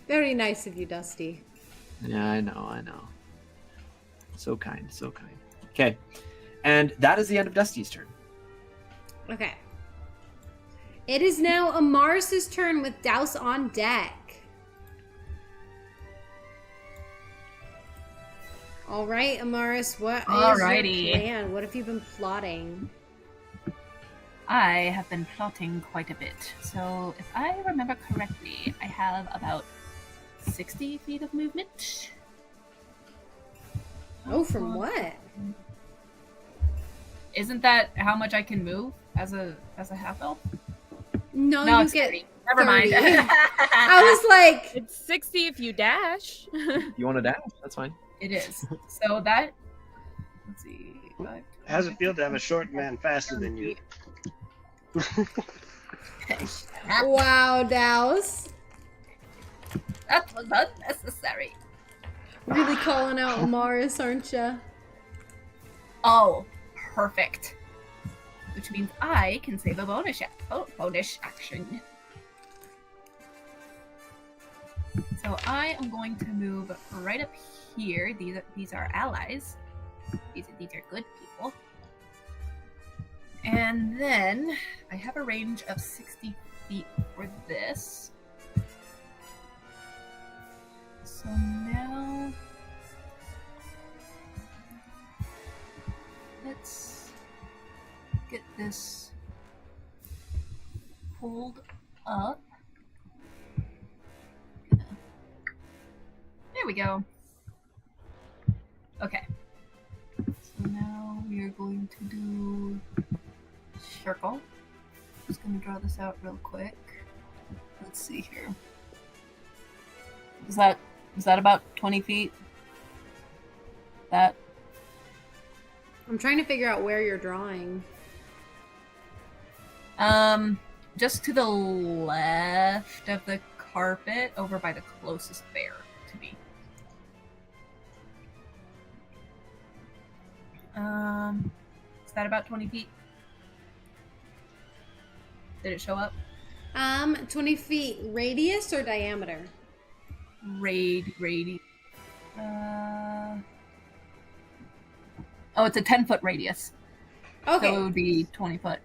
Very nice of you, Dusty. Yeah, I know. So kind, so kind. Okay. And that is the end of Dusty's turn. Okay. It is now Amaris' turn with Douse on deck. All right, Amaris, what is your plan? What have you been plotting? I have been plotting quite a bit. So if I remember correctly, I have about 60 feet of movement. Oh, from what? Isn't that how much I can move as a half elf? No, No, you it's get 30. Never mind. 30. I was like, It's 60 if you dash. You want to dash? That's fine. It is. So that. Let's see. How's it feel to have a short man faster than you? Wow, Douse. That was unnecessary. Really calling out Amaris, aren't ya? Oh, perfect. Which means I can save a bonus action. So I am going to move right up here. These are allies. These are good people. And then I have a range of 60 feet for this. So now let's get this pulled up. There we go. Okay. So now we are going to do circle. Just gonna draw this out real quick. Let's see here. Is that about 20 feet? That? I'm trying to figure out where you're drawing. Just to the left of the carpet, over by the closest bear to me. Is that about 20 feet? Did it show up? 20 feet radius or diameter? Radius. Oh, it's a 10-foot radius. Okay. So it would be 20 foot.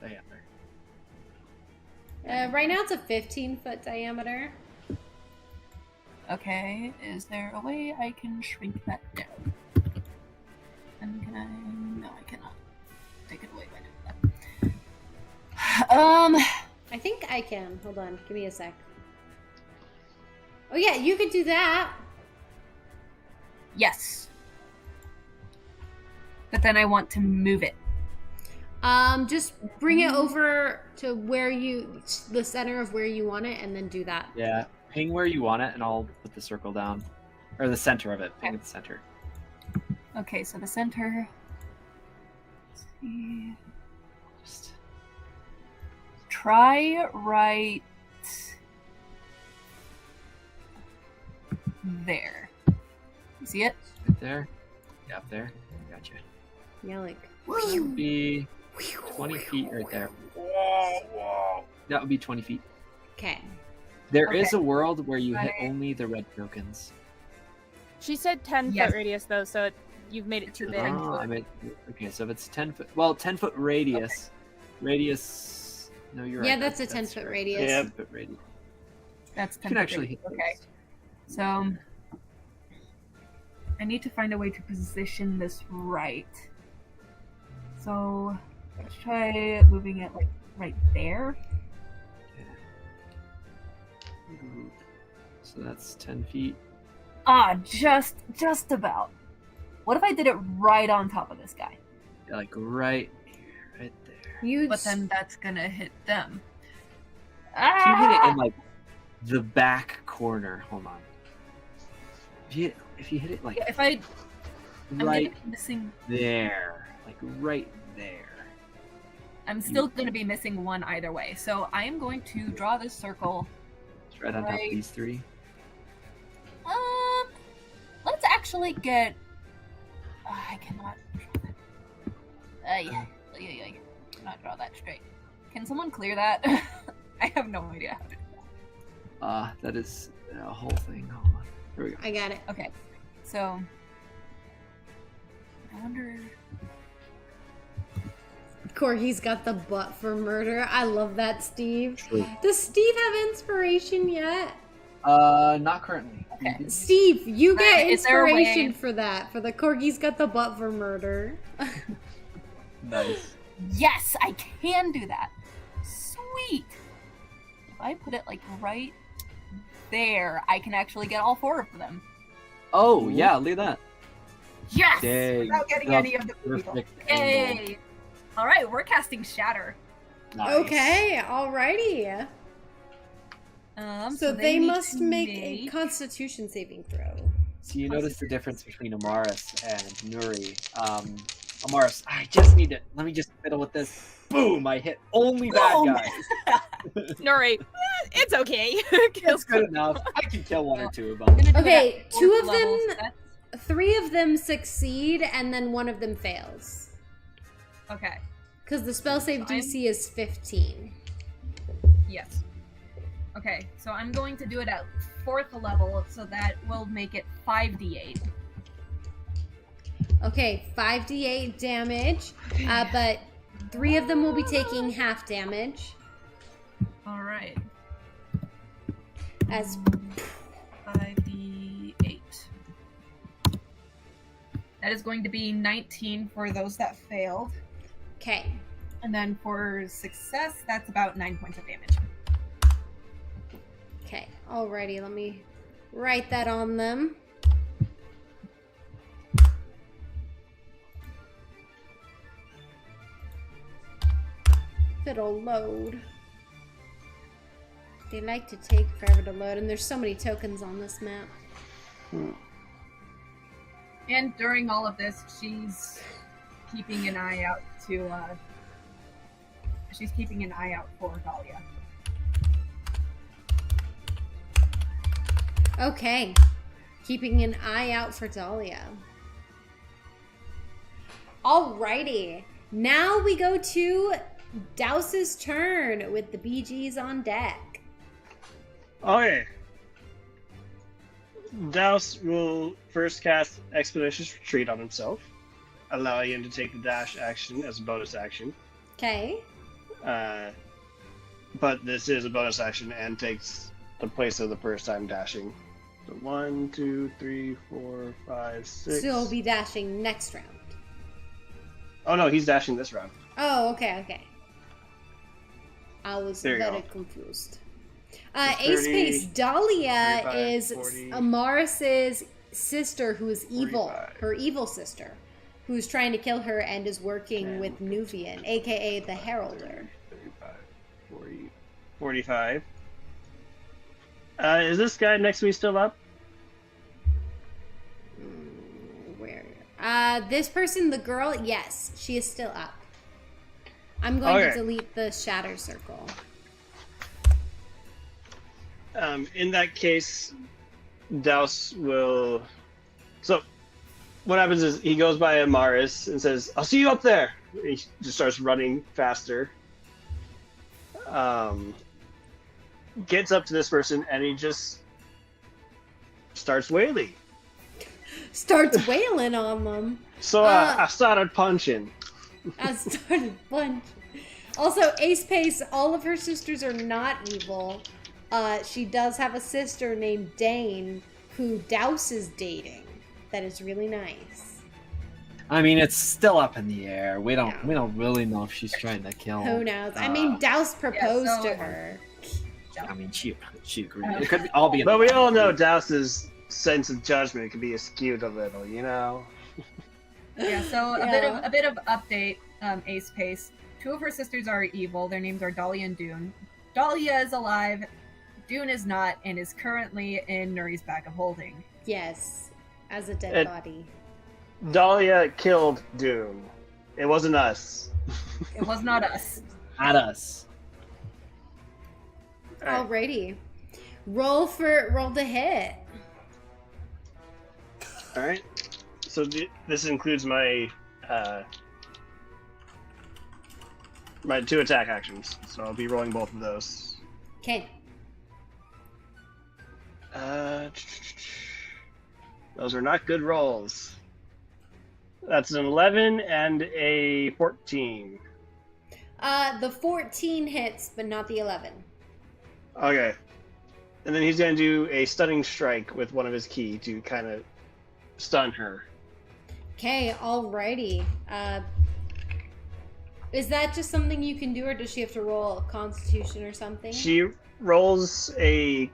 Diameter. Right now it's a 15-foot diameter. Okay, is there a way I can shrink that down? And can I? No, I cannot. Take it away by doing that. I think I can. Hold on. Give me a sec. Oh, yeah, you could do that. Yes. But then I want to move it. Just bring it over to the center of where you want it, and then do that. Yeah, ping where you want it, and I'll put the circle down. Or the center of it. Ping at the center. Okay, so the center. Let's see. Just Try right there. You see it? right there. Yeah, up there. Gotcha. Yeah, like. That would be 20 feet right there. That would be 20 feet. Okay. There is Okay. a world where you hit Right. only the red tokens. She said 10 Yes. foot radius though, so you've made it too big. I mean, okay, so if it's 10 foot, well, 10 foot radius. Radius. No, you're right. Yeah, that's a 10-foot radius. Yeah. 10 foot radius. That's You can actually hit Okay. those. So I need to find a way to position this right. So let's try moving it like right there. Ooh. So that's 10 feet. Ah, just about. What if I did it right on top of this guy? Yeah, like right here, right there. But then that's gonna hit them. If you hit it in like the back corner, hold on. If you hit it like Yeah, if I'm right gonna be missing. there, like right there. I'm still gonna be missing one either way. So I am going to draw this circle. It's right on top of Right. these three. Let's actually get. I cannot draw that. Cannot draw that straight. Can someone clear that? I have no idea how to do that. That is a whole thing. Hold on. Here we go. I got it. Okay, so I wonder. Corgi's got the butt for murder. I love that, Steve. True. Does Steve have inspiration yet? Not currently. Okay. Steve, you get Is there a way- inspiration for that. For the Corgi's got the butt for murder. Nice. Yes, I can do that. Sweet. If I put it like right there, I can actually get all four of them. Oh yeah, look at that. Yes. Dang, Without getting the any of the people. perfect angle. Yay! All right, we're casting Shatter. Nice. Okay, alrighty. So they need must to make a Constitution saving throw. So you notice the difference between Amaris and Nuri. Amaris, I just need to. Let me just fiddle with this. boom! I hit only bad Boom. guys. Nuri, it's okay. That's good enough. I can kill one or two of I'm them. gonna do Okay, it at 2 fourth of level them- sets. 3 of them succeed, and then 1 of them fails. Okay. Because the spell save Fine. DC is 15. Yes. Okay, so I'm going to do it at 4th level, so that will make it 5d8. Okay, 5d8 damage, but 3 of them will be taking half damage. All right. As 5d8. That is going to be 19 for those that failed. okay, And then for success, that's about 9 points of damage. okay, alrighty. Let me write that on them. If it'll load. They like to take forever to load, and there's so many tokens on this map. And during all of this, she's keeping an eye out she's keeping an eye out for Dahlia. Okay, keeping an eye out for Dahlia. Alrighty, now we go to Douse's turn with the BGs on deck. Okay. Douse will first cast Expeditious Retreat on himself, allowing him to take the dash action as a bonus action. Okay, But this is a bonus action and takes the place of the first time dashing. So 1, 2, 3, 4, 5, 6. so he'll be dashing next round. Oh no, he's dashing this round. Oh, okay. I was There you very go. confused. So Ace 30, Pace, Dahlia 35, is 40, Amaris's sister who is evil. 45. Her evil sister. Who's trying to kill her and is working 10, with Nuvian, aka the Heralder. 35, 40, 45. Is this guy next to me still up? Where? This person, the girl, yes, she is still up. I'm going to Okay. delete the shatter circle. In that case, Douse will. So, what happens is he goes by Amaris and says, "I'll see you up there." He just starts running faster. Gets up to this person and he just starts wailing. Starts wailing on them. So I started punching. I started punch. Also, Ace Pace, all of her sisters are not evil. She does have a sister named Dane who Douse is dating. That is really nice. I mean, it's still up in the air. We don't Yeah. really know if she's trying to kill. Who knows? I mean, Douse proposed so- to her. I mean, she agreed. It could all be. But we all know Douse's sense of judgment can be skewed a little, you know? Yeah, so Yeah. a bit of update, Ace Pace. 2 of her sisters are evil. Their names are Dahlia and Dune. Dahlia is alive. Dune is not, and is currently in Nuri's bag of holding. Yes, as a dead It- body. Dahlia killed Dune. It wasn't us. It was not us. At us. Alright. Alrighty. Roll to hit. Alright. So this includes my my 2 attack actions. So I'll be rolling both of those. Okay. Those are not good rolls. That's an 11 and a 14. The 14 hits, but not the 11. Okay. And then he's going to do a stunning strike with one of his key to kind of stun her. Okay, alrighty. Is that just something you can do, or does she have to roll a Constitution or something? She rolls a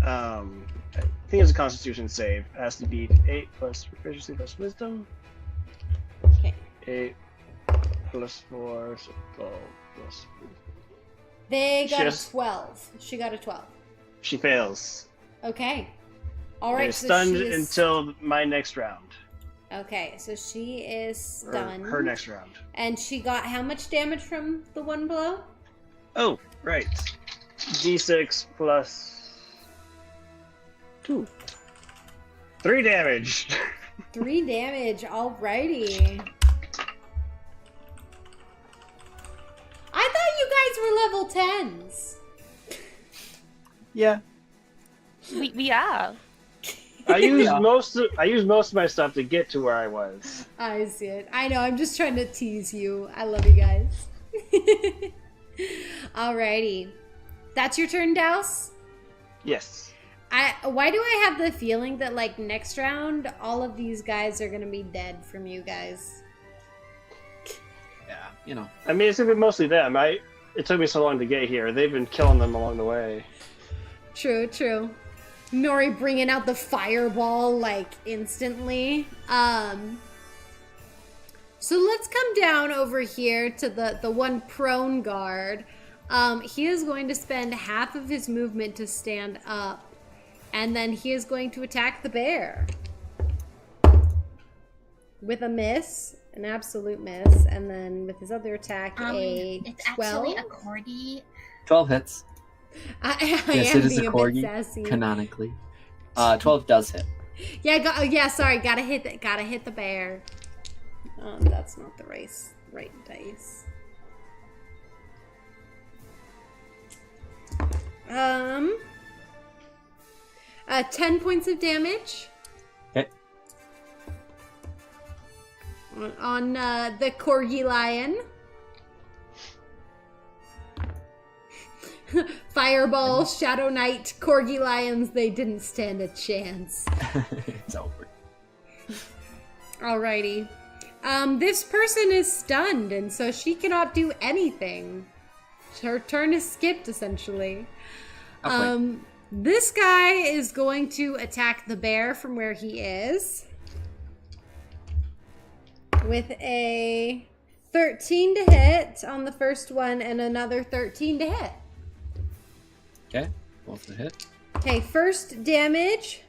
I think it's a Constitution save. It has to beat 8 plus proficiency plus wisdom. Okay. 8 plus 4, so 12 plus. They got Just- a 12. She got a 12. She fails. Okay. They're Alright, so stunned she is... until my next round. Okay, so she is Or stunned. her next round. And she got how much damage from the one blow? Oh, right. D6 plus 2. 3 damage. 3 damage, alrighty. I thought you guys were level 10s. Yeah. We are. I used most of my stuff to get to where I was. I see it. I know, I'm just trying to tease you. I love you guys. Alrighty. That's your turn, Douse? Yes. Why do I have the feeling that, like, next round, all of these guys are gonna be dead from you guys? Yeah, you know. I mean, it's gonna be mostly them. It took me so long to get here. They've been killing them along the way. True, true. Nuri bringing out the fireball, like, instantly. So let's come down over here to the one prone guard. He is going to spend half of his movement to stand up. And then he is going to attack the bear. With a miss. An absolute miss. And then with his other attack, a 12. It's actually a corgi. 12 hits. I Yes, am it is a being corgi, bit sassy. canonically. 12 does hit. Yeah, sorry, gotta hit the bear. That's not the right dice. 10 points of damage. Okay. On the corgi lion. Fireball, Shadow Knight, corgi lions, they didn't stand a chance. It's over. Alrighty. This person is stunned, and so she cannot do anything. Her turn is skipped, essentially. Okay. This guy is going to attack the bear from where he is. With a 13 to hit on the first one, and another 13 to hit. Okay, both the hit. Okay, first damage.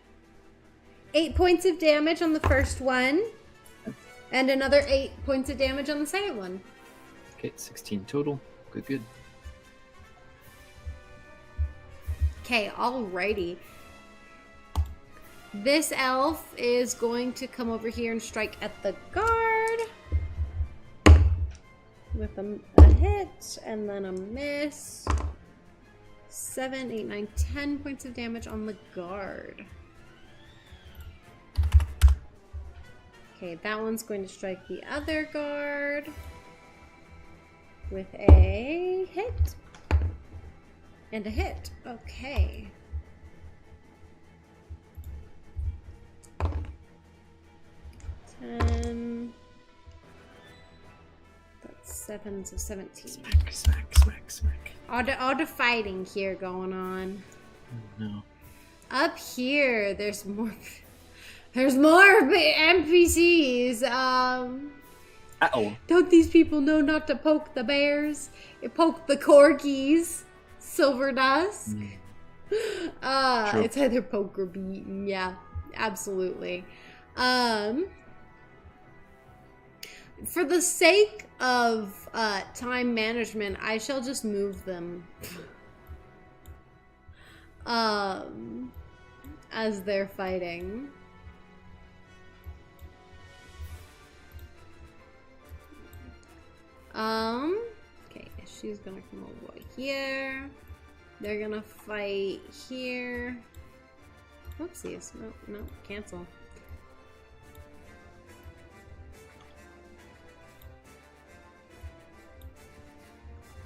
8 points of damage on the first one. And another 8 points of damage on the second one. Okay, 16 total. Good. Okay, alrighty. This elf is going to come over here and strike at the guard. With a hit and then a miss. 7, 8, 9, 10 points of damage on the guard. Okay, that one's going to strike the other guard with a hit and a hit. Okay. That's 7, so 17. Smack. All the fighting here going on. Oh, no. Up here, there's more NPCs. Uh-oh. Don't these people know not to poke the bears? Poke the corgis. Silver Dusk. True. It's either poke or be eaten. Yeah, absolutely. For the sake of time management, I shall just move them. As they're fighting. Okay, she's gonna come over here. They're gonna fight here. Whoopsies. No, cancel.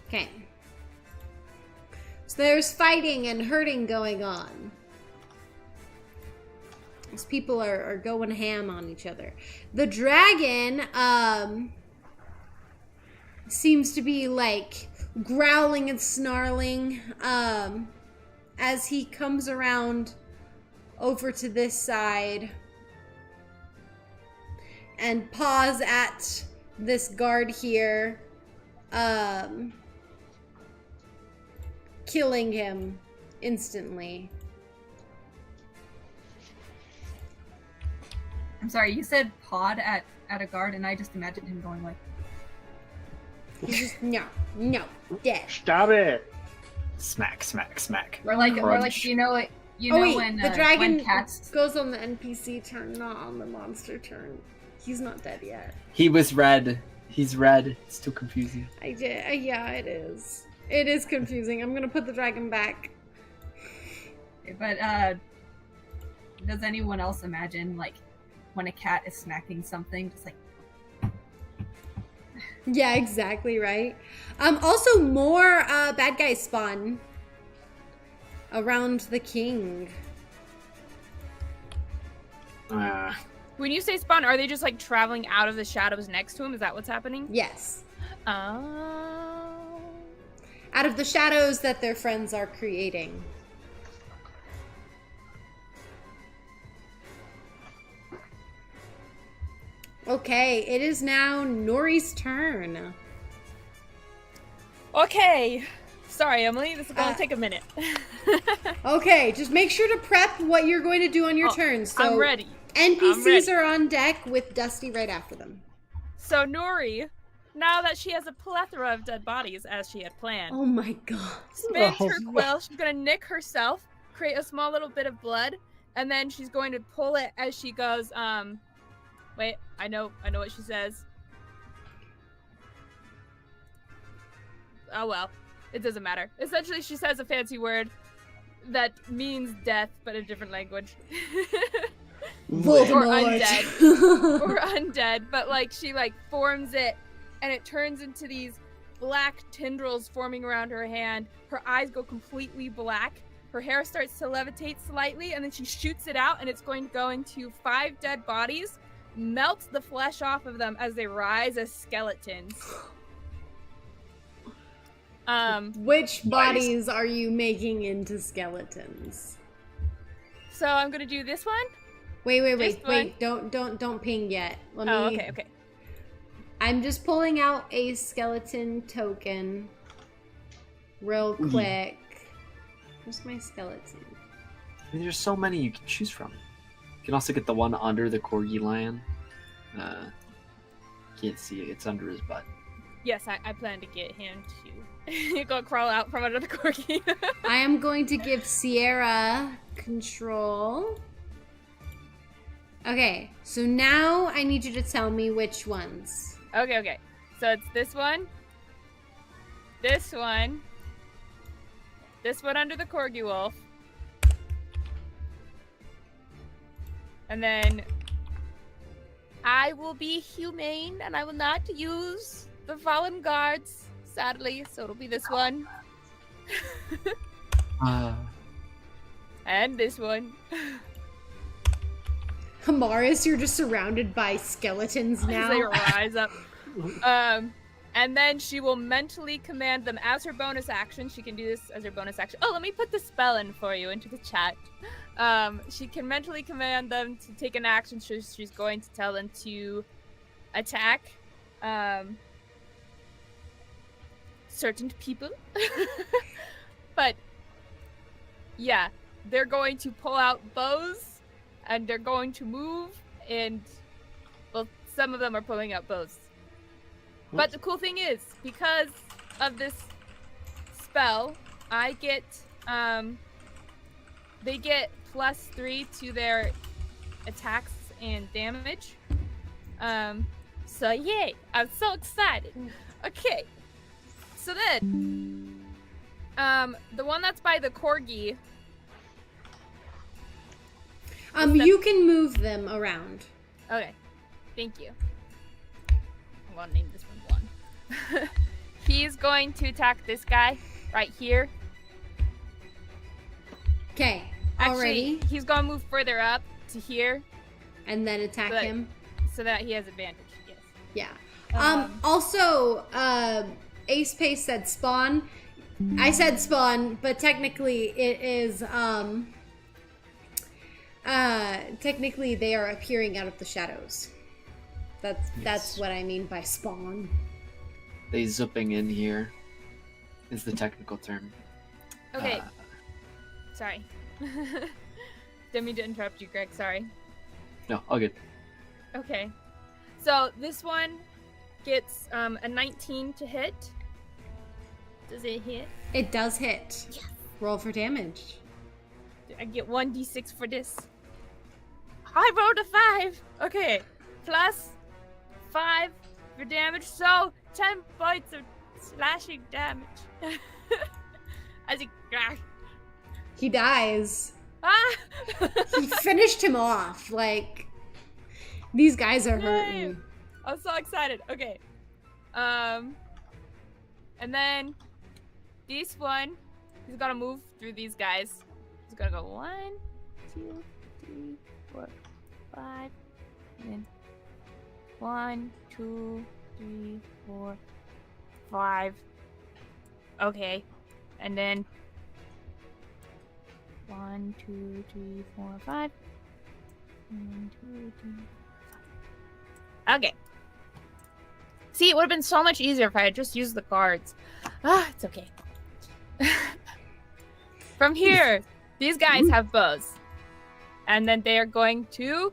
Okay. So there's fighting and hurting going on. These people are going ham on each other. The dragon, seems to be like growling and snarling as he comes around over to this side and paws at this guard here, killing him instantly. I'm sorry, you said pod at a guard, and I just imagined him going like. He's just no, dead. Stop it! Smack, smack, smack. Or like Crunch. you know it. You Oh know wait, when the dragon when cats. goes on the NPC turn, not on the monster turn. He's not dead yet. He was red. He's red. It's too confusing. I did. Yeah, it is. It is confusing. I'm gonna put the dragon back. But does anyone else imagine like when a cat is smacking something, just like. Yeah, exactly right. Also, more bad guys spawn around the king. When you say spawn, are they just like traveling out of the shadows next to him? Is that what's happening? Yes, Oh. out of the shadows that their friends are creating. Okay, it is now Nori's turn. Okay. Sorry, Emily. This is gonna take a minute. Okay, just make sure to prep what you're going to do on your turn. So I'm ready. NPCs are on deck with Dusty right after them. So Nuri, now that she has a plethora of dead bodies as she had planned, Oh my god. spins Oh, her quill. She's gonna nick herself, create a small little bit of blood, and then she's going to pull it as she goes. Wait, I know what she says. Oh well, it doesn't matter. Essentially, she says a fancy word that means death, but in a different language. Voldemort. Or undead. Or undead, but like she like forms it, and it turns into these black tendrils forming around her hand. Her eyes go completely black. Her hair starts to levitate slightly, and then she shoots it out, and it's going to go into 5 dead bodies, melts the flesh off of them as they rise as skeletons. Which bodies are you making into skeletons? So I'm gonna do this one. Wait. Don't ping yet. Let me. Oh, okay. I'm just pulling out a skeleton token real quick. Where's my skeleton? I mean, there's so many you can choose from. You can also get the one under the corgi lion. Can't see it. It's under his butt. Yes, I plan to get him to go crawl out from under the corgi. I am going to give Sierra control. Okay, so now I need you to tell me which ones. Okay. So it's this one, this one under the corgi wolf, and then I will be humane and I will not use the fallen guards, sadly, so it'll be this one. And this one. Amaris, you're just surrounded by skeletons As they now. rise up. And then she will mentally command them as her bonus action. She can do this as her bonus action. Oh, let me put the spell in for you into the chat. She can mentally command them to take an action. She's going to tell them to attack certain people. But yeah, they're going to pull out bows and they're going to move, and well, some of them are pulling out bows. But the cool thing is, because of this spell, I get they get +3 to their attacks and damage. So yay! I'm so excited. Okay. So then, the one that's by the corgi. You can move them around. Okay. Thank you. I'm gonna name this one 1. He's going to attack this guy right here. Okay, Actually, already. he's gonna move further up to here And then attack But- him. so that he has advantage. Yes. Yeah. Also, Ace Pace said spawn. I said spawn, but technically it is, technically they are appearing out of the shadows. That's what I mean by spawn. They zipping in here is the technical term. Okay. Sorry. Didn't mean to interrupt you, Greg. Sorry. No, all good. Okay. So this one gets a 19 to hit. Does it hit? It does hit. Yes. Roll for damage. I get 1d6 for this. I rolled a 5. Okay. Plus 5 for damage. So 10 points of slashing damage. As He dies. Ah! He finished him off. Like, these guys are hurting. Yay. I'm so excited. Okay. And then this one, he's gonna move through these guys. He's gonna go 1, 2, 3, 4, 5. And then 1, 2, 3, 4, 5. Okay. And then 1, 2, 3, 4, 5. 1, 2, 3, 5. Okay. See, it would have been so much easier if I had just used the cards. Ah, it's okay. From here, these guys have bows. And then they are going to...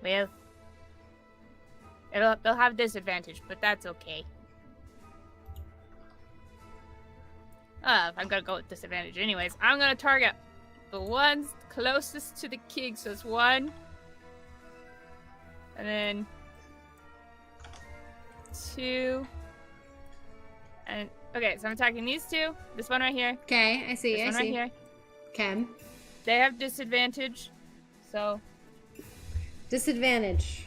Well... They'll have disadvantage, but that's okay. I'm gonna go with disadvantage anyways. I'm gonna target the ones closest to the king, so it's 1. And then 2. And okay, so I'm attacking these 2. This one right here. Okay, I see. This I one see. right here. Okay. They have disadvantage. So Disadvantage.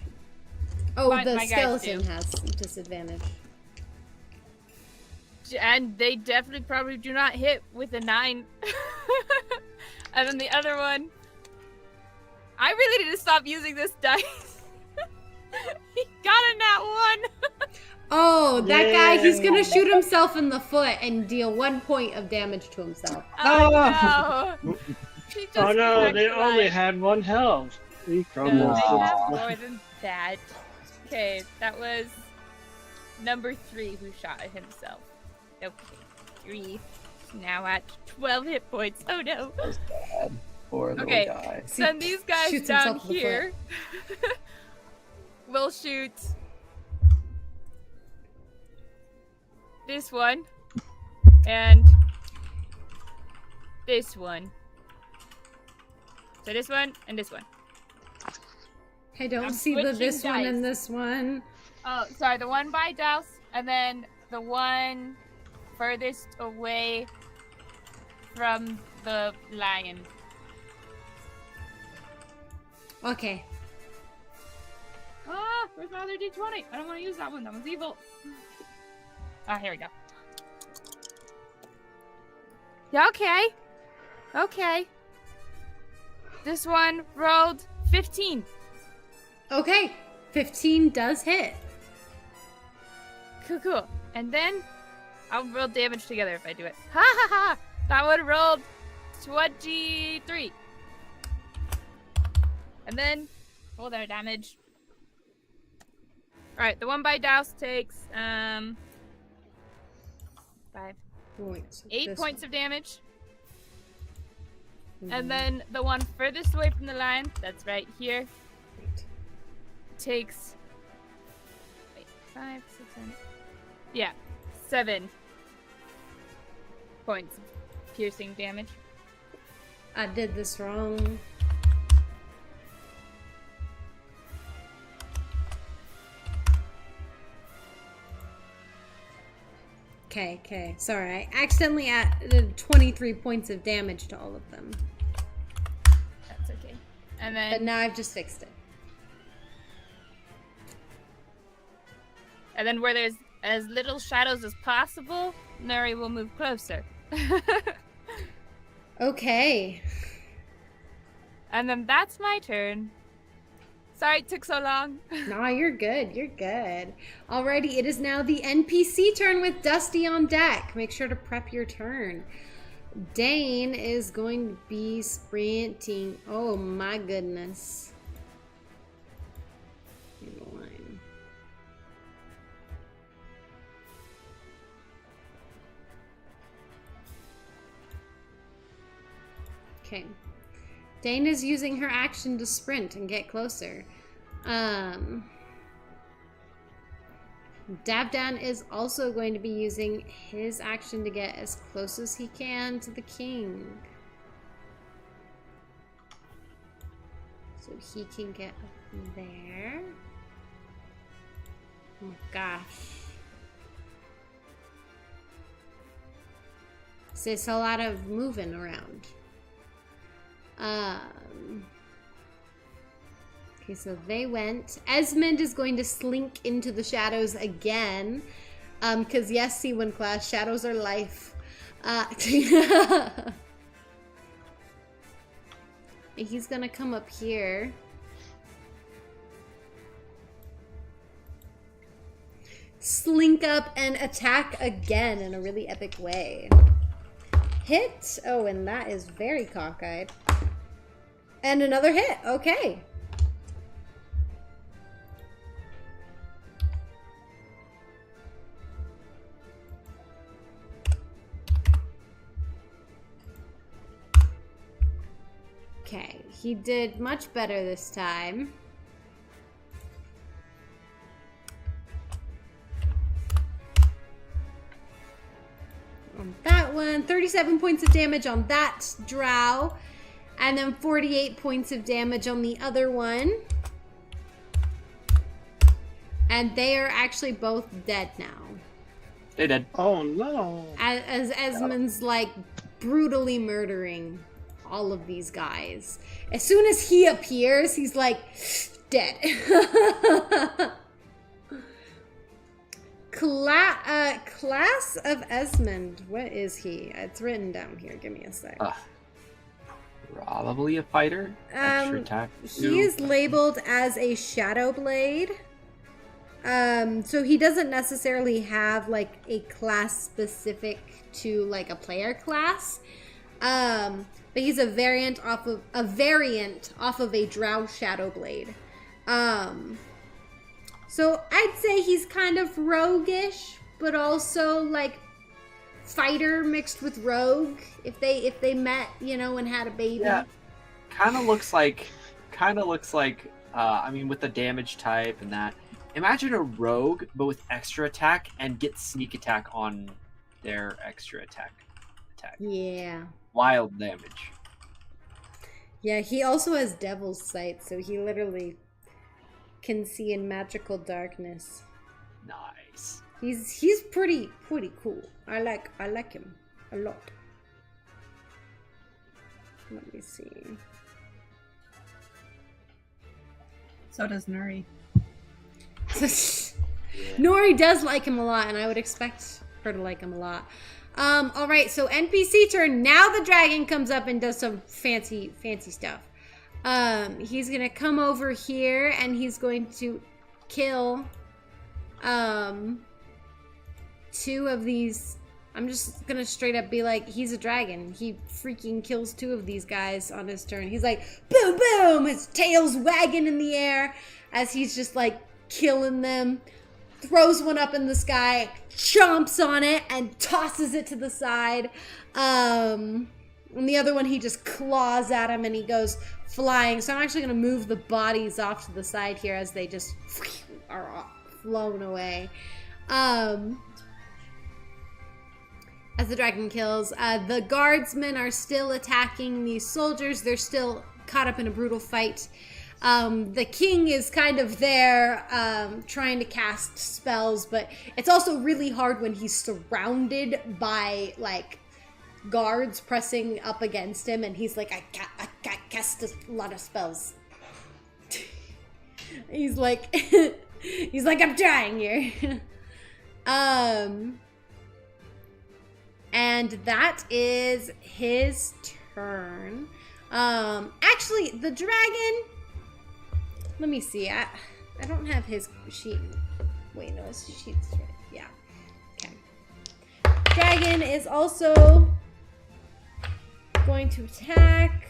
Oh, My the guys skeleton do. has disadvantage. and they definitely probably do not hit with a 9. And then the other one. I really need to stop using this dice. He got a nat 1. Oh, that guy, he's Yay. gonna shoot himself in the foot and deal 1 point of damage to himself. Oh no. He just Oh no, cracked they the only line. had 1 health. He No, crumbles. they have more than that. Okay, that was number 3 who shot at himself. Okay, 3. Now at 12 hit points. Oh no. Bad. Poor little Okay. guy. Then these guys Shoots down himself in the here will shoot this one and this one. So this one and this one. I don't I'm see the switching this one dice. and this one. Oh, sorry, the one by Douse, and then the one furthest away from the lion. Okay. Ah, where's my other D20? I don't want to use that one. That one's evil. Ah, here we go. Yeah, okay. Okay. This one rolled 15. Okay. 15 does hit. Cool, cool. And then I'll roll damage together if I do it. Ha ha ha! That one rolled 23. And then roll their damage. Alright, the one by Douse takes 5. Wait, so 8 this points of damage. one. And then the one furthest away from the line, that's right here, takes 5, 6, 7. Yeah, 7 points of piercing damage. I did this wrong. Okay. Sorry, I accidentally added 23 points of damage to all of them. That's okay. And But then now I've just fixed it. where there's as little shadows as possible, Nuri will move closer. Okay. And then that's my turn. Sorry it took so long. Nah, you're good. You're good. Alrighty, it is now the NPC turn with Dusty on deck. Make sure to prep your turn. Dane is going to be sprinting. Oh my goodness. Line. Okay. Dana's using her action to sprint and get closer. Davdan is also going to be using his action to get as close as he can to the king. So he can get up there. Oh my gosh. So it's a lot of moving around. Okay, so they went. Esmond is going to slink into the shadows again. Because yes, C1 class, shadows are life. He's gonna come up here. Slink up and attack again in a really epic way. Hit. Oh, and that is very cockeyed. And another hit. Okay. Okay, he did much better this time. On that one, 37 points of damage on that drow, and then 48 points of damage on the other one. And they are actually both dead now. They did. Oh no. As Esmond's like brutally murdering all of these guys. As soon as he appears, he's like dead. Class of Esmond. What is he? It's written down here. Give me a sec. Probably a fighter. Extra attack. He is labeled as a Shadow Blade. So he doesn't necessarily have like a class specific to like a player class. But he's a variant off of a Drow Shadow Blade. So I'd say he's kind of roguish, but also like fighter mixed with rogue. If they met, you know, and had a baby. Yeah. Kind of looks like I mean, with the damage type and that. Imagine a rogue, but with extra attack and get sneak attack on their extra attack. Yeah. Wild damage. Yeah, he also has Devil's Sight, so he literally can see in magical darkness. Nice. He's pretty cool. I like him a lot. Let me see. So does Nuri. Nuri does like him a lot, and I would expect her to like him a lot. All right, so NPC turn. Now the dragon comes up and does some fancy stuff. He's gonna come over here and he's going to kill two of these. I'm just gonna straight up be like, he's a dragon. He freaking kills two of these guys on his turn. He's like, boom, boom, his tail's wagging in the air as he's just like killing them. Throws one up in the sky, chomps on it, and tosses it to the side. And the other one, he just claws at him and he goes flying. So I'm actually going to move the bodies off to the side here as they just are flown away. As the dragon kills, the guardsmen are still attacking these soldiers. They're still caught up in a brutal fight. The king is kind of there trying to cast spells, but it's also really hard when he's surrounded by like guards pressing up against him, and he's like, I can't cast a lot of spells. he's like I'm trying here. And that is his turn. Actually, the dragon. Let me see. I don't have his sheet. Wait, no, his sheet's right. Yeah. Okay. Dragon is also going to attack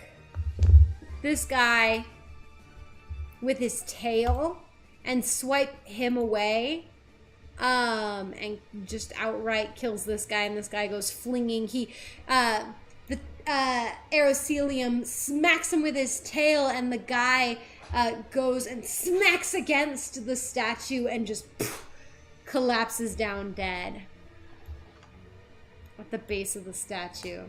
this guy with his tail and swipe him away. And just outright kills this guy, and this guy goes flinging. the Aerocelium smacks him with his tail, and the guy goes and smacks against the statue and just collapses down dead at the base of the statue.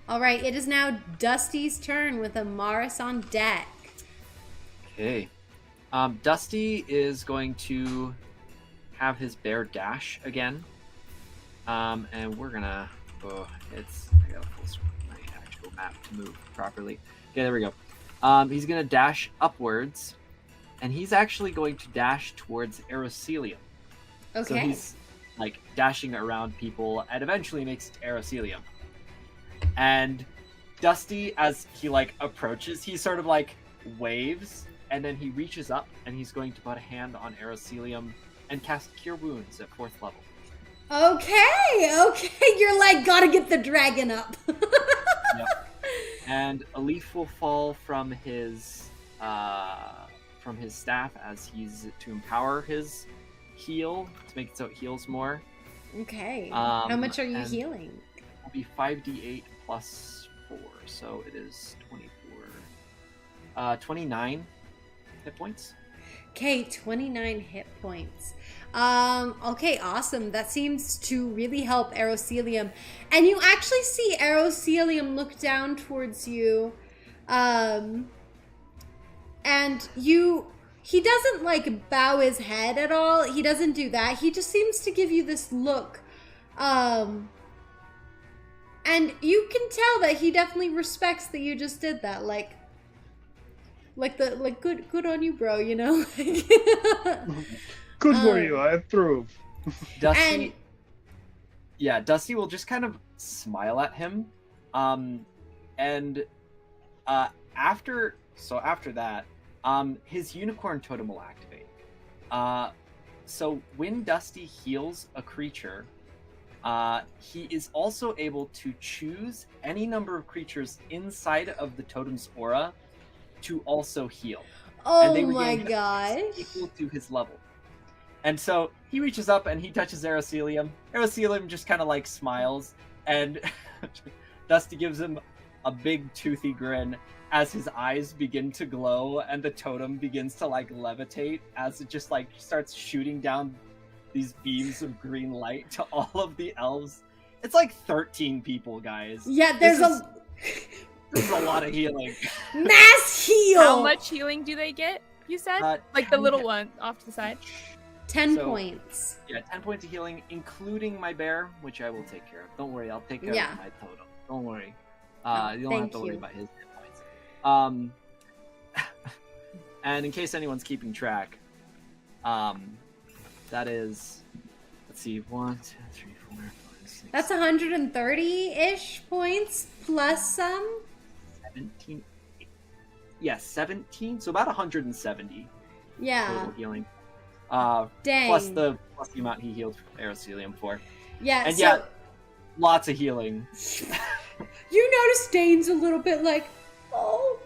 All right, it is now Dusty's turn with Amaris on deck. Okay. Dusty is going to have his bear dash again. And we're gonna. Oh, I gotta full screen my actual map to move properly. Okay, there we go. He's gonna dash upwards, and he's actually going to dash towards Aerocelium. Okay. So he's like dashing around people, and eventually makes it to Aerocelium. And Dusty, as he like approaches, he sort of like waves, and then he reaches up, and he's going to put a hand on Aerocelium and cast Cure Wounds at 4th level. Okay, you're like, gotta get the dragon up. Yep. And a leaf will fall from his staff as he's to empower his heal to make it so it heals more. Okay. How much are you and healing? It'll be 5d8 plus 4, so it is 24. 29 hit points. Okay, 29 hit points. Okay, awesome. That seems to really help Aerocelium. And you actually see Aerocelium look down towards you. And he doesn't like bow his head at all. He doesn't do that. He just seems to give you this look. And you can tell that he definitely respects that you just did that. Good on you, bro, you know? Good for you, I approve. Dusty will just kind of smile at him. After that, his unicorn totem will activate. So when Dusty heals a creature, he is also able to choose any number of creatures inside of the totem's aura to also heal. Oh and my gosh. Equal to his level. And so he reaches up and he touches Aerocelium. Aerocelium just kind of like smiles, and Dusty gives him a big toothy grin as his eyes begin to glow and the totem begins to like levitate as it just like starts shooting down these beams of green light to all of the elves. It's like 13 people, guys. Yeah, This is a lot of healing. Mass heal! How much healing do they get, you said? Like the little one off to the side? 10 points. Yeah, 10 points of healing, including my bear, which I will take care of. Don't worry, I'll take care of my totem. Don't worry. You don't have to worry about his hit points. And in case anyone's keeping track, that is, let's see, 1, 2, 3, 4, 5, 6. That's 130-ish points plus some. 17. Yes, 17. So about 170 total healing. Dang. Plus the amount he healed Aerocelium for. Yeah, and so lots of healing. You notice Dane's a little bit like, oh,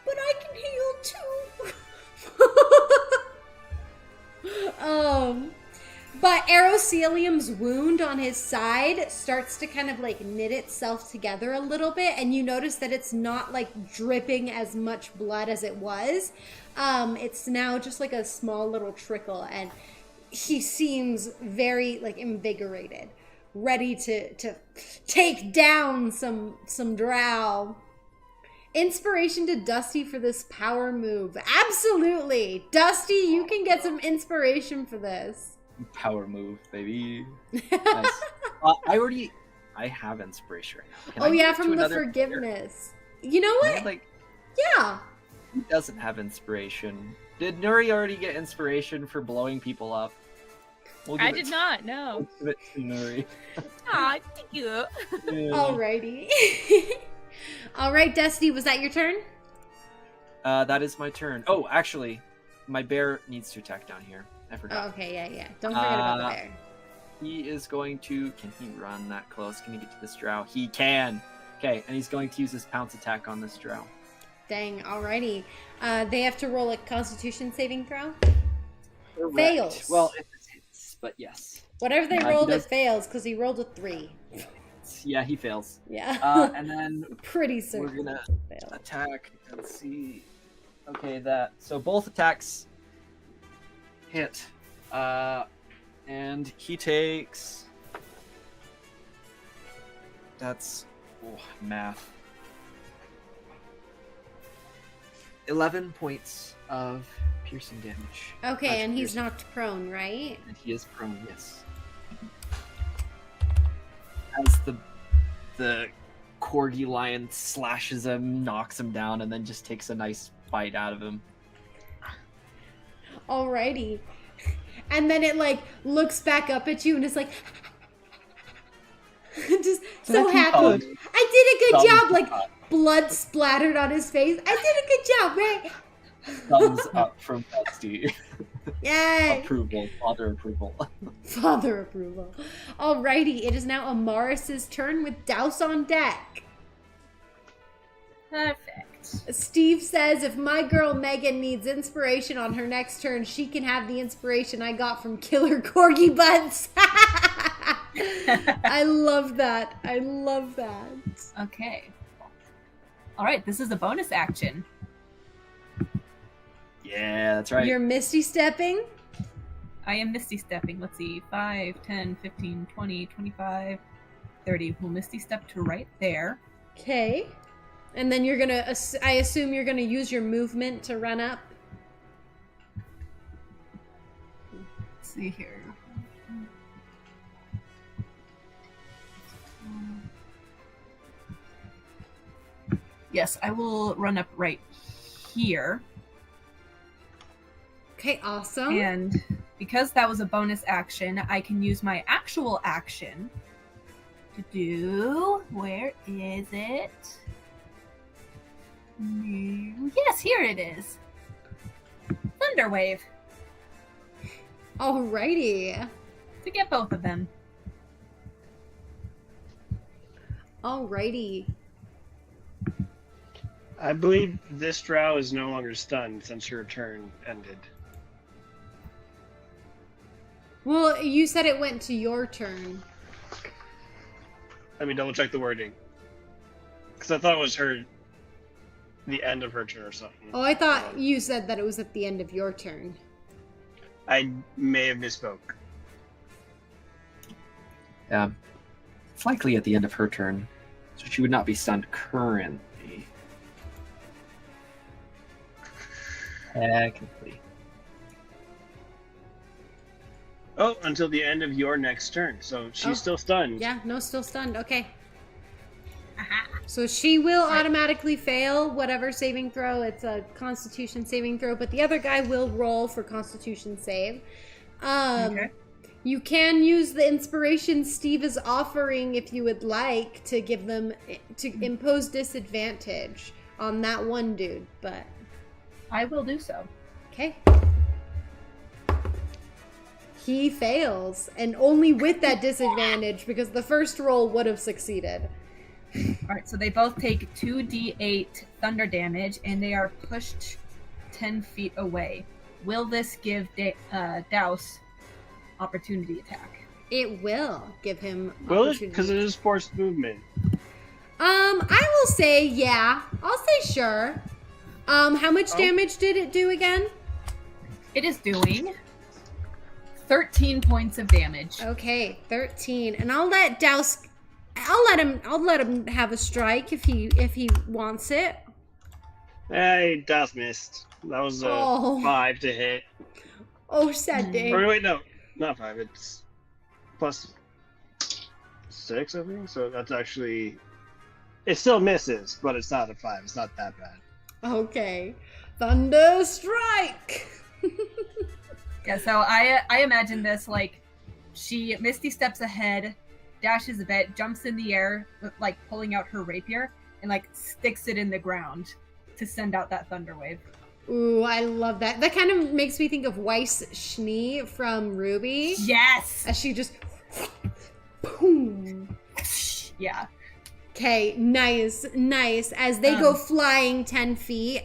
but I can heal too. But Aerocelium's wound on his side starts to kind of like knit itself together a little bit, and you notice that it's not like dripping as much blood as it was. It's now just like a small little trickle, and he seems very like invigorated, ready to take down some drow. Inspiration to Dusty for this power move. Absolutely. Dusty, you can get some inspiration for this. Power move, baby. Nice. I have inspiration right now. Oh yeah, from the forgiveness. Player? You know what? Yeah. Who doesn't have inspiration? Did Nuri already get inspiration for blowing people up? I did not, no. We'll give it to Nuri. Aw, thank you. Yeah. Alrighty. Alright, Dusty, was that your turn? That is my turn. Oh, actually, my bear needs to attack down here. I forgot. Oh, okay, yeah. Don't forget about the bear. He is going to... Can he run that close? Can he get to this drow? He can! Okay, and he's going to use his pounce attack on this drow. Dang, alrighty. They have to roll a Constitution saving throw? Correct. Fails. Well, if it's but yes. Whatever they He rolled, it does- fails because he rolled a 3. Yeah, he fails. Yeah. And then Pretty we're certain. gonna Fail. attack and see. Okay, so both attacks hit. And he takes. That's math. 11 points of piercing damage. Okay, and he's piercing. knocked prone, right? And he is prone, yes. As the corgi lion slashes him, knocks him down, and then just takes a nice bite out of him. Alrighty. And then it like looks back up at you and is like just so happy. I did a good job, like blood splattered on his face. I did a good job, right? Thumbs up from Dusty. Yay! Approval, father approval. Father approval. Alrighty, it is now Amaris' turn with Douse on deck. Perfect. Steve says if my girl Megan needs inspiration on her next turn, she can have the inspiration I got from Killer Corgi Butts. I love that. I love that. Okay. All right, this is a bonus action. Yeah, that's right. You're Misty Stepping? I am Misty Stepping. Let's see. 5, 10, 15, 20, 25, 30. We'll Misty Step to right there. Okay. And then you're gonna, I assume you're gonna use your movement to run up? Let's see here. Yes, I will run up right here. Okay, awesome. And because that was a bonus action, I can use my actual action to do... Where is it? No. Yes, here it is. Thunderwave. Alrighty. To get both of them. Alrighty. I believe this drow is no longer stunned since your turn ended. Well, you said it went to your turn. Let me double check the wording. Because I thought it was the end of her turn or something. Oh, I thought you said that it was at the end of your turn. I may have misspoke. Yeah. It's likely at the end of her turn, so she would not be stunned currently. Technically. Oh, until the end of your next turn. So she's still stunned. Yeah, no, still stunned. Okay. So she will automatically fail whatever saving throw. It's a Constitution saving throw, but the other guy will roll for Constitution save. Okay. You can use the inspiration Steve is offering if you would like to give them to impose disadvantage on that one dude, but I will do so. okay. He fails, and only with that disadvantage because the first roll would have succeeded. Alright, so they both take 2d8 thunder damage, and they are pushed 10 feet away. Will this give Douse opportunity attack? It will give him Will it? opportunity. Because it is forced movement. I will say yeah. I'll say sure. How much damage did it do again? It is doing 13 points of damage. Okay, 13. And I'll let Douse I'll let him have a strike if he wants it. Hey, Douse missed. That was a 5 to hit. Oh, sad day. Or wait, no. Not 5. It's plus 6, I think. So that's actually... It still misses, but it's not a 5. It's not that bad. Okay. Thunder strike! Yeah, so I imagine this like she Misty steps ahead, dashes a bit, jumps in the air, like pulling out her rapier, and like sticks it in the ground to send out that thunder wave. Ooh, I love that. That kind of makes me think of Weiss Schnee from Ruby. Yes! As she just... Boom. Yeah. Okay, nice, nice. As they go flying 10 feet,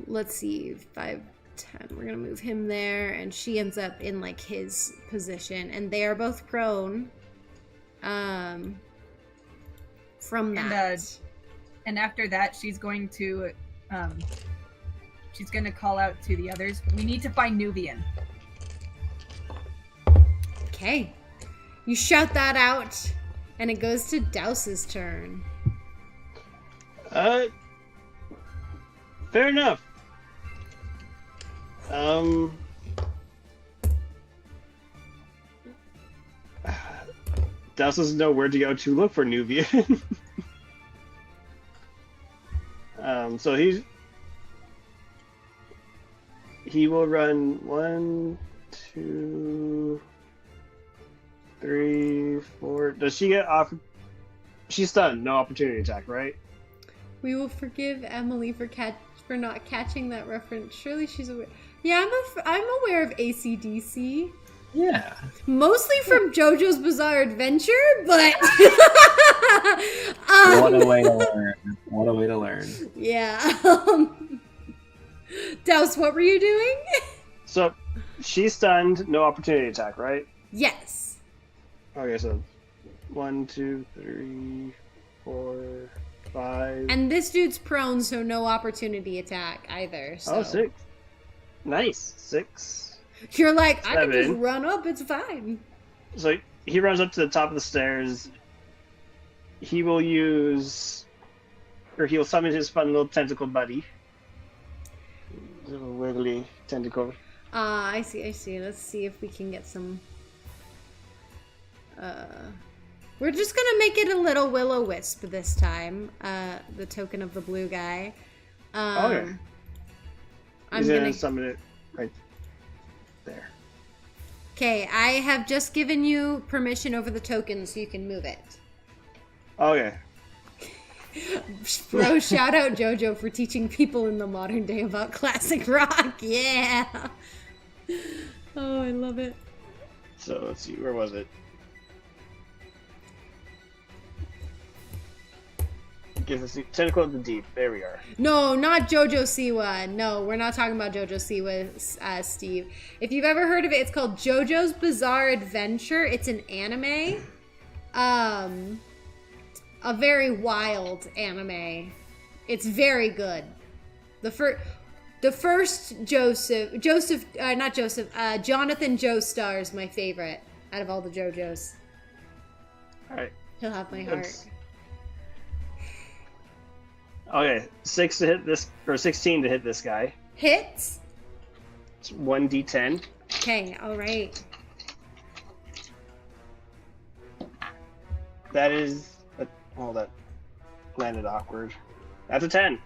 let's see, 5, 10. We're gonna move him there, and she ends up in like his position, and they are both prone. From that. And after that, she's going to call out to the others. We need to find Nuvian. Okay. You shout that out, and it goes to Douse's turn. Fair enough. Douse doesn't know where to go to look for Nuvian. So he will run 1, 2, 3, 4. Does she get off? She's stunned. No opportunity attack, right? We will forgive Emily for not catching that reference. Surely she's aware. Yeah, I'm aware of AC/DC. Yeah. Mostly from JoJo's Bizarre Adventure, but What a way to learn. What a way to learn. Yeah. Douse, what were you doing? So she's stunned. No opportunity attack, right? Yes. Okay, so 1, 2, 3, 4, 5. And this dude's prone, so no opportunity attack either. So. Oh, 6. Nice. 6. You're like, I can 7. just run up, it's fine. So he runs up to the top of the stairs. He will he'll summon his fun little tentacle buddy. Little wiggly tentacle. I see. Let's see if we can get some... We're just gonna make it a little will-o-wisp this time. The token of the blue guy. Okay. He's gonna summon it right there. Okay, I have just given you permission over the token so you can move it. Okay. Bro, shout out JoJo for teaching people in the modern day about classic rock. Yeah. Oh, I love it. So let's see, where was it? Gives us the tentacle of the deep. There we are. No, not JoJo Siwa. No, we're not talking about JoJo Siwa, Steve. If you've ever heard of it, it's called JoJo's Bizarre Adventure. It's an anime. A very wild anime. It's very good. The first Jonathan Joestar is my favorite out of all the JoJos. Alright. He'll have my heart. Okay, 6 to hit this, or 16 to hit this guy. Hits? It's 1d10. Okay, alright. That is... that landed awkward. That's a 10.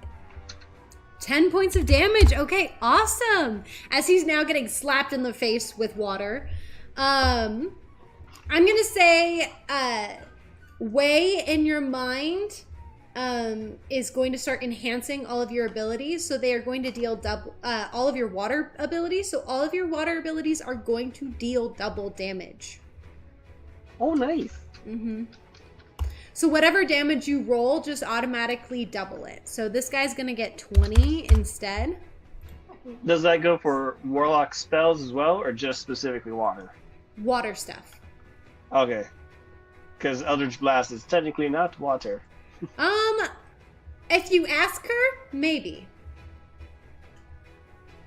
10 points of damage. Okay, awesome. As he's now getting slapped in the face with water. I'm gonna say, Way in your mind is going to start enhancing all of your abilities. So they are going to deal double, all of your water abilities. So all of your water abilities are going to deal double damage. Oh, nice. Mm-hmm. So whatever damage you roll, just automatically double it. So this guy's going to get 20 instead. Does that go for warlock spells as well, or just specifically water? Water stuff. Okay. Because Eldritch Blast is technically not water. If you ask her, maybe.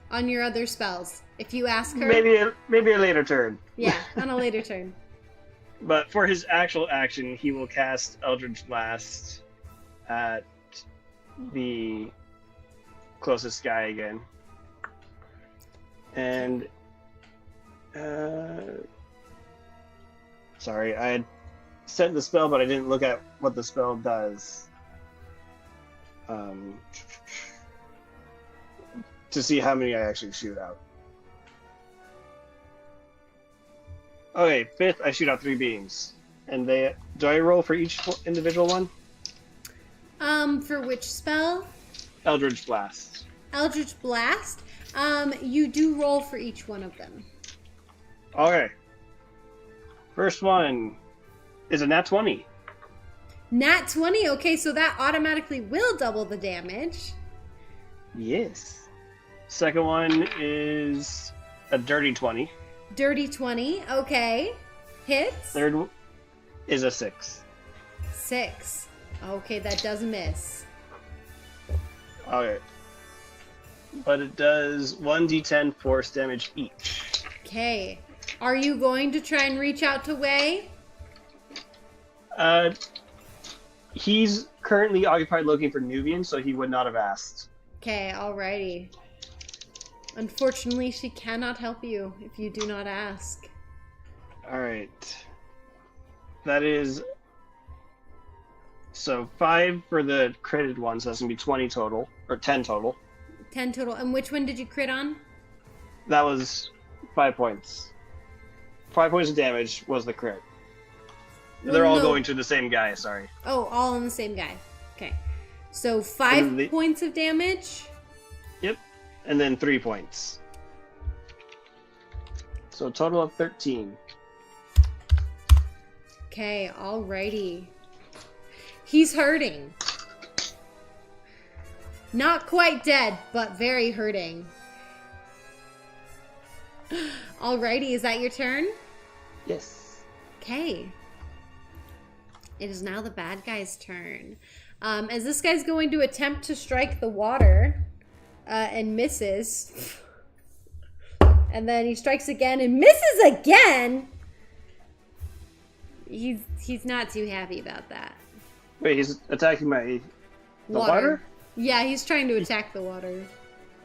On your other spells. If you ask her. Maybe a later turn. Yeah, on a later turn. But for his actual action, he will cast Eldritch Blast at the closest guy again. And sorry, I had set the spell, but I didn't look at what the spell does. To see how many I actually shoot out. Okay, 5th, I shoot out 3 beams. And do I roll for each individual one? For which spell? Eldritch Blast. Eldritch Blast? You do roll for each one of them. Okay. First one is a nat 20. Nat 20, okay, so that automatically will double the damage. Yes. Second one is a dirty 20. Dirty 20. Okay. Hits. Third is a 6. 6. Okay, that does miss. Okay. But it does 1d10 force damage each. Okay. Are you going to try and reach out to Wei? He's currently occupied looking for Nuvian, so he would not have asked. Okay, alrighty. Unfortunately, she cannot help you if you do not ask. Alright. That is... So 5 for the critted one, so that's going to be 20 total. Or 10 total. 10 total. And which one did you crit on? That was 5 points. 5 points of damage was the crit. They're all going to the same guy, sorry. Oh, all on the same guy. Okay. So 5 points of damage? Yep. And then 3 points. So a total of 13. Okay, alrighty. He's hurting. Not quite dead, but very hurting. Alrighty, is that your turn? Yes. Okay. It is now the bad guy's turn. As this guy's going to attempt to strike the water and misses. And then he strikes again and misses again. He's not too happy about that. Wait, he's attacking the water? Yeah, he's trying to attack the water.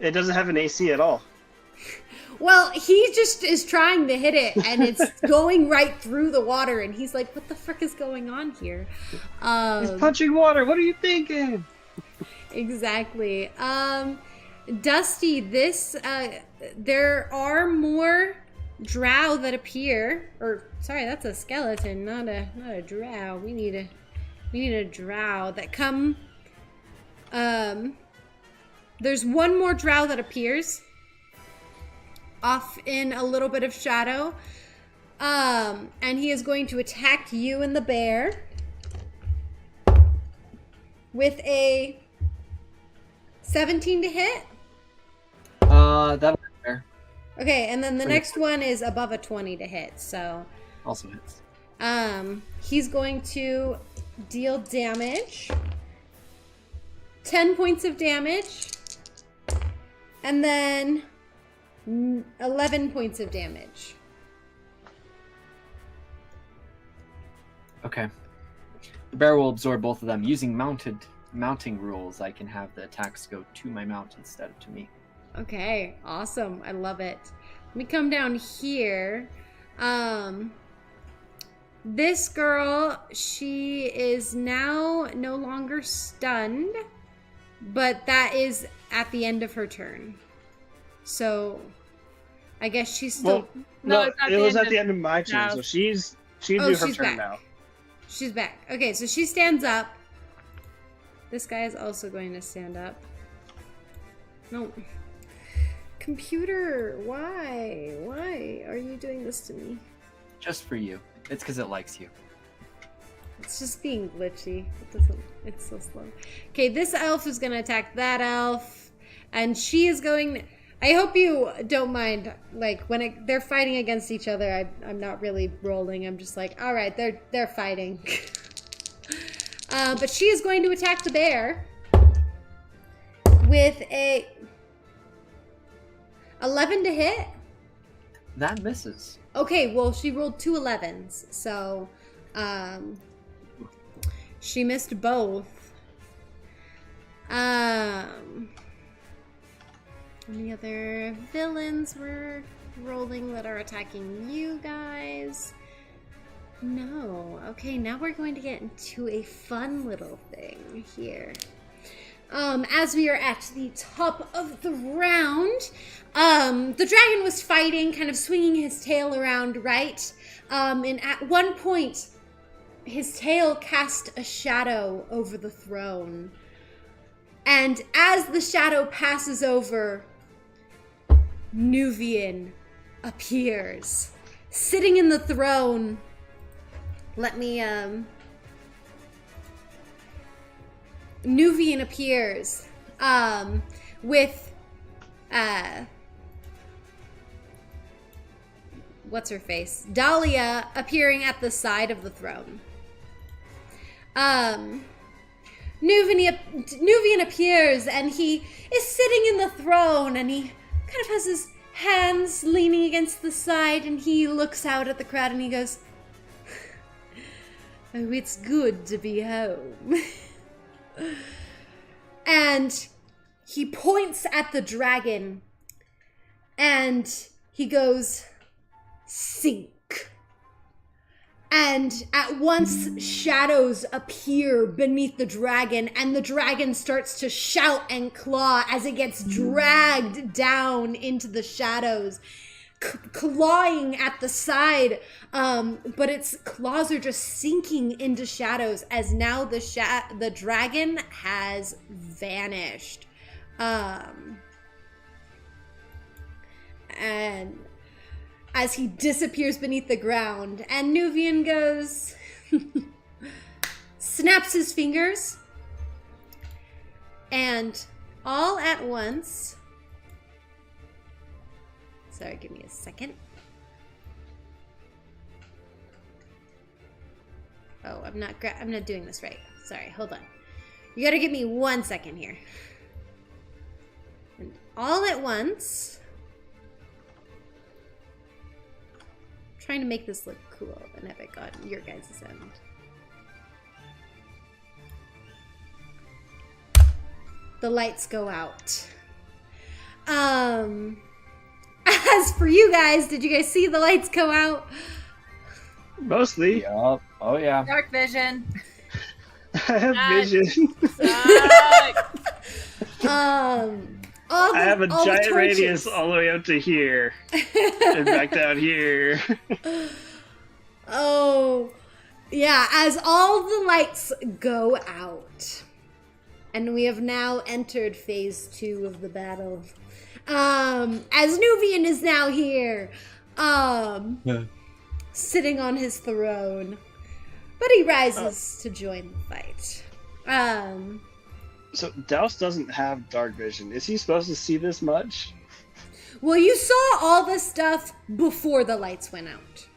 It doesn't have an AC at all. Well, he just is trying to hit it, and it's going right through the water, and he's like, what the fuck is going on here? He's punching water. What are you thinking? Exactly. Dusty, there are more drow that appear, or sorry, that's a skeleton, not a drow. We need a drow that come. There's one more drow that appears off in a little bit of shadow, and he is going to attack you and the bear with a 17 to hit. That'll be fair. Okay, and then the next one is above a 20 to hit, so Also hits. he's going to deal damage. 10 points of damage. And then 11 points of damage. Okay. The bear will absorb both of them. Using mounting rules, I can have the attacks go to my mount instead of to me. Okay, awesome. I love it. Let me come down here. This girl, she is now no longer stunned, but that is at the end of her turn. So, I guess she's still... Well, it was at the end of my turn, so she'd do her turn back. now. She's back. Okay, so she stands up. This guy is also going to stand up. No. Computer, why? Why are you doing this to me? Just for you. It's because it likes you. It's just being glitchy. It's so slow. Okay, this elf is going to attack that elf. And she is going... I hope you don't mind, like, when they're fighting against each other, I'm not really rolling. I'm just like, all right, they're fighting. But she is going to attack the bear with a 11 to hit. That misses. Okay, well, she rolled 2 11s, so she missed both. Any other villains we're rolling that are attacking you guys? No. Okay, now we're going to get into a fun little thing here. As we are at the top of the round, the dragon was fighting, kind of swinging his tail around, right? And at one point, his tail cast a shadow over the throne. And as the shadow passes over, Nuvian appears, sitting in the throne. Let me, Nuvian appears, with what's her face? Dahlia appearing at the side of the throne. Nuvian appears and he is sitting in the throne and he kind of has his hands leaning against the side and he looks out at the crowd and he goes, "Oh, it's good to be home." And he points at the dragon and he goes, "Sink." And at once shadows appear beneath the dragon and the dragon starts to shout and claw as it gets dragged down into the shadows, clawing at the side, but its claws are just sinking into shadows as now the dragon has vanished. And as he disappears beneath the ground, and Nuvian goes, snaps his fingers, and all at once, sorry, give me a second. Oh, I'm not doing this right. Sorry, hold on. You gotta give me 1 second here. And all at once, trying to make this look cool and epic on your guys' end. The lights go out. As for you guys, did you guys see the lights go out? Mostly. Yup. Oh yeah. Dark vision. I have vision. I have a giant radius all the way up to here. And back down here. Oh, yeah, as all the lights go out. And we have now entered phase 2 of the battle. As Nuvian is now here. Sitting on his throne. But he rises to join the fight. So Douse doesn't have dark vision. Is he supposed to see this much? Well, you saw all this stuff before the lights went out.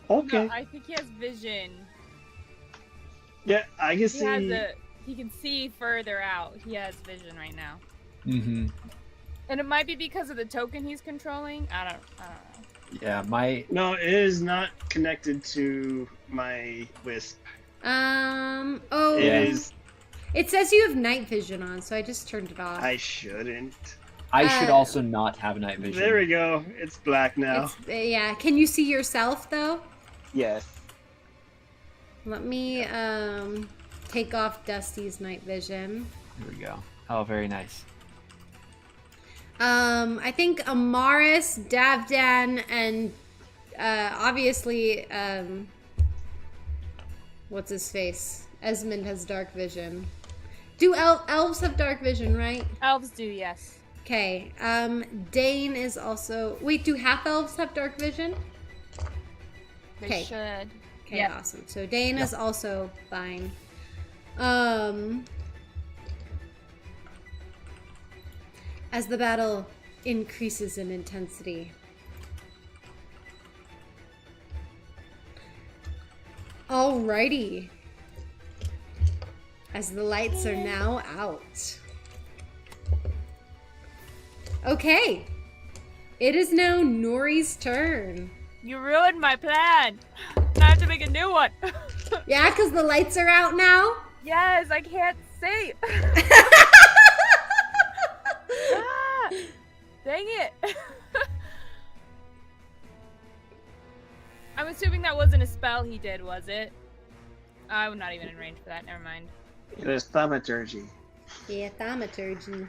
Okay. No, I think he has vision. Yeah, I can see. He can see further out. He has vision right now. Mm-hmm. And it might be because of the token he's controlling. I don't know. Yeah, No, it is not connected to my wisp. Oh. It is. It says you have night vision on, so I just turned it off. I shouldn't. I should also not have night vision. There we go. It's black now. Yeah. Can you see yourself though? Yes. Let me take off Dusty's night vision. Here we go. Oh, very nice. I think Amaris, Davdan, and obviously what's his face? Esmond has dark vision. Do elves have dark vision, right? Elves do, yes. Okay. Dane is also. Wait, do half elves have dark vision? They should. Okay, awesome. So Dane is also fine. As the battle increases in intensity. Alrighty. As the lights are now out. Okay. It is now Nuri's turn. You ruined my plan. Now I have to make a new one. Yeah, because the lights are out now? Yes, I can't see. Ah, dang it. I'm assuming that wasn't a spell he did, was it? I'm not even in range for that. Never mind. It is thaumaturgy. Yeah, thaumaturgy.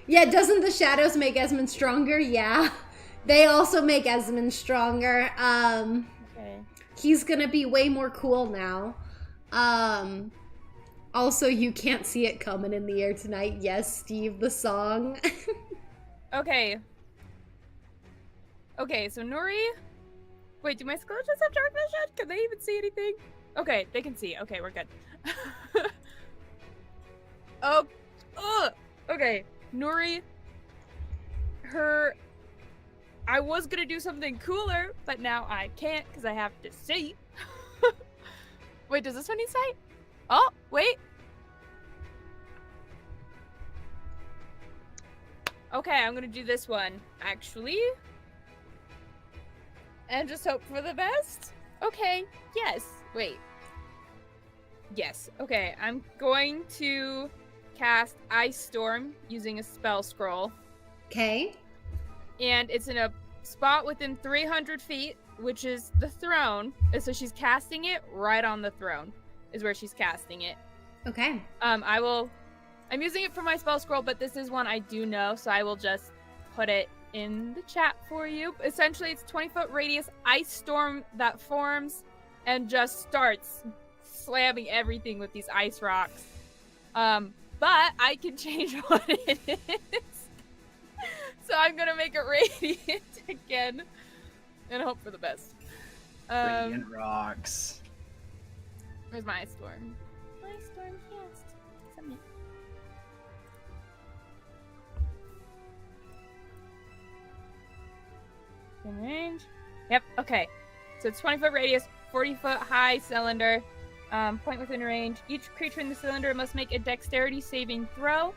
Yeah, doesn't the shadows make Esmond stronger? Yeah. They also make Esmond stronger. Okay. He's gonna be way more cool now. Also, you can't see it coming in the air tonight. Yes, Steve, the song. Okay. Okay, so Nuri... Wait, do my skeletons have dark vision? Can they even see anything? Okay, they can see. Okay, we're good. Okay, Nuri. I was gonna do something cooler, but now I can't because I have to see. Wait, does this one need sight? Oh, wait. Okay, I'm gonna do this one, actually. And just hope for the best? Okay, yes. Wait. Yes, okay, I'm going to cast Ice Storm using a spell scroll. Okay. And it's in a spot within 300 feet, which is the throne. And so she's casting it right on the throne, is where she's casting it. Okay. I'm using it for my spell scroll, but this is one I do know, so I will just put it in the chat for you. Essentially, it's 20-foot radius ice storm that forms and just starts slamming everything with these ice rocks. But I can change what it is. So I'm gonna make it radiant again and hope for the best. Radiant rocks. Where's my ice storm? Ice storm cast. Submit. In range. Yep, okay. So it's 20-foot radius, 40-foot high cylinder. Point within range. Each creature in the cylinder must make a dexterity saving throw.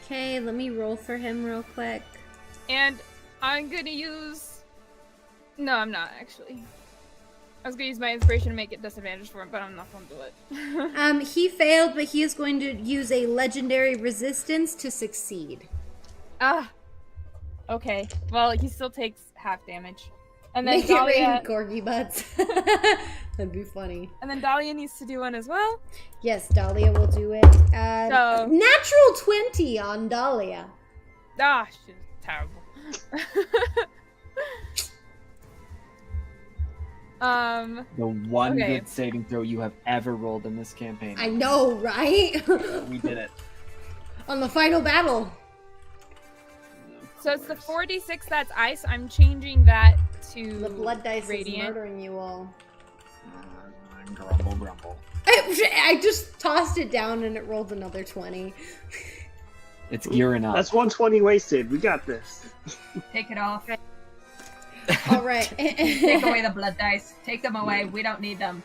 Okay, let me roll for him real quick. And I'm gonna use... No, I'm not, actually. I was gonna use my inspiration to make it disadvantage for him, but I'm not gonna do it. He failed, but he is going to use a legendary resistance to succeed. Ah. Okay. Well, he still takes half damage. And then Make it rain Dahlia... corgi butts. That'd be funny. And then Dahlia needs to do one as well. Yes, Dahlia will do it. Natural 20 on Dahlia. Ah, she's terrible. The one Okay. good saving throw you have ever rolled in this campaign. I know, right? We did it. On the final battle. So it's the 4d6 that's ice. I'm changing that to The blood dice radiant. is murdering you all. Grumble, grumble. I just tossed it down and it rolled another 20. It's gearing up. That's 120 wasted. We got this. Take it off. All right. Take away the blood dice. Take them away. We don't need them.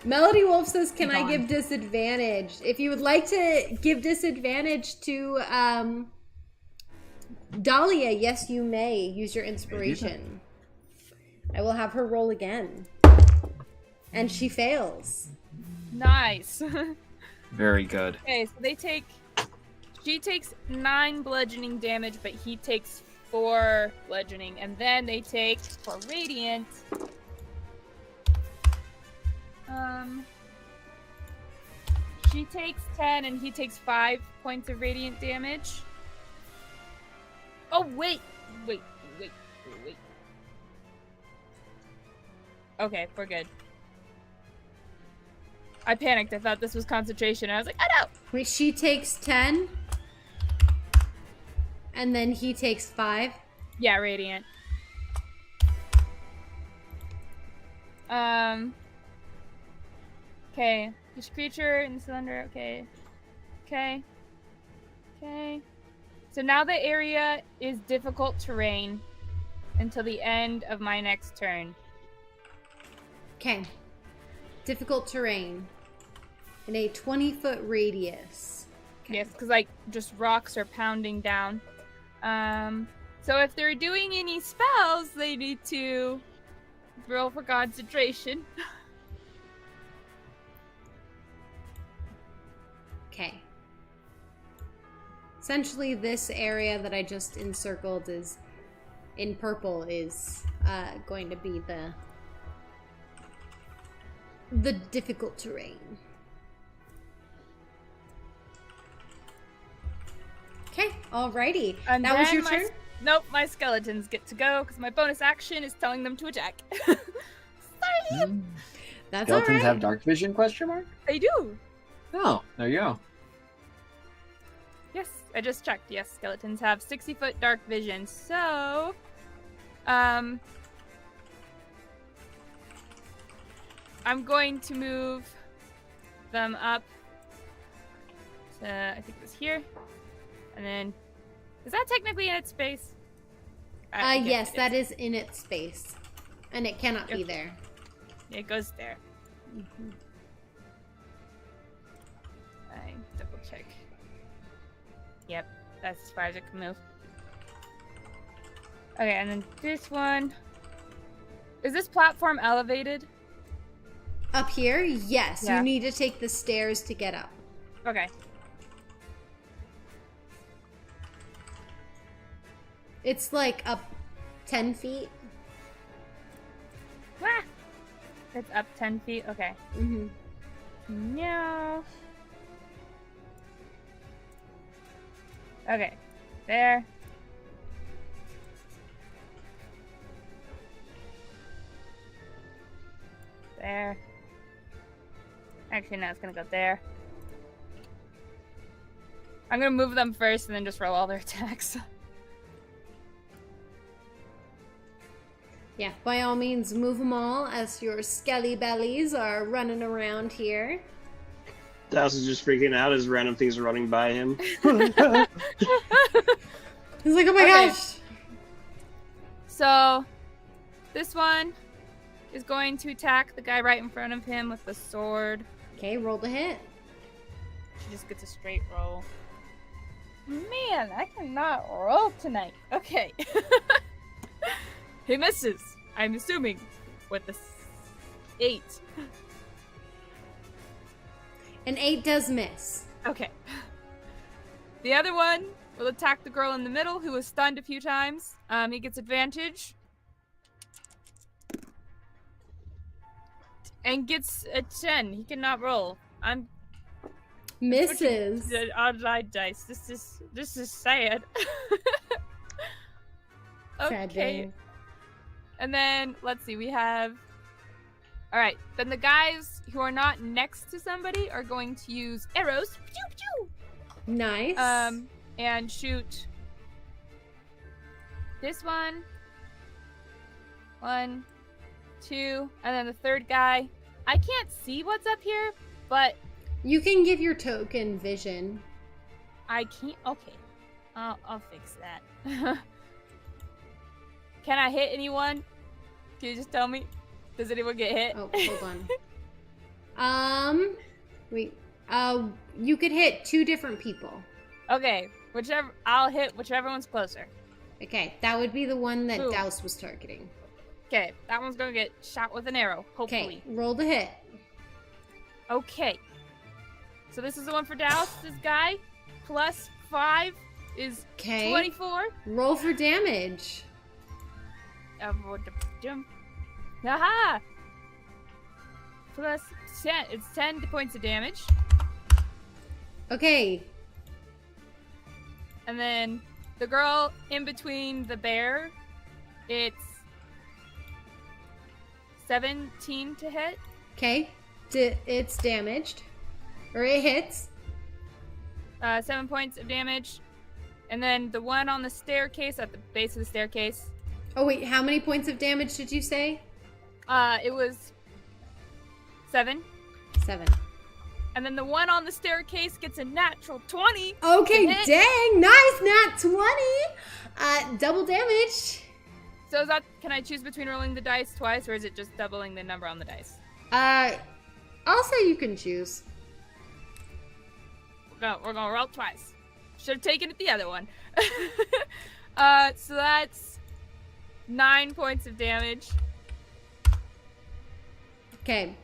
Melody Wolf says, can I Gone. give disadvantage? If you would like to give disadvantage to Dahlia, yes, you may. Use your inspiration. I will have her roll again. And she fails. Nice. Very good. Okay, so she takes 9 bludgeoning damage, but he takes 4 bludgeoning, and then they take, for radiant, she takes 10 and he takes 5 points of radiant damage. Oh, wait. Okay, we're good. I panicked. I thought this was concentration. I was like, oh no! Wait, she takes 10. And then he takes 5. Yeah, radiant. Okay. Each creature in the cylinder. Okay. So now the area is difficult terrain until the end of my next turn. Okay. Difficult terrain. In a 20-foot radius. Yes, because like just rocks are pounding down. So if they're doing any spells, they need to roll for concentration. Okay. Essentially, this area that I just encircled is in purple is going to be the difficult terrain. Okay, alrighty. And that was then your turn? Nope, my skeletons get to go because my bonus action is telling them to attack. Sorry. That's Skeletons alright. have dark vision? Question mark. They do. Oh, there you go. Yes, I just checked. Yes, skeletons have 60-foot dark vision. So, I'm going to move them up I think it was here. And then, is that technically in its space? Yes, that is in its space. And it cannot be there. It goes there. Mhm. I double check. Yep, that's as far as it can move. Okay, and then this one. Is this platform elevated? Up here? Yes. Yeah. You need to take the stairs to get up. Okay. It's like up 10 feet. Ah! It's up 10 feet? Okay. Mm-hmm. No. Okay. There. There. Actually, no, it's gonna go there. I'm gonna move them first and then just roll all their attacks. Yeah, by all means, move them all as your skelly bellies are running around here. Douse is just freaking out as random things are running by him. He's like, oh my Okay. gosh! So, this one is going to attack the guy right in front of him with the sword. Okay, roll the hit. She just gets a straight roll. Man, I cannot roll tonight. Okay. He misses, I'm assuming, with the 8. An 8 does miss. Okay. The other one will attack the girl in the middle who was stunned a few times. He gets advantage. And gets a 10. He cannot roll. I'm Misses. the odd dice. This is sad. Sad day. Okay. And then let's see, we have. All right. Then the guys who are not next to somebody are going to use arrows. Pew, pew, Nice. and shoot this one. 1, 2, and then the third guy. I can't see what's up here, but You can give your token vision. I can't. Okay, I'll fix that. Can I hit anyone? Can you just tell me? Does anyone get hit? Oh, hold on. Wait. You could hit 2 different people. Okay, I'll hit whichever one's closer. Okay, that would be the one that Ooh. Douse was targeting. Okay, that one's gonna get shot with an arrow, Okay, hopefully. roll the hit. Okay. So this is the one for Douse, this guy. Plus 5 is Okay. 24. Roll for damage. Aha! Plus 10. It's 10 points of damage. Okay. And then the girl in between the bear, it's 17 to hit. Okay. It's damaged. Or it hits. 7 points of damage. And then the one on the staircase, at the base of the staircase, Oh, wait. How many points of damage did you say? it was 7. 7. And then the one on the staircase gets a natural 20. Okay, Hit. dang. Nice. Nat 20. Double damage. So is that, can I choose between rolling the dice twice, or is it just doubling the number on the dice? I'll say you can choose. We're gonna roll twice. Should have taken it the other one. So that's 9 points of damage. Okay.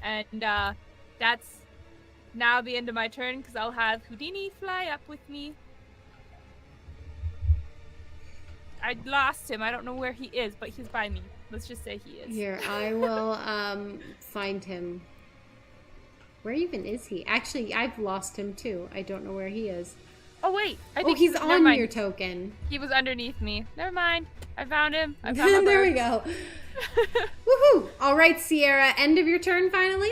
And that's now the end of my turn, because I'll have Houdini fly up with me. I lost him. I don't know where he is, but he's by me. Let's just say he is. Here, I will find him. Where even is he? Actually, I've lost him too. I don't know where he is. Oh wait, I Oh, think he's never on mind. your token. He was underneath me. Never mind. I found him. I found my There we bird. go. Woohoo! All right, Sierra. End of your turn, finally.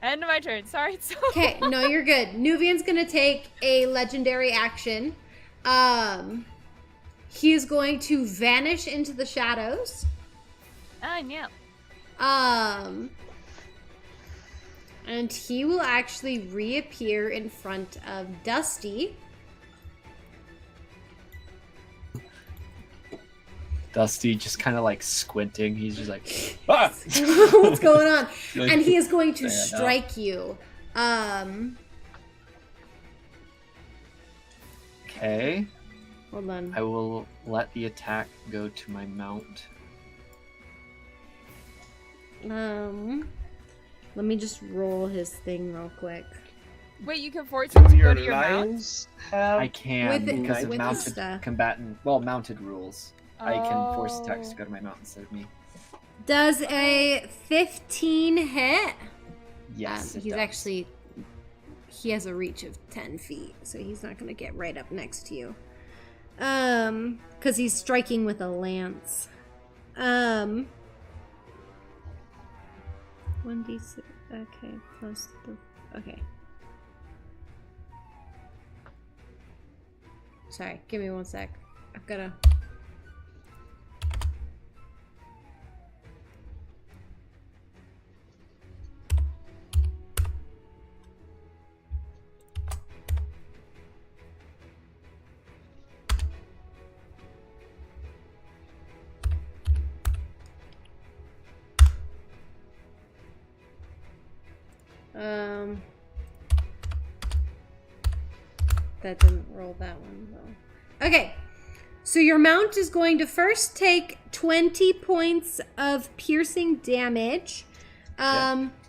End of my turn. Sorry. It's so Okay, no, you're good. Nuvian's gonna take a legendary action. He is going to vanish into the shadows. I know. And he will actually reappear in front of Dusty. Dusty just kind of like squinting. He's just like, ah! What's going on? Like, And he is going to stand up. strike you. Okay. Hold on. I will let the attack go to my mount. Let me just roll his thing real quick. Wait, you can force him Do to your go to your mount? lions have? I can With the- because of with the mounted stuff. combatant. Well, mounted rules. I can force attacks to Oh. go to my mount instead of me. Does a 15 hit? Yes, it He's does. actually... He has a reach of 10 feet, so he's not going to get right up next to you. Because he's striking with a lance. 1d6. Okay, plus the... Okay. Sorry, give me one sec. I've got to... That didn't roll that one though. Okay, so your mount is going to first take 20 points of piercing damage.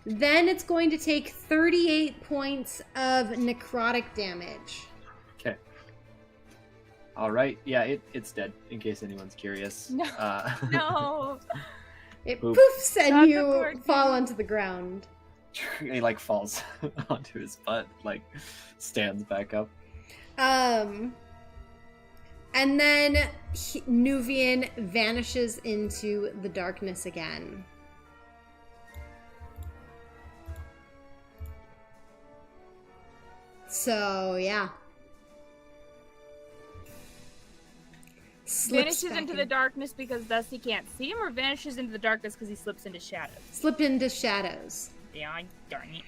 Then it's going to take 38 points of necrotic damage. Okay. All right. Yeah, it's dead. In case anyone's curious. No. No. It Oof. poofs and Not the you poor fall guy. onto the ground. He like falls onto his butt, like stands back up. And then Nuvian vanishes into the darkness again. So, yeah. Slips Vanishes back into in. the darkness because Dusty can't see him, or vanishes into the darkness because he slips into shadows? Slipped into shadows. Yeah, darn it.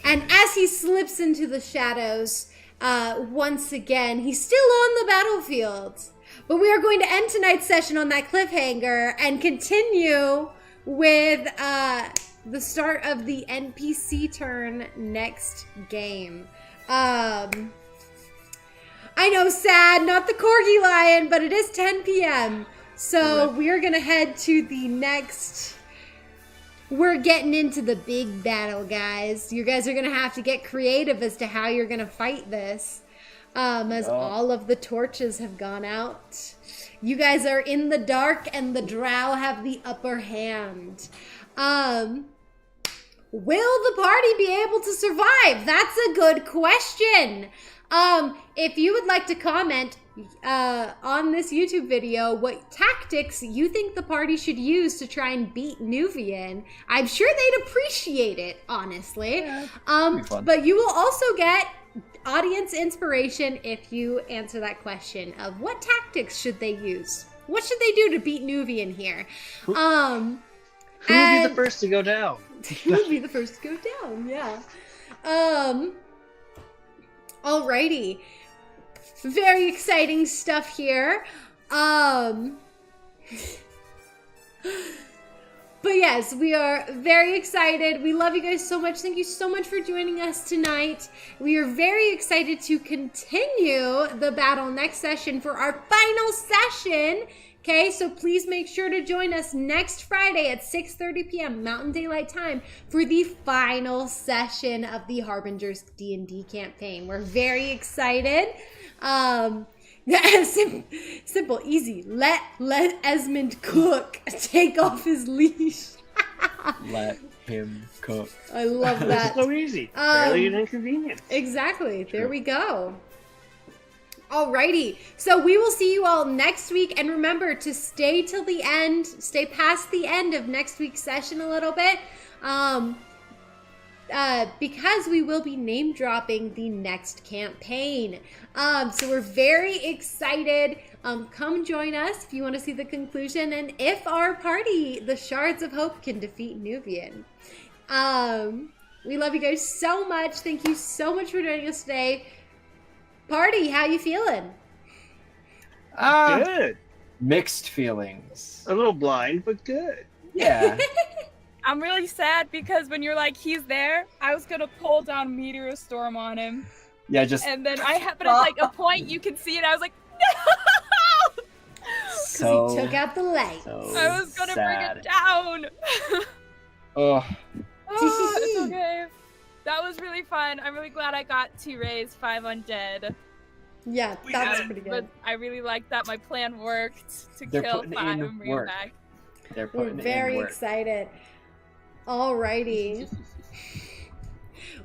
And as he slips into the shadows, once again, he's still on the battlefield. But we are going to end tonight's session on that cliffhanger and continue with the start of the NPC turn next game. I know, sad, not the Corgi Lion, but it is 10 p.m. So Rip. we are going to head to the next... We're getting into the big battle, guys. You guys are going to have to get creative as to how you're going to fight this. As all of the torches have gone out. You guys are in the dark and the drow have the upper hand. Will the party be able to survive? That's a good question. If you would like to comment on this YouTube video what tactics you think the party should use to try and beat Nuvian, I'm sure they'd appreciate it, honestly. be fun. But you will also get audience inspiration if you answer that question of what tactics should they use? What should they do to beat Nuvian here? Who would be and- the first to go down? Who would be the first to go down? Yeah. Alrighty. Very exciting stuff here. But yes, we are very excited. We love you guys so much. Thank you so much for joining us tonight. We are very excited to continue the battle next session for our final session. Okay, so please make sure to join us next Friday at 6:30 p.m. Mountain Daylight Time for the final session of the Harbingers D&D campaign. We're very excited. Simple, easy. Let Esmond cook. Take off his leash. Let him cook. I love that. So easy. Barely an inconvenience. Exactly. There True. we go. Alrighty. So we will see you all next week. And remember to stay till the end. Stay past the end of next week's session a little bit. Because we will be name dropping the next campaign. So we're very excited. Come join us if you want to see the conclusion and if our party, the Shards of Hope, can defeat Nuvian. We love you guys so much. Thank you so much for joining us today. Party, how you feeling? Good. Mixed feelings. A little blind, but good. Yeah. I'm really sad because when you're like, he's there, I was gonna pull down Meteor Storm on him. Yeah, just And then but at like a point you can see it, I was like, no! so. He took out the light. So I was gonna bring sad. it down. Oh, Oh, it's okay. That was really fun. I'm really glad I got to raise 5 undead. Yeah, that was pretty But good. I really like that my plan worked to They're kill putting 5 in and bring them work. back. they're We're putting very in work. excited. Alrighty.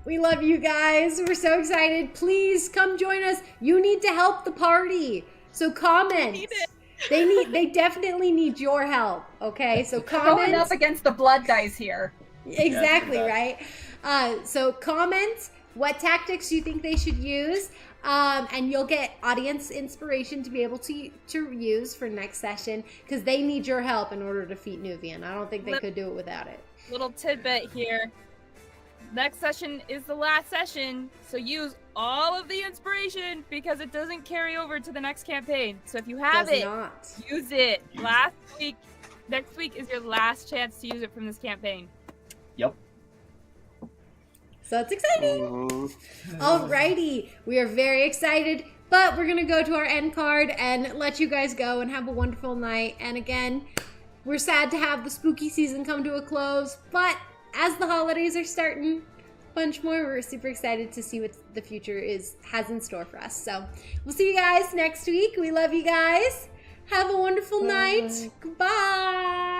We love you guys. We're so excited. Please come join us. You need to help the party. So comment. need it. They definitely need your help. Okay, so Going up comment. against the blood dice here. Exactly, Yeah, right? So comment what tactics you think they should use. And you'll get audience inspiration to be able to use for next session because they need your help in order to defeat Nuvian. I don't think they could do it without it. Little tidbit here. Next session is the last session, so use all of the inspiration because it doesn't carry over to the next campaign. So if you have Does it, not. use it. Next week is your last chance to use it from this campaign. Yep. So it's exciting. Alrighty, we are very excited, but we're gonna go to our end card and let you guys go and have a wonderful night. And again, we're sad to have the spooky season come to a close, but as the holidays are starting, a bunch more, we're super excited to see what the future has in store for us. So we'll see you guys next week. We love you guys. Have a wonderful night. Goodbye.